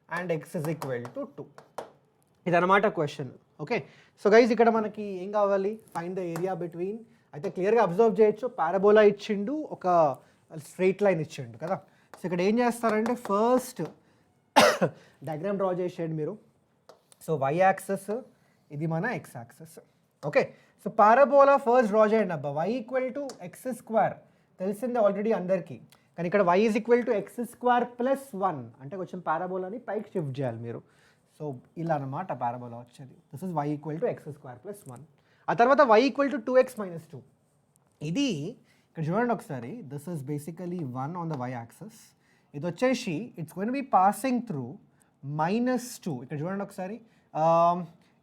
and x is equal to 2. ఇదన్నమాట question. Okay, so guys ఇక్కడ మనకి ఏం కావాలి, find the area between. అయితే క్లియర్గా observe చేయొచ్చు, parabola ఇచ్చిండు, ఒక స్ట్రైట్ లైన్ ఇచ్చిండు కదా. సో ఇక్కడ ఏం చేస్తారంటే ఫస్ట్ డయాగ్రామ్ డ్రా చేసేయండి మీరు. సో వై యాక్సెస్, ఇది మన x axis. Okay, so parabola first draw చేయండి అబ్బా. Y equal to x square తెలిసిందే ఆల్రెడీ అందరికీ, కానీ ఇక్కడ y is equal to x square plus 1 అంటే కొంచెం పారాబోలాని పైకి షిఫ్ట్ చేయాలి మీరు. సో ఇలా అన్నమాట పారాబోలా వచ్చేది. This is y equal to x square plus 1. ఆ తర్వాత why equal to 2x minus 2. ఇది ఇక్కడ చూడండి ఒకసారి, this is basically 1 on the y axis. ఇది వచ్చేసి it's going be passing through -2. ఇక్కడ చూడండి ఒకసారి,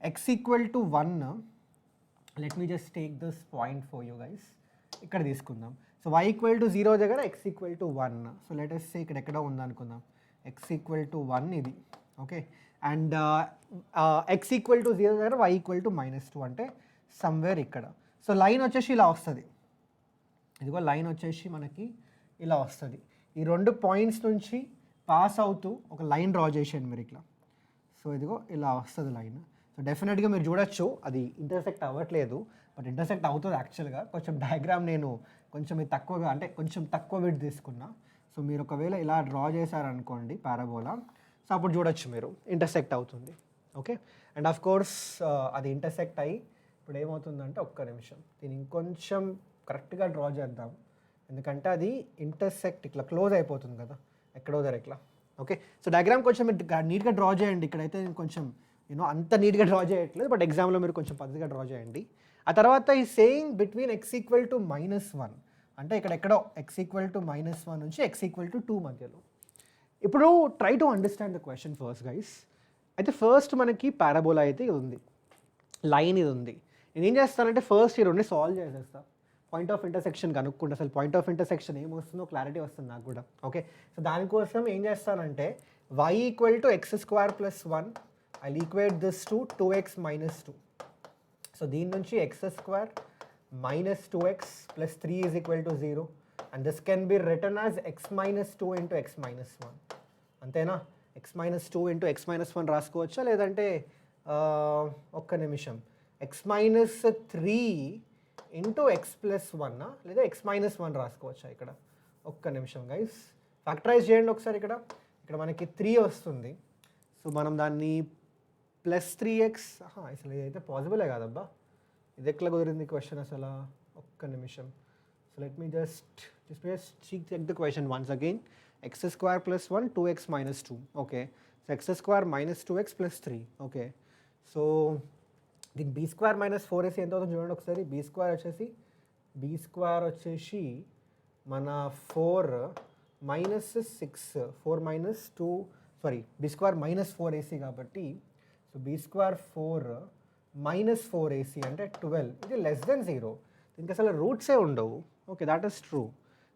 x equal to 1. Let me just take this point for you guys. ఇక్కడ తీసుకుందాం. సో వై ఈక్వల్ టు 0 దగ్గర x equal to 1. So let us say ఇక్కడ ఎక్కడో ఉందనుకుందాం, ఎక్స్ ఈక్వల్ టు 1 ఇది. Okay, and x equal to 0 దగ్గర why equal to -2 అంటే somewhere ఇక్కడ. సో లైన్ వచ్చేసి ఇలా వస్తుంది, ఇదిగో లైన్ వచ్చేసి మనకి ఇలా వస్తుంది. ఈ రెండు పాయింట్స్ నుంచి పాస్ అవుతూ ఒక లైన్ డ్రా చేసేయండి మీరు ఇట్లా. సో ఇదిగో ఇలా వస్తుంది లైన్. సో డెఫినెట్గా మీరు చూడొచ్చు అది ఇంటర్సెక్ట్ అవ్వట్లేదు, బట్ ఇంటర్సెక్ట్ అవుతుంది యాక్చువల్గా. కొంచెం డయాగ్రామ్ నేను కొంచెం తక్కువగా, అంటే కొంచెం తక్కువ విడ్త్ తీసుకున్నా. సో మీరు ఒకవేళ ఇలా డ్రా చేశారనుకోండి పారాబోలా, సో అప్పుడు చూడొచ్చు మీరు ఇంటర్సెక్ట్ అవుతుంది. ఓకే, అండ్ ఆఫ్ కోర్స్ అది ఇంటర్సెక్ట్ అయ్యి ఇప్పుడు ఏమవుతుందంటే, ఒక్క నిమిషం దీన్ని ఇంకొంచెం కరెక్ట్గా డ్రా చేద్దాం, ఎందుకంటే అది ఇంటర్సెక్ట్ ఇట్లా క్లోజ్ అయిపోతుంది కదా ఎక్కడో దగ్గర ఇట్లా. ఓకే, సో డయాగ్రామ్ కొంచెం నీట్గా డ్రా చేయండి. ఇక్కడైతే నేను కొంచెం అంత నీట్గా డ్రా చేయట్లేదు, బట్ ఎగ్జామ్లో మీరు కొంచెం పద్ధతిగా డ్రా చేయండి. ఆ తర్వాత ఈ saying between X equal to -1 అంటే ఇక్కడ ఎక్కడో ఎక్స్ ఈక్వల్ టు -1 నుంచి ఎక్స్ ఈక్వల్ టు 2 మధ్యలో. ఇప్పుడు try to understand the question first guys. అయితే ఫస్ట్ మనకి పారాబోలా అయితే ఇది ఉంది, లైన్ ఇది ఉంది. నేను ఏం చేస్తానంటే ఫస్ట్ ఈ రెండు సాల్వ్ చేసేస్తా, పాయింట్ ఆఫ్ ఇంటర్సెక్షన్ కనుక్కుంటే అసలు పాయింట్ ఆఫ్ ఇంటర్సెక్షన్ ఏమొస్తుందో క్లారిటీ వస్తుంది నాకు కూడా. ఓకే, సో దానికోసం ఏం చేస్తానంటే y equal to x square plus 1, I equate this to 2x minus 2. So దీని నుంచి x square minus 2x plus 3 is equal to 0 and this can be written as x minus 2 into x minus 1. అంతేనా, x minus 2 into x minus 1 రాసుకోవచ్చా, లేదంటే ఒక్క నిమిషం X minus 3 into X plus 1 లేదా X minus 1 రాసుకోవచ్చా ఇక్కడ. ఒక్క నిమిషం guys, factorise చేయండి ఒకసారి. ఇక్కడ మనకి 3 వస్తుంది. సో మనం దాన్ని ప్లస్ 3x, అసలు ఇదైతే పాసిబులే కాదబ్బా, ఇది ఎట్లా కుదిరింది క్వశ్చన్ అసలు. ఒక్క నిమిషం. So let me just check the question once again. X square plus 1 2x minus 2. Okay, so x square minus 2x plus 3. Okay, so దీనికి బీ స్క్వేర్ మైనస్ 4ac ఎంత అవుతుంది చూడండి ఒకసారి. బీ స్క్వేర్ వచ్చేసి మన 4 minus 6, 4 minus 2, sorry b square minus 4ac కాబట్టి, so b square 4 minus 4ac అంటే 12. ఇది లెస్ దెన్ 0. దీనికి అసలు రూట్సే ఉండవు. ఓకే, దాట్ ఈస్ ట్రూ,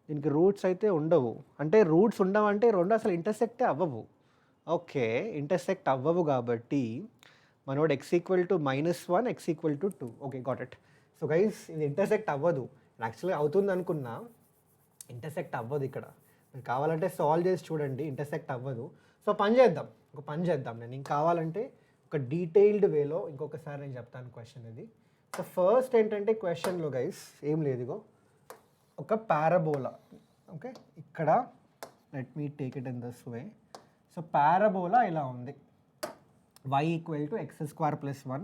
దీనికి రూట్స్ అయితే ఉండవు. అంటే రూట్స్ ఉండవంటే రెండు అసలు ఇంటర్సెక్టే అవ్వవు. ఓకే, ఇంటర్సెక్ట్ అవ్వవు కాబట్టి మనోడు X equal to -1 X equal to 2. Okay, got it. So guys ఇది ఇంటర్సెక్ట్ అవ్వదు, యాక్చువల్గా అవుతుంది అనుకున్నా, ఇంటర్సెక్ట్ అవ్వదు. ఇక్కడ మీరు కావాలంటే సాల్వ్ చేసి చూడండి, ఇంటర్సెక్ట్ అవ్వదు. సో ఒక పని చేద్దాం నేను ఇంక కావాలంటే ఒక డీటెయిల్డ్ వేలో ఇంకొకసారి నేను చెప్తాను క్వశ్చన్ ఇది. సో ఫస్ట్ ఏంటంటే క్వశ్చన్లో గైస్ ఏం లేదు, ఇగో ఒక పారాబోలా. ఓకే, ఇక్కడ let me take it in this way. So parabola ఇలా ఉంది, y equal to x square plus 1.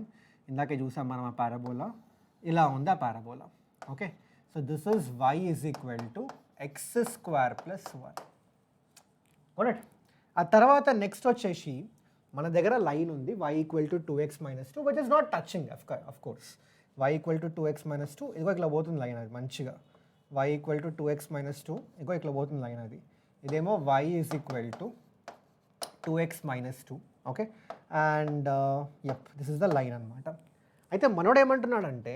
ఇందాకే చూసాం మనం ఆ పారాబోలా, ఇలా ఉంది ఆ parabola. Okay, so this is y is equal to x square plus 1. Correct. ఆ తర్వాత నెక్స్ట్ వచ్చేసి మన దగ్గర లైన్ ఉంది y equal to 2x minus 2 which is not touching of course. y equal to 2x minus 2 ఇదిగో ఇట్లా పోతుంది line, అది మంచిగా y equal to 2x minus 2 ఇదిగో ఇట్లా పోతుంది లైన్ అది. ఇదేమో y is equal to 2x minus 2. Okay, and this is the line అనమాట. అయితే మనోడు ఏమంటున్నాడంటే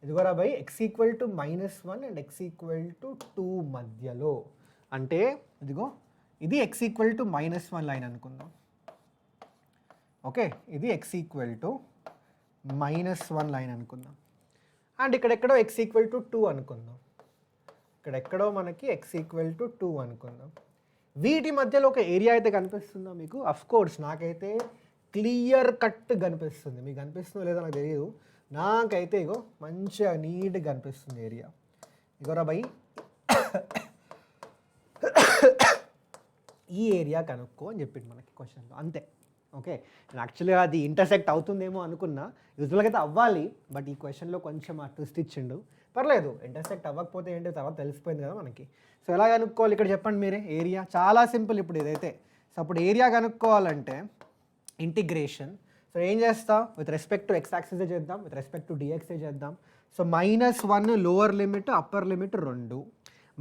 ఇదిగోరా by x equal to -1 and x equal to 2 మధ్యలో, అంటే ఇదిగో ఇది x ఈక్వల్ టు -1 లైన్ అనుకుందాం. ఓకే, ఇది x ఈక్వల్ టు -1 లైన్ అనుకుందాం. అండ్ ఇక్కడెక్కడో x ఈక్వల్ టు 2 అనుకుందాం. ఇక్కడెక్కడో మనకి x ఈక్వల్ టు 2 అనుకుందాం. వీటి మధ్యలో ఒక ఏరియా అయితే కనిపిస్తుందా మీకు? అఫ్ కోర్స్ నాకైతే క్లియర్ కట్ కనిపిస్తుంది. మీకు కనిపిస్తుందో లేదో నాకు తెలియదు. నాకైతే ఇగో మంచిగా నీట్గా కనిపిస్తుంది ఏరియా. ఇగోరా బై ఈ ఏరియా కనుక్కో అని చెప్పింది మనకి క్వశ్చన్లో, అంతే. ఓకే, నేను యాక్చువల్గా అది ఇంటర్సెక్ట్ అవుతుందేమో అనుకున్నా, యూజువల్గా అయితే అవ్వాలి, బట్ ఈ క్వశ్చన్లో కొంచెం ఆ ట్విస్ట్ ఇచ్చిండు. పర్లేదు, ఇంటర్సెక్ట్ అవ్వకపోతే ఏంటి తర్వాత తెలిసిపోయింది కదా మనకి. సో ఎలా కనుక్కోవాలి ఇక్కడ చెప్పండి మీరే. ఏరియా చాలా సింపుల్ ఇప్పుడు ఇదైతే. సో అప్పుడు ఏరియా కనుక్కోవాలంటే ఇంటిగ్రేషన్. సో ఏం చేస్తా, విత్ రెస్పెక్ట్ టు ఎక్స్ యాక్సిసే చేద్దాం, విత్ రెస్పెక్ట్ టు డిఎక్సే చేద్దాం. So -1 lower limit, upper limit 2.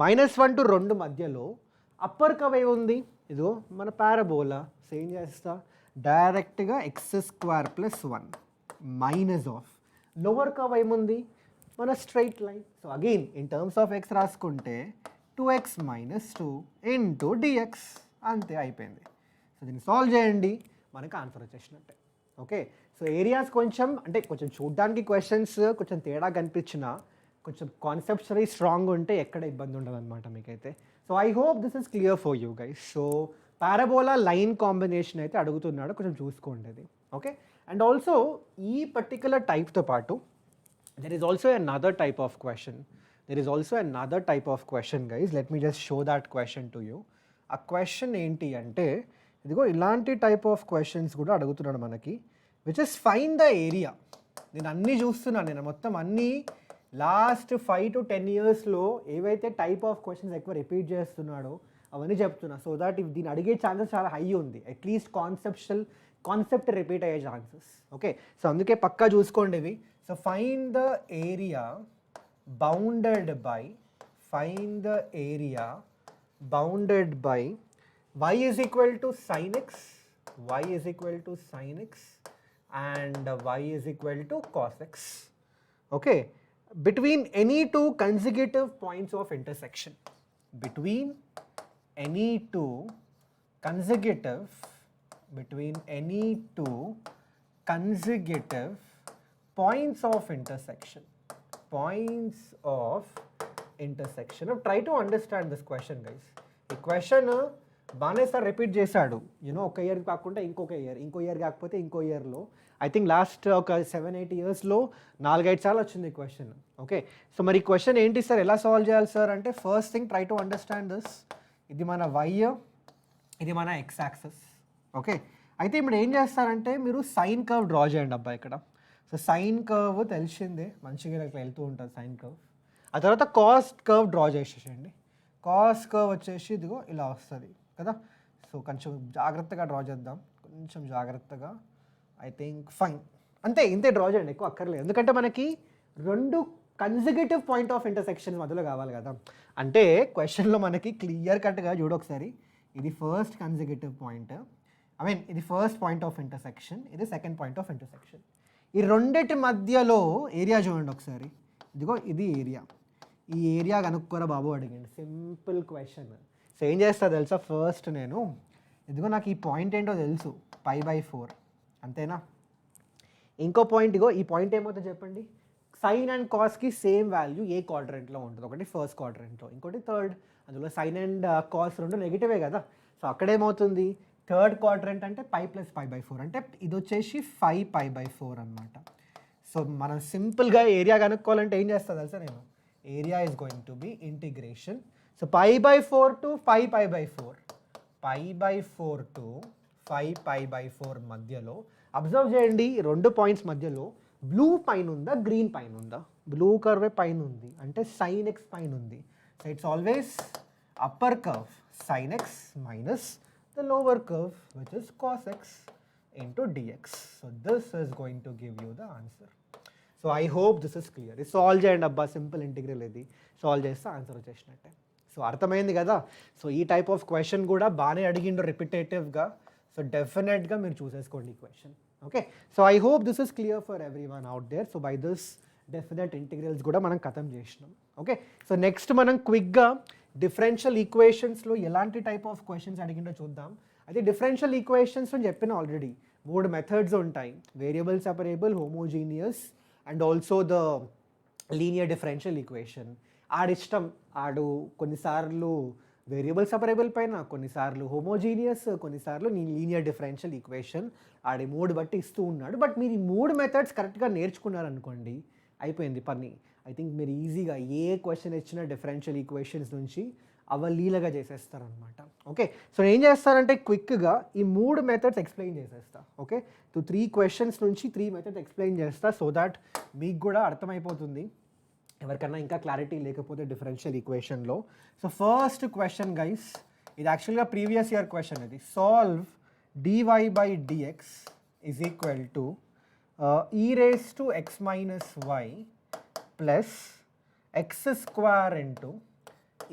-1 to 2 మధ్యలో అప్పర్ కవ్ ఏముంది? ఇదిగో మన పారాబోలా. సో ఏం చేస్తా, డైరెక్ట్గా x² + 1 మైనస్ ఆఫ్ లోవర్ కవ్ ఏముంది? మన straight line. So again in terms of x రాసుకుంటే 2x - 2 ఇంటూ dx, అంతే అయిపోయింది. సో దీన్ని సాల్వ్ చేయండి, మనకు ఆన్సర్ వచ్చేసినట్టే. ఓకే, సో ఏరియాస్ కొంచెం అంటే కొంచెం చూడడానికి క్వశ్చన్స్ కొంచెం తేడా కనిపించినా కొంచెం కాన్సెప్చువల్లీ స్ట్రాంగ్ ఉంటే ఎక్కడ ఇబ్బంది ఉండదు అనమాట మీకైతే. So I hope this is clear for you guys. So parabola line combination అయితే అడుగుతున్నాడు, కొంచెం చూసుకోండి అది. ఓకే, అండ్ ఆల్సో ఈ పర్టికులర్ టైప్తో పాటు there is also another type of question. There is also another type of question, guys. Let me just show that question to you. ఆ question ఏంటి అంటే ఇదిగో ఇలాంటి టైప్ ఆఫ్ క్వశ్చన్స్ కూడా అడుగుతున్నాడు మనకి, which is find the area. నేను అన్నీ చూస్తున్నాను, నేను మొత్తం అన్నీ లాస్ట్ 5 to 10 ఇయర్స్లో ఏవైతే టైప్ ఆఫ్ క్వశ్చన్స్ ఎక్కువ రిపీట్ చేస్తున్నాడో అవన్నీ చెప్తున్నా. సో దట్ ఇఫ్ దీన్ని అడిగే ఛాన్సెస్ చాలా హై ఉంది, అట్లీస్ట్ కాన్సెప్ట్ రిపీట్ అయ్యే ఛాన్సెస్. ఓకే, సో అందుకే పక్కా చూసుకోండి ఇవి. So find the area bounded by y is equal to sin x, y is equal to sin x and y is equal to cos x. Okay, between any two consecutive points of intersection, between any two consecutive points of intersection. Try to understand this question, guys. ఈ question బాగానే sir repeat చేశాడు, you know ఒక year కాకుండా ఇంకో year కాకపోతే ఇంకో ఇయర్లో, I think last ఒక 7-8 ఇయర్స్లో 4-5 సార్లు వచ్చింది ఈ క్వశ్చన్. ఓకే, సో మరి ఈ క్వశ్చన్ ఏంటి సార్, ఎలా సాల్వ్ చేయాలి సార్ అంటే, first thing try to understand this. ఇది మన y, ఇది మన x యాక్సెస్. ఓకే, అయితే ఇప్పుడు ఏం చేస్తారంటే మీరు సైన్ కర్వ్ డ్రా చేయండి అబ్బా ఇక్కడ. సో సైన్ కర్వ్ తెలిసిందే, మంచిగా ఇట్లా వెళ్తూ ఉంటుంది సైన్ కర్వ్. ఆ తర్వాత కాస్ కర్వ్ డ్రా చేసేసేయండి. కాస్ కర్వ్ వచ్చేసి ఇదిగో ఇలా వస్తుంది కదా. సో కొంచెం జాగ్రత్తగా డ్రా చేద్దాం, కొంచెం జాగ్రత్తగా. ఐ థింక్ ఫైన్, అంతే ఇంతే డ్రా చేయండి, ఎక్కువ అక్కర్లేదు. ఎందుకంటే మనకి 2 కన్సిక్యూటివ్ పాయింట్ ఆఫ్ ఇంటర్సెక్షన్ మధ్యలో కావాలి కదా. అంటే క్వశ్చన్లో మనకి క్లియర్ కట్గా చూడొకసారి, ఇది ఫస్ట్ కన్సిక్యూటివ్ పాయింట్, ఇది ఫస్ట్ పాయింట్ ఆఫ్ ఇంటర్సెక్షన్, ఇది సెకండ్ పాయింట్ ఆఫ్ ఇంటర్సెక్షన్. ఈ రెండిటి మధ్యలో ఏరియా చూడండి ఒకసారి. ఇదిగో ఇది ఏరియా. ఈ ఏరియా కనుక్కోరా బాబు అడిగండి, సింపుల్ క్వశ్చన్. సో ఏం చేస్తా తెలుసా, ఫస్ట్ నేను ఇదిగో నాకు ఈ పాయింట్ ఏంటో తెలుసు, π/4 అంతేనా. ఇంకో పాయింట్ ఇగో ఈ పాయింట్ ఏమవుతుందో చెప్పండి. సైన్ అండ్ కాస్కి సేమ్ వాల్యూ ఏ క్వాడ్రెంట్లో ఉంటుంది, ఒకటి ఫస్ట్ క్వాడ్రెంట్లో, ఇంకోటి థర్డ్. అందులో సైన్ అండ్ కాస్ రెండు నెగిటివే కదా. సో అక్కడేమవుతుంది, థర్డ్ క్వాడ్రెంట్ అంటే π + π/4, అంటే ఇది వచ్చేసి 5π/4 అనమాట. సో మనం సింపుల్గా ఏరియా కనుక్కోవాలంటే ఏం చేస్తా తెలుసా నేను, area is going to be integration. So π/4 to 5π/4, π/4 to 5π/4 మధ్యలో అబ్జర్వ్ చేయండి, 2 పాయింట్స్ మధ్యలో బ్లూ పైన ఉందా, గ్రీన్ పైన ఉందా? బ్లూ కర్వే పైన ఉంది, అంటే sin x పైన ఉంది. So it's always upper curve sin x minus the lower curve which is cos x into dx. So this is going to give you the answer. So I hope this is clear. It's solve చేయండి అబ్బా, simple integral ఇది, solve చేస్తే answer వచ్చేసినట్టే. So అర్థమైంది కదా. So ఈ type of question కూడా బాగానే అడిగిండు రిపిటేటివ్గా. సో డెఫినెట్గా మీరు చూసేసుకోండి ఈ question. Okay, so I hope this is clear for every one out there. So by this definite integrals కూడా మనం ఖతం చేసినాం. ఓకే, సో నెక్స్ట్ మనం క్విక్గా డిఫరెన్షియల్ ఈక్వేషన్స్లో ఎలాంటి టైప్ ఆఫ్ క్వశ్చన్స్ అడిగిండో చూద్దాం. అయితే డిఫరెన్షియల్ ఈక్వేషన్స్ అని చెప్పిన ఆల్రెడీ 3 మెథడ్స్ ఉంటాయి. Variable separable, homogeneous and also the linear differential equation. ఆడిష్టం, ఆడు కొన్నిసార్లు వేరియబుల్ సెపరేబుల్ పైన, కొన్నిసార్లు హోమోజీనియస్, కొన్నిసార్లు లీనియర్ డిఫరెన్షియల్ ఈక్వేషన్ ఆడి 3 బట్టి ఇస్తూ ఉన్నాడు. బట్ మీరు ఈ 3 మెథడ్స్ కరెక్ట్గా నేర్చుకున్నారనుకోండి, అయిపోయింది పని. ఐ థింక్ మీరు ఈజీగా ఏ క్వశ్చన్ ఇచ్చినా డిఫరెన్షియల్ ఈక్వేషన్స్ నుంచి అవలీలగా చేసేస్తారనమాట. ఓకే, సో ఏం చేస్తారంటే క్విక్గా ఈ 3 మెథడ్స్ ఎక్స్ప్లెయిన్ చేసేస్తా. ఓకే, 3 క్వశ్చన్స్ నుంచి 3 మెథడ్స్ ఎక్స్ప్లెయిన్ చేస్తా, సో దాట్ మీకు కూడా అర్థమైపోతుంది ఎవరికన్నా ఇంకా క్లారిటీ లేకపోతే డిఫరెన్షియల్ ఈక్వేషన్లో. సో ఫస్ట్ క్వశ్చన్ గైస్, ఇది యాక్చువల్గా ప్రీవియస్ ఇయర్ క్వశ్చన్. ఇది solve dy by dx is equal to e raised to x minus y plus x square into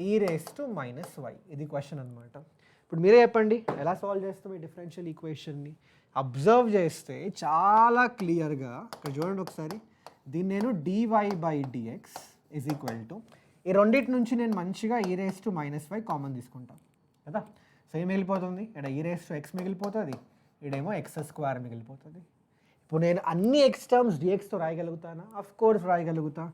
e raised to minus y. ఇది question అనమాట. ఇప్పుడు మీరే చెప్పండి ఎలా సాల్వ్ చేస్తాం ఈ డిఫరెన్షియల్ ఈక్వేషన్ని. అబ్జర్వ్ చేస్తే చాలా క్లియర్గా ఇక్కడ చూడండి ఒకసారి, దీన్ని నేను dy by dx is equal to, ఈ రెండింటి నుంచి నేను మంచిగా e raised to minus y common తీసుకుంటాను కదా. సో ఏం మిగిలిపోతుంది, ఇక్కడ e raised to x మిగిలిపోతుంది, ఇడేమో ఎక్స్ స్క్వేర్ మిగిలిపోతుంది. ఇప్పుడు నేను అన్ని ఎక్స్ టర్మ్స్ డిఎక్స్తో రాయగలుగుతానా? అఫ్ కోర్స్ రాయగలుగుతా.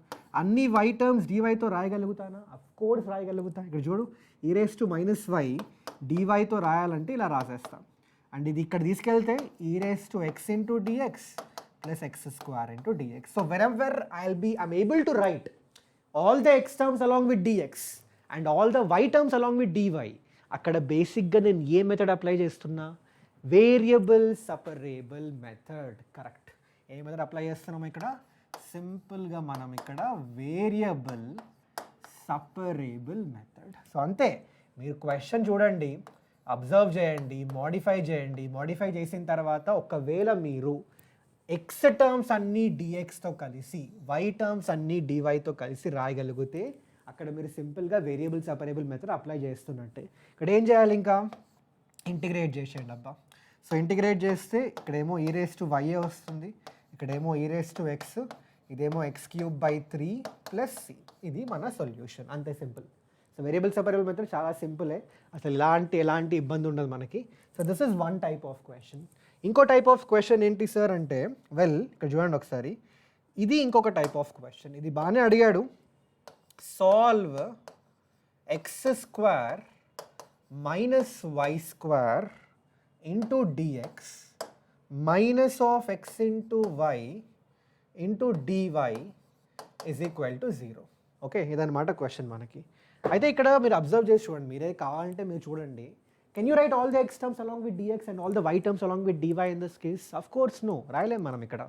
అన్ని వై టర్మ్స్ డివైతో రాయగలుగుతానా? అఫ్ కోర్స్ రాయగలుగుతా. ఇక్కడ చూడు, e raised to minus y డివైతో రాయాలంటే ఇలా రాసేస్తాం. అండ్ ఇది ఇక్కడ తీసుకెళ్తే e raised to x into dx plus x square into dx. So wherever I'm able to write all the x terms along with dx and all the y terms along with dy, అక్కడ బేసిక్గా నేను ఏ method apply చేస్తున్నా? Variable separable method. Correct. ఏ method apply చేస్తున్నాం ఇక్కడ? సింపుల్గా మనం ఇక్కడ వేరియబుల్ సపరేబుల్ మెథడ్. సో అంతే, మీరు క్వశ్చన్ చూడండి, అబ్జర్వ్ చేయండి, మోడిఫై చేయండి. మోడిఫై చేసిన తర్వాత ఒకవేళ మీరు ఎక్స్ టర్మ్స్ అన్నీ డిఎక్స్తో కలిసి, వై టర్మ్స్ అన్నీ డివైతో కలిసి రాయగలిగితే అక్కడ మీరు సింపుల్గా వేరియబుల్ సపరేబుల్ మెథడ్ అప్లై చేస్తున్నట్టే. ఇక్కడ ఏం చేయాలి, ఇంకా ఇంటిగ్రేట్ చేసేయండి అబ్బా. సో ఇంటిగ్రేట్ చేస్తే ఇక్కడేమో e raised to y వస్తుంది, ఇక్కడేమో e raised to x, ఇదేమో x³ బై 3 ప్లస్ c. ఇది మన సొల్యూషన్, అంతే సింపుల్. సో వేరియబుల్ సెపరేబుల్ మెథడ్ చాలా సింపులే, అసలు ఎలాంటి ఇబ్బంది ఉండదు మనకి. So this is one type of question. ఇంకో టైప్ ఆఫ్ క్వశ్చన్ ఏంటి సార్ అంటే, వెల్ ఇక్కడ చూడండి ఒకసారి, ఇది ఇంకొక టైప్ ఆఫ్ క్వశ్చన్. ఇది బాగానే అడిగాడు. Solve x square minus y square into dx minus of x into y into dy is equal to 0. Okay, ఇదన్నమాట క్వశ్చన్ మనకి. అయితే ఇక్కడ మీరు అబ్జర్వ్ చేసి చూడండి, మీరే కావాలంటే మీరు చూడండి. Can you write all the x terms along with dx and all the y terms along with dy in this case? Of course no, రాయలేం మనం ఇక్కడ.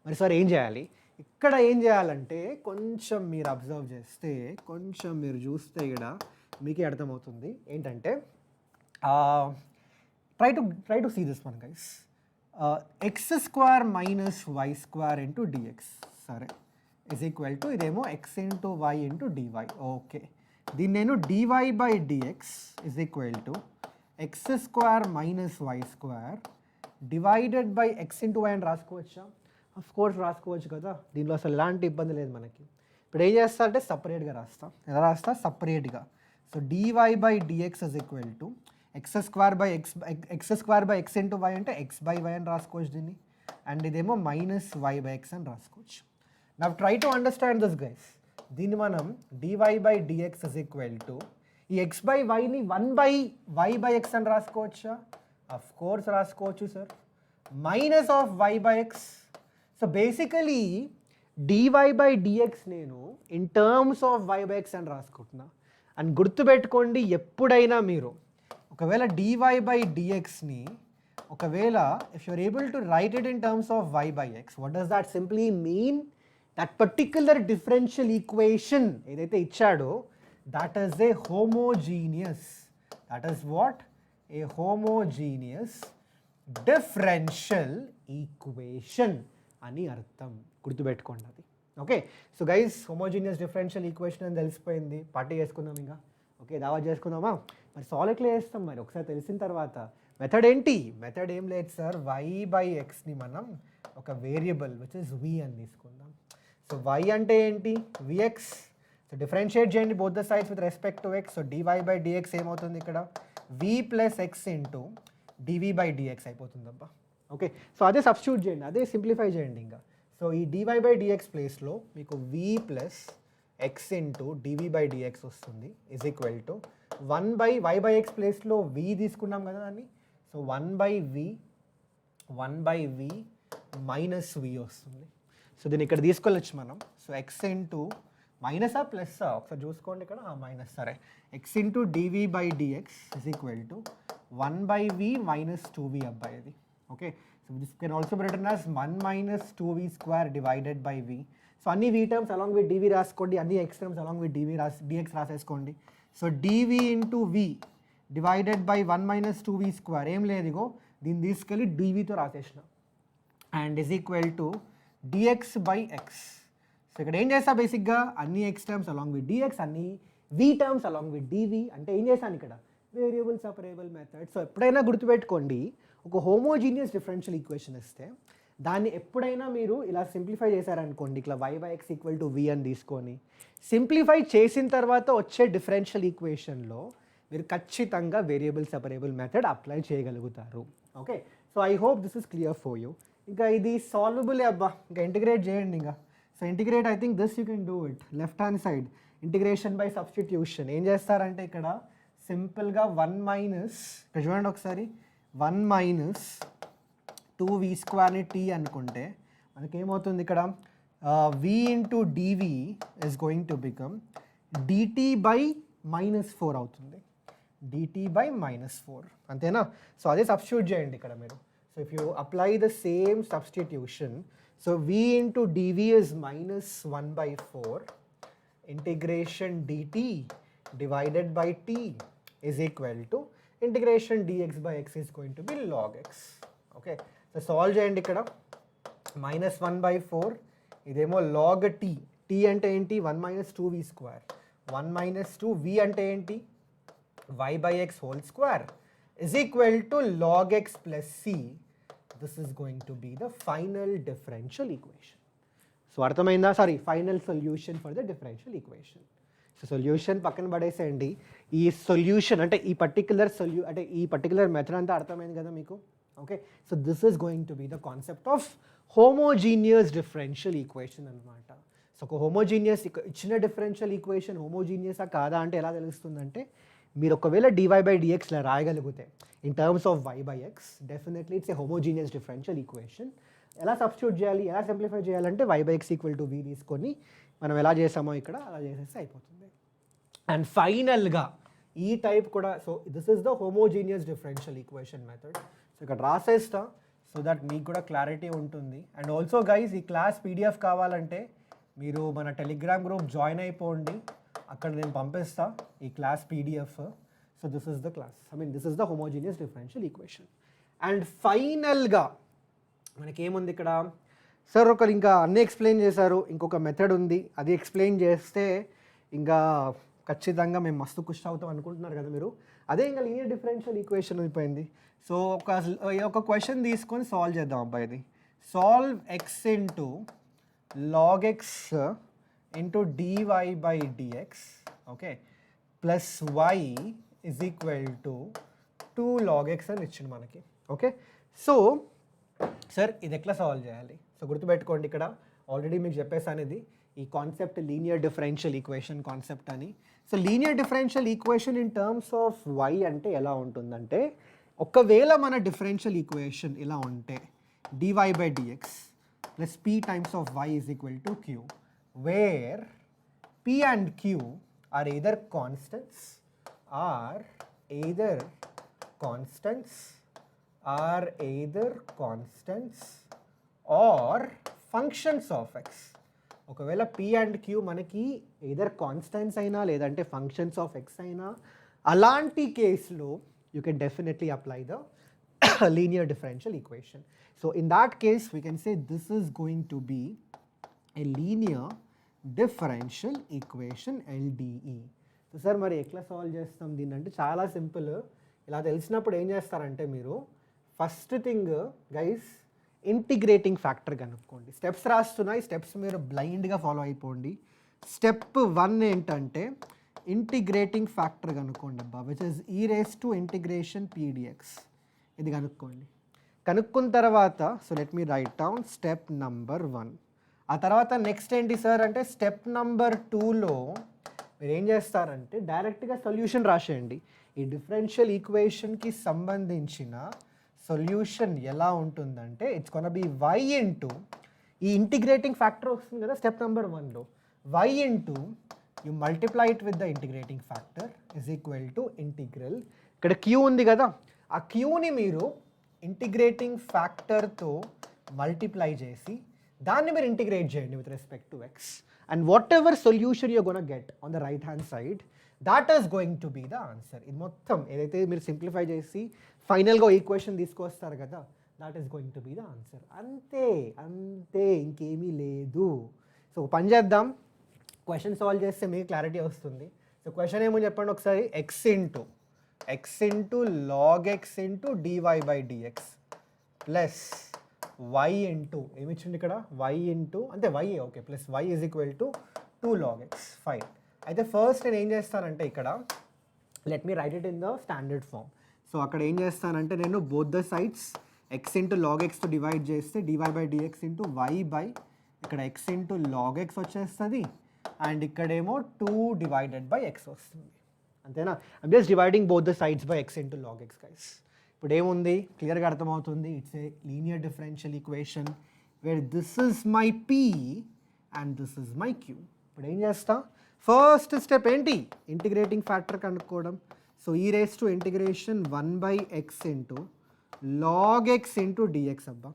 మరి సార్ ఏం చేయాలి? ఇక్కడ ఏం చేయాలంటే కొంచెం మీరు అబ్జర్వ్ చేస్తే, కొంచెం మీరు చూస్తే ఇక్కడ మీకే అర్థమవుతుంది ఏంటంటే, try to see this one guys. X square minus y square into dx, సరే, ఈజ్ ఈక్వల్ టు, ఇదేమో x into y into dy. Okay, దీన్ని నేను dy by dx is equal to x square minus y square divided by x into y అని రాసుకోవచ్చా? Of course రాసుకోవచ్చు కదా, దీనిలో అసలు ఎలాంటి ఇబ్బంది లేదు మనకి. ఇప్పుడు ఏం చేస్తా అంటే సపరేట్గా రాస్తా. ఎలా రాస్తా? సపరేట్గా. So dy by dx is equal to x square by x into y అంటే ఎక్స్ బై వై అని రాసుకోవచ్చు దీన్ని, అండ్ ఇదేమో మైనస్ వై బై ఎక్స్ అని రాసుకోవచ్చు. Now try to understand this guys. దీన్ని మనం dy by dx is equal to, ఈ ఎక్స్ బై వైని 1 బై వై బై ఎక్స్ అని రాసుకోవచ్చా? అఫ్ కోర్స్ రాసుకోవచ్చు sir. Minus of y by x. So basically dy by dx నేను in terms of y by x అని రాసుకుంటున్నా. And గుర్తుపెట్టుకోండి, ఎప్పుడైనా మీరు ఒకవేళ డివై బై డిఎక్స్ని ఒకవేళ if you're able to write it in terms of y by x, what does that simply mean? That particular differential equation ఏదైతే ఇచ్చాడో that is a homogeneous, that is what? A homogeneous differential equation అని అర్థం, గుర్తుపెట్టుకోండి అది. Okay, so guys homogeneous differential equation అని తెలిసిపోయింది. Party చేసుకుందాం ఇంకా. ఓకే, దావా చేసుకుందామా? మరి సాల్వ్ ఎట్లా చేస్తాం మరి ఒకసారి తెలిసిన తర్వాత? మెథడ్ ఏంటి? మెథడ్ ఏం లేదు సార్, వై బై ఎక్స్ని మనం ఒక వేరియబుల్ విచ్ ఇస్ వి అని తీసుకుందాం. సో వై అంటే ఏంటి? విఎక్స్. సో డిఫరెన్షియేట్ చేయండి both the sides with respect to x. So dy by dx ఏమవుతుంది ఇక్కడ, v plus x into dv by dx అయిపోతుంది అబ్బా. ఓకే, సో అదే సబ్స్టిట్యూట్ చేయండి, అదే సింప్లిఫై చేయండి ఇంకా. సో ఈ డివై బై డిఎక్స్ ప్లేస్లో మీకు v plus x into dv by dx వస్తుంది is equal to 1 by y by x ప్లేస్లో వి తీసుకున్నాం కదా దాన్ని. So 1 by v minus v వస్తుంది. సో దీన్ని ఇక్కడ తీసుకెళ్ళచ్చు మనం. సో ఎక్స్ ఇంటూ మైనసా ప్లస్సా ఒకసారి చూసుకోండి ఇక్కడ, మైనస్, సరే. X into dv by dx is equal to 1 by v minus 2v అబ్బాయి ఇది. Okay, so this can also be written as 1 minus 2v square divided by v. So అన్ని v terms along with dv రాసుకోండి, అన్ని x terms along with dx రాసేసుకోండి. So dv into v divided by 1 minus 2v square ఏం లేదు, ఇగో దీన్ని తీసుకెళ్ళి డివితో రాసేసిన, and is equal to dx by x. So ఇక్కడ ఏం చేస్తా బేసిక్గా అన్ని x terms along with dx, అన్ని v terms along with dv. అంటే ఏం చేశాను ఇక్కడ, వేరియబుల్ సపరేబుల్ మెథడ్. సో ఎప్పుడైనా గుర్తుపెట్టుకోండి, ఒక హోమోజీనియస్ డిఫరెన్షియల్ ఈక్వేషన్ ఇస్తే దాన్ని ఎప్పుడైనా మీరు ఇలా సింప్లిఫై చేశారనుకోండి, ఇట్లా y by x equal to v అని తీసుకొని సింప్లిఫై చేసిన తర్వాత వచ్చే డిఫరెన్షియల్ ఈక్వేషన్లో మీరు ఖచ్చితంగా వేరియబుల్ సపరేబుల్ మెథడ్ అప్లై చేయగలుగుతారు. Okay, so I hope this is clear for you. ఇంకా ఇది సాల్వబుల్ అబ్బా, ఇంకా ఇంటిగ్రేట్ చేయండి ఇంకా. So integrate, I think this you can do it. Left hand side integration by substitution ఏం చేస్తారంటే ఇక్కడ సింపుల్గా 1 మైనస్, ఇక్కడ చూడండి ఒకసారి, 1 మైనస్ 2v స్క్వేర్ని టీ అనుకుంటే మనకేమవుతుంది ఇక్కడ, v into dv is going to become dt by -4 అవుతుంది, dt బై -4 అంతేనా. సో అదే సబ్స్టిట్యూట్ చేయండి ఇక్కడ మీరు. So if you apply the same substitution, so v into dv is -1/4 integration dt divided by t is equal to integration dx by x is going to be log x. Okay, so solve చేయండి ఇక్కడ, -1/4 ఇదేమో log t, t అంటే ఏంటి 1 minus 2v square, 1 minus 2v అంటే ఏంటి y by x whole square is equal to log x plus c. This is going to be the final differential equation. So అర్థమైందా, sorry final solution for the differential equation. So solution పక్కన పడేసేయండి, ఈ solution అంటే ఈ particular method అంతా అర్థమైంది కదా మీకు. Okay, so this is going to be the concept of homogeneous differential equation అనమాట. సో ఒక హోమోజీనియస్ ఇచ్చిన డిఫరెన్షియల్ ఈక్వేషన్ హోమోజీనియసా కాదా అంటే ఎలా తెలుస్తుందంటే, మీరు ఒకవేళ డివై బై డిఎక్స్లా రాయగలిగితే in terms of y by x, definitely it's a homogeneous differential equation. ఎలా సబ్స్టిట్యూట్ చేయాలి, ఎలా సింప్లిఫై చేయాలంటే y by x equal to v తీసుకొని మనం ఎలా చేసామో ఇక్కడ అలా చేసేస్తే అయిపోతుంది. అండ్ ఫైనల్గా ఈ టైప్ కూడా, so this is the homogeneous differential equation method. So ఇక్కడ రాసేస్తా సో దట్ మీకు కూడా క్లారిటీ ఉంటుంది. అండ్ ఆల్సో గైజ్, ఈ క్లాస్ పీడిఎఫ్ కావాలంటే మీరు మన టెలిగ్రామ్ గ్రూప్ జాయిన్ అయిపోండి, అక్కడ నేను పంపిస్తా ఈ class PDF. So this is the class, this is the homogeneous differential equation. And ఫైనల్గా మనకేముంది ఇక్కడ, సార్ ఒకరు ఇంకా అన్నీ ఎక్స్ప్లెయిన్ చేశారు, ఇంకొక మెథడ్ ఉంది, అది ఎక్స్ప్లెయిన్ చేస్తే ఇంకా ఖచ్చితంగా మేము మస్తు ఖుషి అవుతాం అనుకుంటున్నారు కదా మీరు. అదే ఇంకా లీనియర్ డిఫరెన్షియల్ ఈక్వేషన్ అయిపోయింది. సో ఒక క్వశ్చన్ తీసుకొని సాల్వ్ చేద్దాం అబ్బాయిది. Solve x into log x into dy by dx, okay, plus y is equal to 2 log x అని ఇచ్చింది మనకి. ఓకే, సో సార్ ఇది ఎట్లా సాల్వ్ చేయాలి? సో గుర్తుపెట్టుకోండి, ఇక్కడ ఆల్రెడీ మీకు చెప్పేసాను ఇది ఈ concept linear differential equation concept అని. So linear differential equation in terms of y అంటే ఎలా ఉంటుందంటే, ఒకవేళ మన డిఫరెన్షియల్ ఈక్వేషన్ ఇలా ఉంటే dy by dx plus p times of y is equal to q, where p and q are either constants or functions of x. ఒకవేళ p and q మనకి either constants అయినా లేదంటే ఫంక్షన్స్ ఆఫ్ ఎక్స్ అయినా, అలాంటి కేసులో you can definitely apply the linear differential equation. So in that case we can say this is going to be a linear differential equation LDE. So sir మరి ఎట్లా solve చేస్తాం దీన్ని అంటే చాలా simple. ఇలా తెలిసినప్పుడు ఏం చేస్తారంటే మీరు first thing guys integrating factor కనుక్కోండి. స్టెప్స్ రాస్తున్నాయి, స్టెప్స్ మీరు బ్లైండ్గా ఫాలో అయిపోండి. స్టెప్ 1 ఏంటంటే ఇంటిగ్రేటింగ్ ఫ్యాక్టర్ కనుక్కోండి అబ్బా, విచ్ ఇస్ e⁻∫ pdx. ఇది కనుక్కోండి. కనుక్కున్న తర్వాత so let me right down step number 1. ఆ తర్వాత నెక్స్ట్ ఏంటి సార్ అంటే స్టెప్ నంబర్ 2లో మీరు ఏం చేస్తారంటే డైరెక్ట్గా సొల్యూషన్ రాసేయండి. ఈ డిఫరెన్షియల్ ఈక్వేషన్కి సంబంధించిన సొల్యూషన్ ఎలా ఉంటుందంటే it's gonna be y into ఈ ఇంటిగ్రేటింగ్ ఫ్యాక్టర్ వస్తుంది కదా స్టెప్ నెంబర్ 1లో, y into you multiply it with the integrating factor is equal to integral. ఇక్కడ క్యూ ఉంది కదా, ఆ క్యూని మీరు ఇంటిగ్రేటింగ్ ఫ్యాక్టర్తో మల్టిప్లై చేసి దాన్ని మీరు ఇంటిగ్రేట్ చేయండి with respect to x. And whatever solution you gonna get on the right hand side that is going to be the answer. ఇది మొత్తం ఏదైతే మీరు సింప్లిఫై చేసి ఫైనల్గా ఈక్వేషన్ తీసుకొస్తారు కదా, that is going to be the answer. అంతే అంతే, ఇంకేమీ లేదు. సో పని చేద్దాం, క్వశ్చన్ సాల్వ్ చేస్తే మీకు క్లారిటీ వస్తుంది. సో క్వశ్చన్ ఏమో చెప్పండి ఒకసారి. X into log x into dy by dx plus y into ఏమి ఇచ్చింది ఇక్కడ y ఇంటూ అంటే y okay plus y is equal to 2 log x. Fine. అయితే ఫస్ట్ నేను ఏం చేస్తానంటే ఇక్కడ let me write it in the standard form. So అక్కడ ఏం చేస్తానంటే నేను both the sides x into log ఎక్స్తో డివైడ్ చేస్తే dy by dx into y by ఇక్కడ x ఇంటూ లాగ్ ఎక్స్ వచ్చేస్తుంది అండ్ ఇక్కడేమో 2 డివైడెడ్ బై x వస్తుంది. అంతేనా? I'm just dividing both the sides by x into log x guys. ఇప్పుడు ఏముంది క్లియర్గా అర్థమవుతుంది. It's a linear differential equation where this is my P and this is my Q. ఇప్పుడు ఏం చేస్తా, ఫస్ట్ స్టెప్ ఏంటి ఇంటిగ్రేటింగ్ ఫ్యాక్టర్ కనుక్కోవడం. So e⁻∫ 1/x into log x into dx అబ్బా.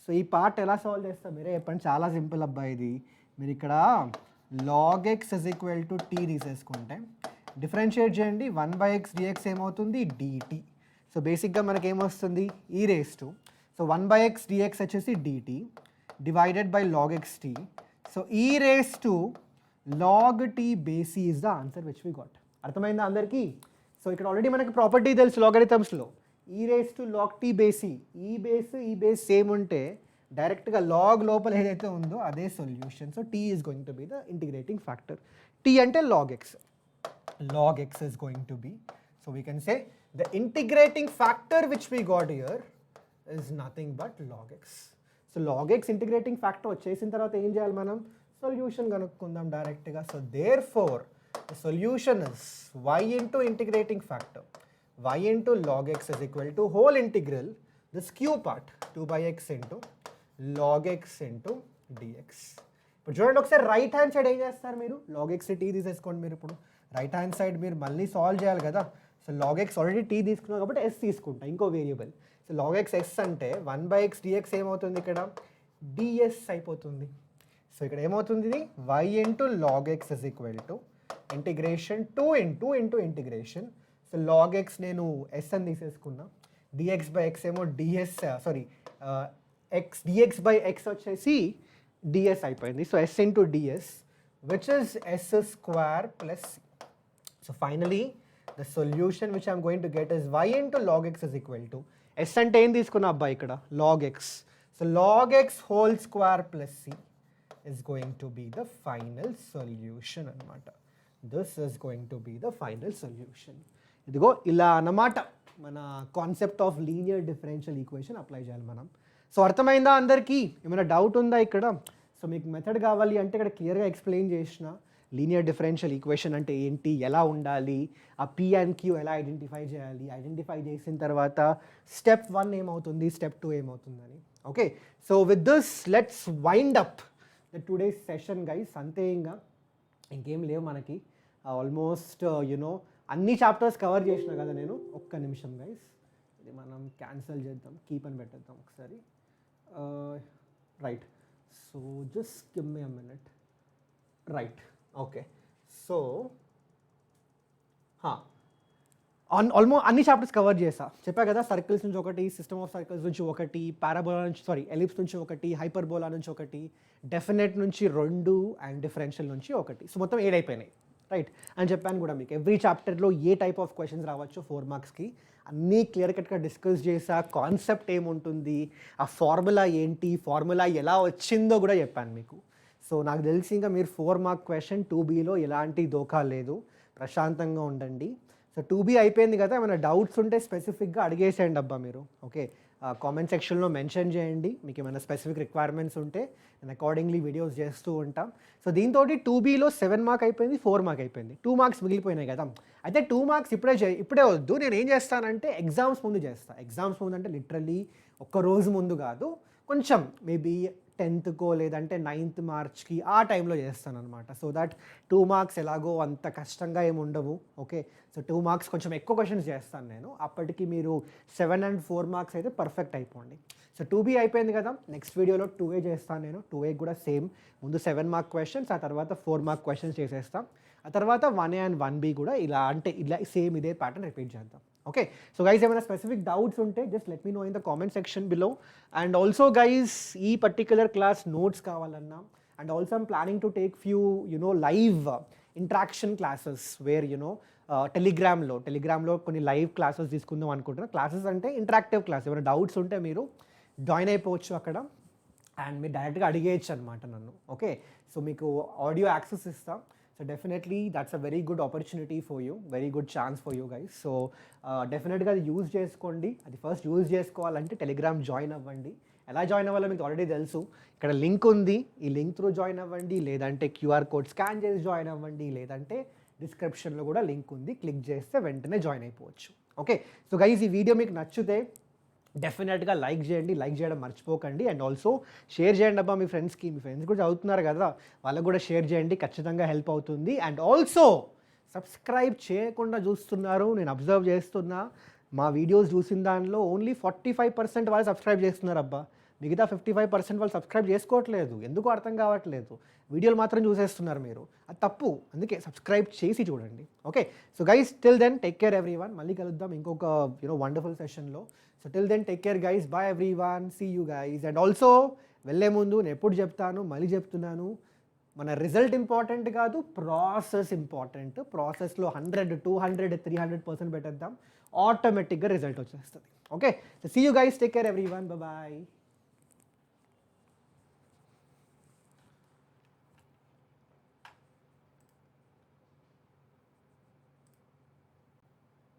సో ఈ పార్ట్ ఎలా సాల్వ్ చేస్తా మీరే చెప్పండి. చాలా సింపుల్ అబ్బా ఇది. మీరు ఇక్కడ log x is equal to t తీసేసుకుంటే డిఫరెన్షియేట్ చేయండి, 1/x dx ఏమవుతుంది dt. సో బేసిక్గా మనకి ఏమొస్తుంది e⁻. సో 1/x dx వచ్చేసి dt divided by log x t. So e⁻ log t base c is the answer which we got. అర్థమైందా అందరికీ? So ఇక్కడ ఆల్రెడీ మనకి ప్రాపర్టీ తెలుసు లాగరిథమ్స్లో, e⁻ log t base c. ఈ బేస్ సేమ్ ఉంటే డైరెక్ట్గా log లోపల ఏదైతే ఉందో అదే solution. So t is going to be the integrating factor. t అంటే log x. Log x is going to be, so we can say the integrating factor which we got here is nothing but log x. So log x integrating factor వచ్చేసిన తర్వాత ఏం చేయాలి మనం, solution కనుక్కుందాం డైరెక్ట్గా. So therefore the solution is y into integrating factor y into log x is equal to whole integral this Q part 2/x into log x into dx. ఇప్పుడు చూడండి ఒకసారి రైట్ హ్యాండ్ సైడ్ ఏం చేస్తారు మీరు, log x tea తీసేసుకోండి. మీరు ఇప్పుడు right hand side మీరు మళ్ళీ సాల్వ్ చేయాలి కదా. So log x already t తీసుకున్నాం కాబట్టి ఎస్ తీసుకుంటా, ఇంకో variable. So log x s అంటే 1/x dx ఏమవుతుంది ఇక్కడ డిఎస్ అయిపోతుంది. సో ఇక్కడ ఏమవుతుంది ఇది y into log x is equal to integration 2 into integration. So log x నేను ఎస్ అని తీసేసుకున్నా, డిఎక్స్ బై ఎక్స్ ఏమో ds sorry x dx by x వచ్చేసి డిఎస్ అయిపోయింది. So s into ds which is s square plus. So finally the solution which I am going to get is y into log x is equal to s అంటే ఏం తీసుకున్నా అబ్బా ఇక్కడ log x. So log x whole square plus c is going to be the final solution అన్నమాట. This is going to be the final solution. ఇదిగో ఇలా అన్నమాట మన concept of linear differential equation apply చేయాలి మనం. సో అర్థమైందా అందరికీ? ఏమైనా డౌట్ ఉందా ఇక్కడ? సో మీకు మెథడ్ కావాలి అంటే ఇక్కడ క్లియర్గా ఎక్స్ప్లెయిన్ చేసిన లీనియర్ డిఫరెన్షియల్ ఈక్వేషన్ అంటే ఏంటి, ఎలా ఉండాలి, ఆ పీ అండ్ క్యూ ఎలా ఐడెంటిఫై చేయాలి, ఐడెంటిఫై చేసిన తర్వాత స్టెప్ 1 ఏమవుతుంది, స్టెప్ 2 ఏమవుతుందని. Okay, so with this let's wind up the today's session guys. అంతే, ఇంకా ఇంకేం లేవు మనకి. ఆల్మోస్ట్ యునో అన్ని చాప్టర్స్ కవర్ చేసిన కదా నేను. ఒక్క నిమిషం గైస్, ఇది మనం క్యాన్సిల్ చేద్దాం, కీప్ అని పెట్టేద్దాం ఒకసారి. Right, so just give me a minute. Right, okay. So almost అన్ని చాప్టర్స్ కవర్ చేసా, చెప్పా కదా. సర్కిల్స్ నుంచి ఒకటి, సిస్టమ్ ఆఫ్ సర్కిల్స్ నుంచి ఒకటి, పారాబోలా నుంచి ఎలిప్స్ నుంచి ఒకటి, హైపర్బోలా నుంచి ఒకటి, డెఫినెట్ నుంచి 2 అండ్ డిఫరెన్షియల్ నుంచి ఒకటి. సో మొత్తం 7 అయిపోయినాయి. రైట్ అని చెప్పాను కూడా మీకు. ఎవ్రీ చాప్టర్లో ఏ టైప్ ఆఫ్ క్వశ్చన్స్ రావచ్చు 4 మార్క్స్కి అన్నీ క్లియర్ కట్గా డిస్కస్ చేసా. కాన్సెప్ట్ ఏముంటుంది, ఆ ఫార్ములా ఏంటి, ఫార్ములా ఎలా వచ్చిందో కూడా చెప్పాను మీకు. సో నాకు తెలిసి ఇంకా మీరు 4 మార్క్ క్వశ్చన్ 2Bలో ఎలాంటి దోఖా లేదు, ప్రశాంతంగా ఉండండి. సో 2B అయిపోయింది కదా, ఏమైనా డౌట్స్ ఉంటే స్పెసిఫిక్గా అడిగేసేయండి అబ్బా మీరు. ఓకే, కామెంట్ సెక్షన్లో మెన్షన్ చేయండి మీకు ఏమైనా స్పెసిఫిక్ రిక్వైర్మెంట్స్ ఉంటే, నేను అకార్డింగ్లీ వీడియోస్ చేస్తూ ఉంటాం. సో దీంతో 2Bలో 7 మార్క్ అయిపోయింది, 4 మార్క్ అయిపోయింది, 2 మార్క్స్ మిగిలిపోయినాయి కదా. అయితే 2 మార్క్స్ ఇప్పుడే వద్దు, నేను ఏం చేస్తానంటే ఎగ్జామ్స్ ముందు చేస్తాను. ఎగ్జామ్స్ ముందు అంటే లిటరల్లీ ఒక్క రోజు ముందు కాదు, కొంచెం మేబీ 10థ్కో లేదంటే 9th మార్చ్కి ఆ టైంలో చేస్తాను అనమాట. సో దట్ 2 మార్క్స్ ఎలాగో అంత కష్టంగా ఏమి ఉండవు. ఓకే, సో 2 మార్క్స్ కొంచెం ఎక్కువ క్వశ్చన్స్ చేస్తాను నేను, అప్పటికి మీరు 7 and 4 మార్క్స్ అయితే పర్ఫెక్ట్ అయిపోండి. సో 2B అయిపోయింది కదా, నెక్స్ట్ వీడియోలో 2A చేస్తాను నేను. 2A కూడా సేమ్, ముందు 7 మార్క్ క్వశ్చన్స్, ఆ తర్వాత 4 మార్క్ క్వశ్చన్స్ చేసేస్తాం. ఆ తర్వాత 1A and 1B కూడా ఇలా సేమ్ ఇదే ప్యాటర్న్ రిపీట్ చేద్దాం. ఓకే, సో గైస్ ఏమైనా స్పెసిఫిక్ డౌట్స్ ఉంటే just let me know in the comment section below. And also guys ఈ పర్టిక్యులర్ క్లాస్ నోట్స్ కావాలన్నా, and also I'm planning to take few live interaction classes where టెలిగ్రామ్లో కొన్ని live classes తీసుకుందాం అనుకుంటున్నాను. Classes అంటే interactive class, ఏమైనా doubts ఉంటే మీరు జాయిన్ అయిపోవచ్చు అక్కడ, అండ్ మీరు డైరెక్ట్గా అడిగేయచ్చు అనమాట నన్ను. ఓకే, సో మీకు ఆడియో యాక్సెస్ ఇస్తాం. So definitely that's a very good opportunity for you, very good chance for you guys. So డెఫినెట్గా అది యూజ్ చేసుకోండి. అది ఫస్ట్ యూజ్ చేసుకోవాలంటే టెలిగ్రామ్ జాయిన్ అవ్వండి. ఎలా జాయిన్ అవ్వాలో మీకు ఆల్రెడీ తెలుసు, ఇక్కడ లింక్ ఉంది, ఈ లింక్ త్రూ జాయిన్ అవ్వండి, లేదంటే QR కోడ్ స్కాన్ చేసి జాయిన్ అవ్వండి, లేదంటే డిస్క్రిప్షన్లో కూడా లింక్ ఉంది, క్లిక్ చేస్తే వెంటనే జాయిన్ అయిపోవచ్చు. ఓకే, సో గైస్ ఈ వీడియో మీకు నచ్చితే డెఫినెట్గా లైక్ చేయండి, లైక్ చేయడం మర్చిపోకండి. అండ్ ఆల్సో షేర్ చేయండి అబ్బా మీ ఫ్రెండ్స్కి, మీ ఫ్రెండ్స్ కూడా చదువుతున్నారు కదా, వాళ్ళకు కూడా షేర్ చేయండి, ఖచ్చితంగా హెల్ప్ అవుతుంది. అండ్ ఆల్సో సబ్స్క్రైబ్ చేయకుండా చూస్తున్నారు, నేను అబ్జర్వ్ చేస్తున్నా, మా వీడియోస్ చూసిన దానిలో ఓన్లీ 45% వాళ్ళు సబ్స్క్రైబ్ చేస్తున్నారు అబ్బా, మిగతా 55% వాళ్ళు సబ్స్క్రైబ్ చేసుకోవట్లేదు, ఎందుకు అర్థం కావట్లేదు, వీడియోలు మాత్రం చూసేస్తున్నారు మీరు, అది తప్పు. అందుకే సబ్స్క్రైబ్ చేసి చూడండి. Okay, so guys till then take care everyone, మళ్ళీ కలుద్దాం ఇంకొక వండర్ఫుల్ సెషన్లో. So till then take care guys, bye everyone, see you guys. And also వెళ్ళే ముందు నేను ఎప్పుడు చెప్తాను, మళ్ళీ చెప్తున్నాను, మన రిజల్ట్ ఇంపార్టెంట్ కాదు, ప్రాసెస్ ఇంపార్టెంట్. ప్రాసెస్లో 100, 200, 300% పెట్టేద్దాం, ఆటోమేటిక్గా రిజల్ట్ వచ్చేస్తుంది. Okay, so see you guys, take care everyone, bye.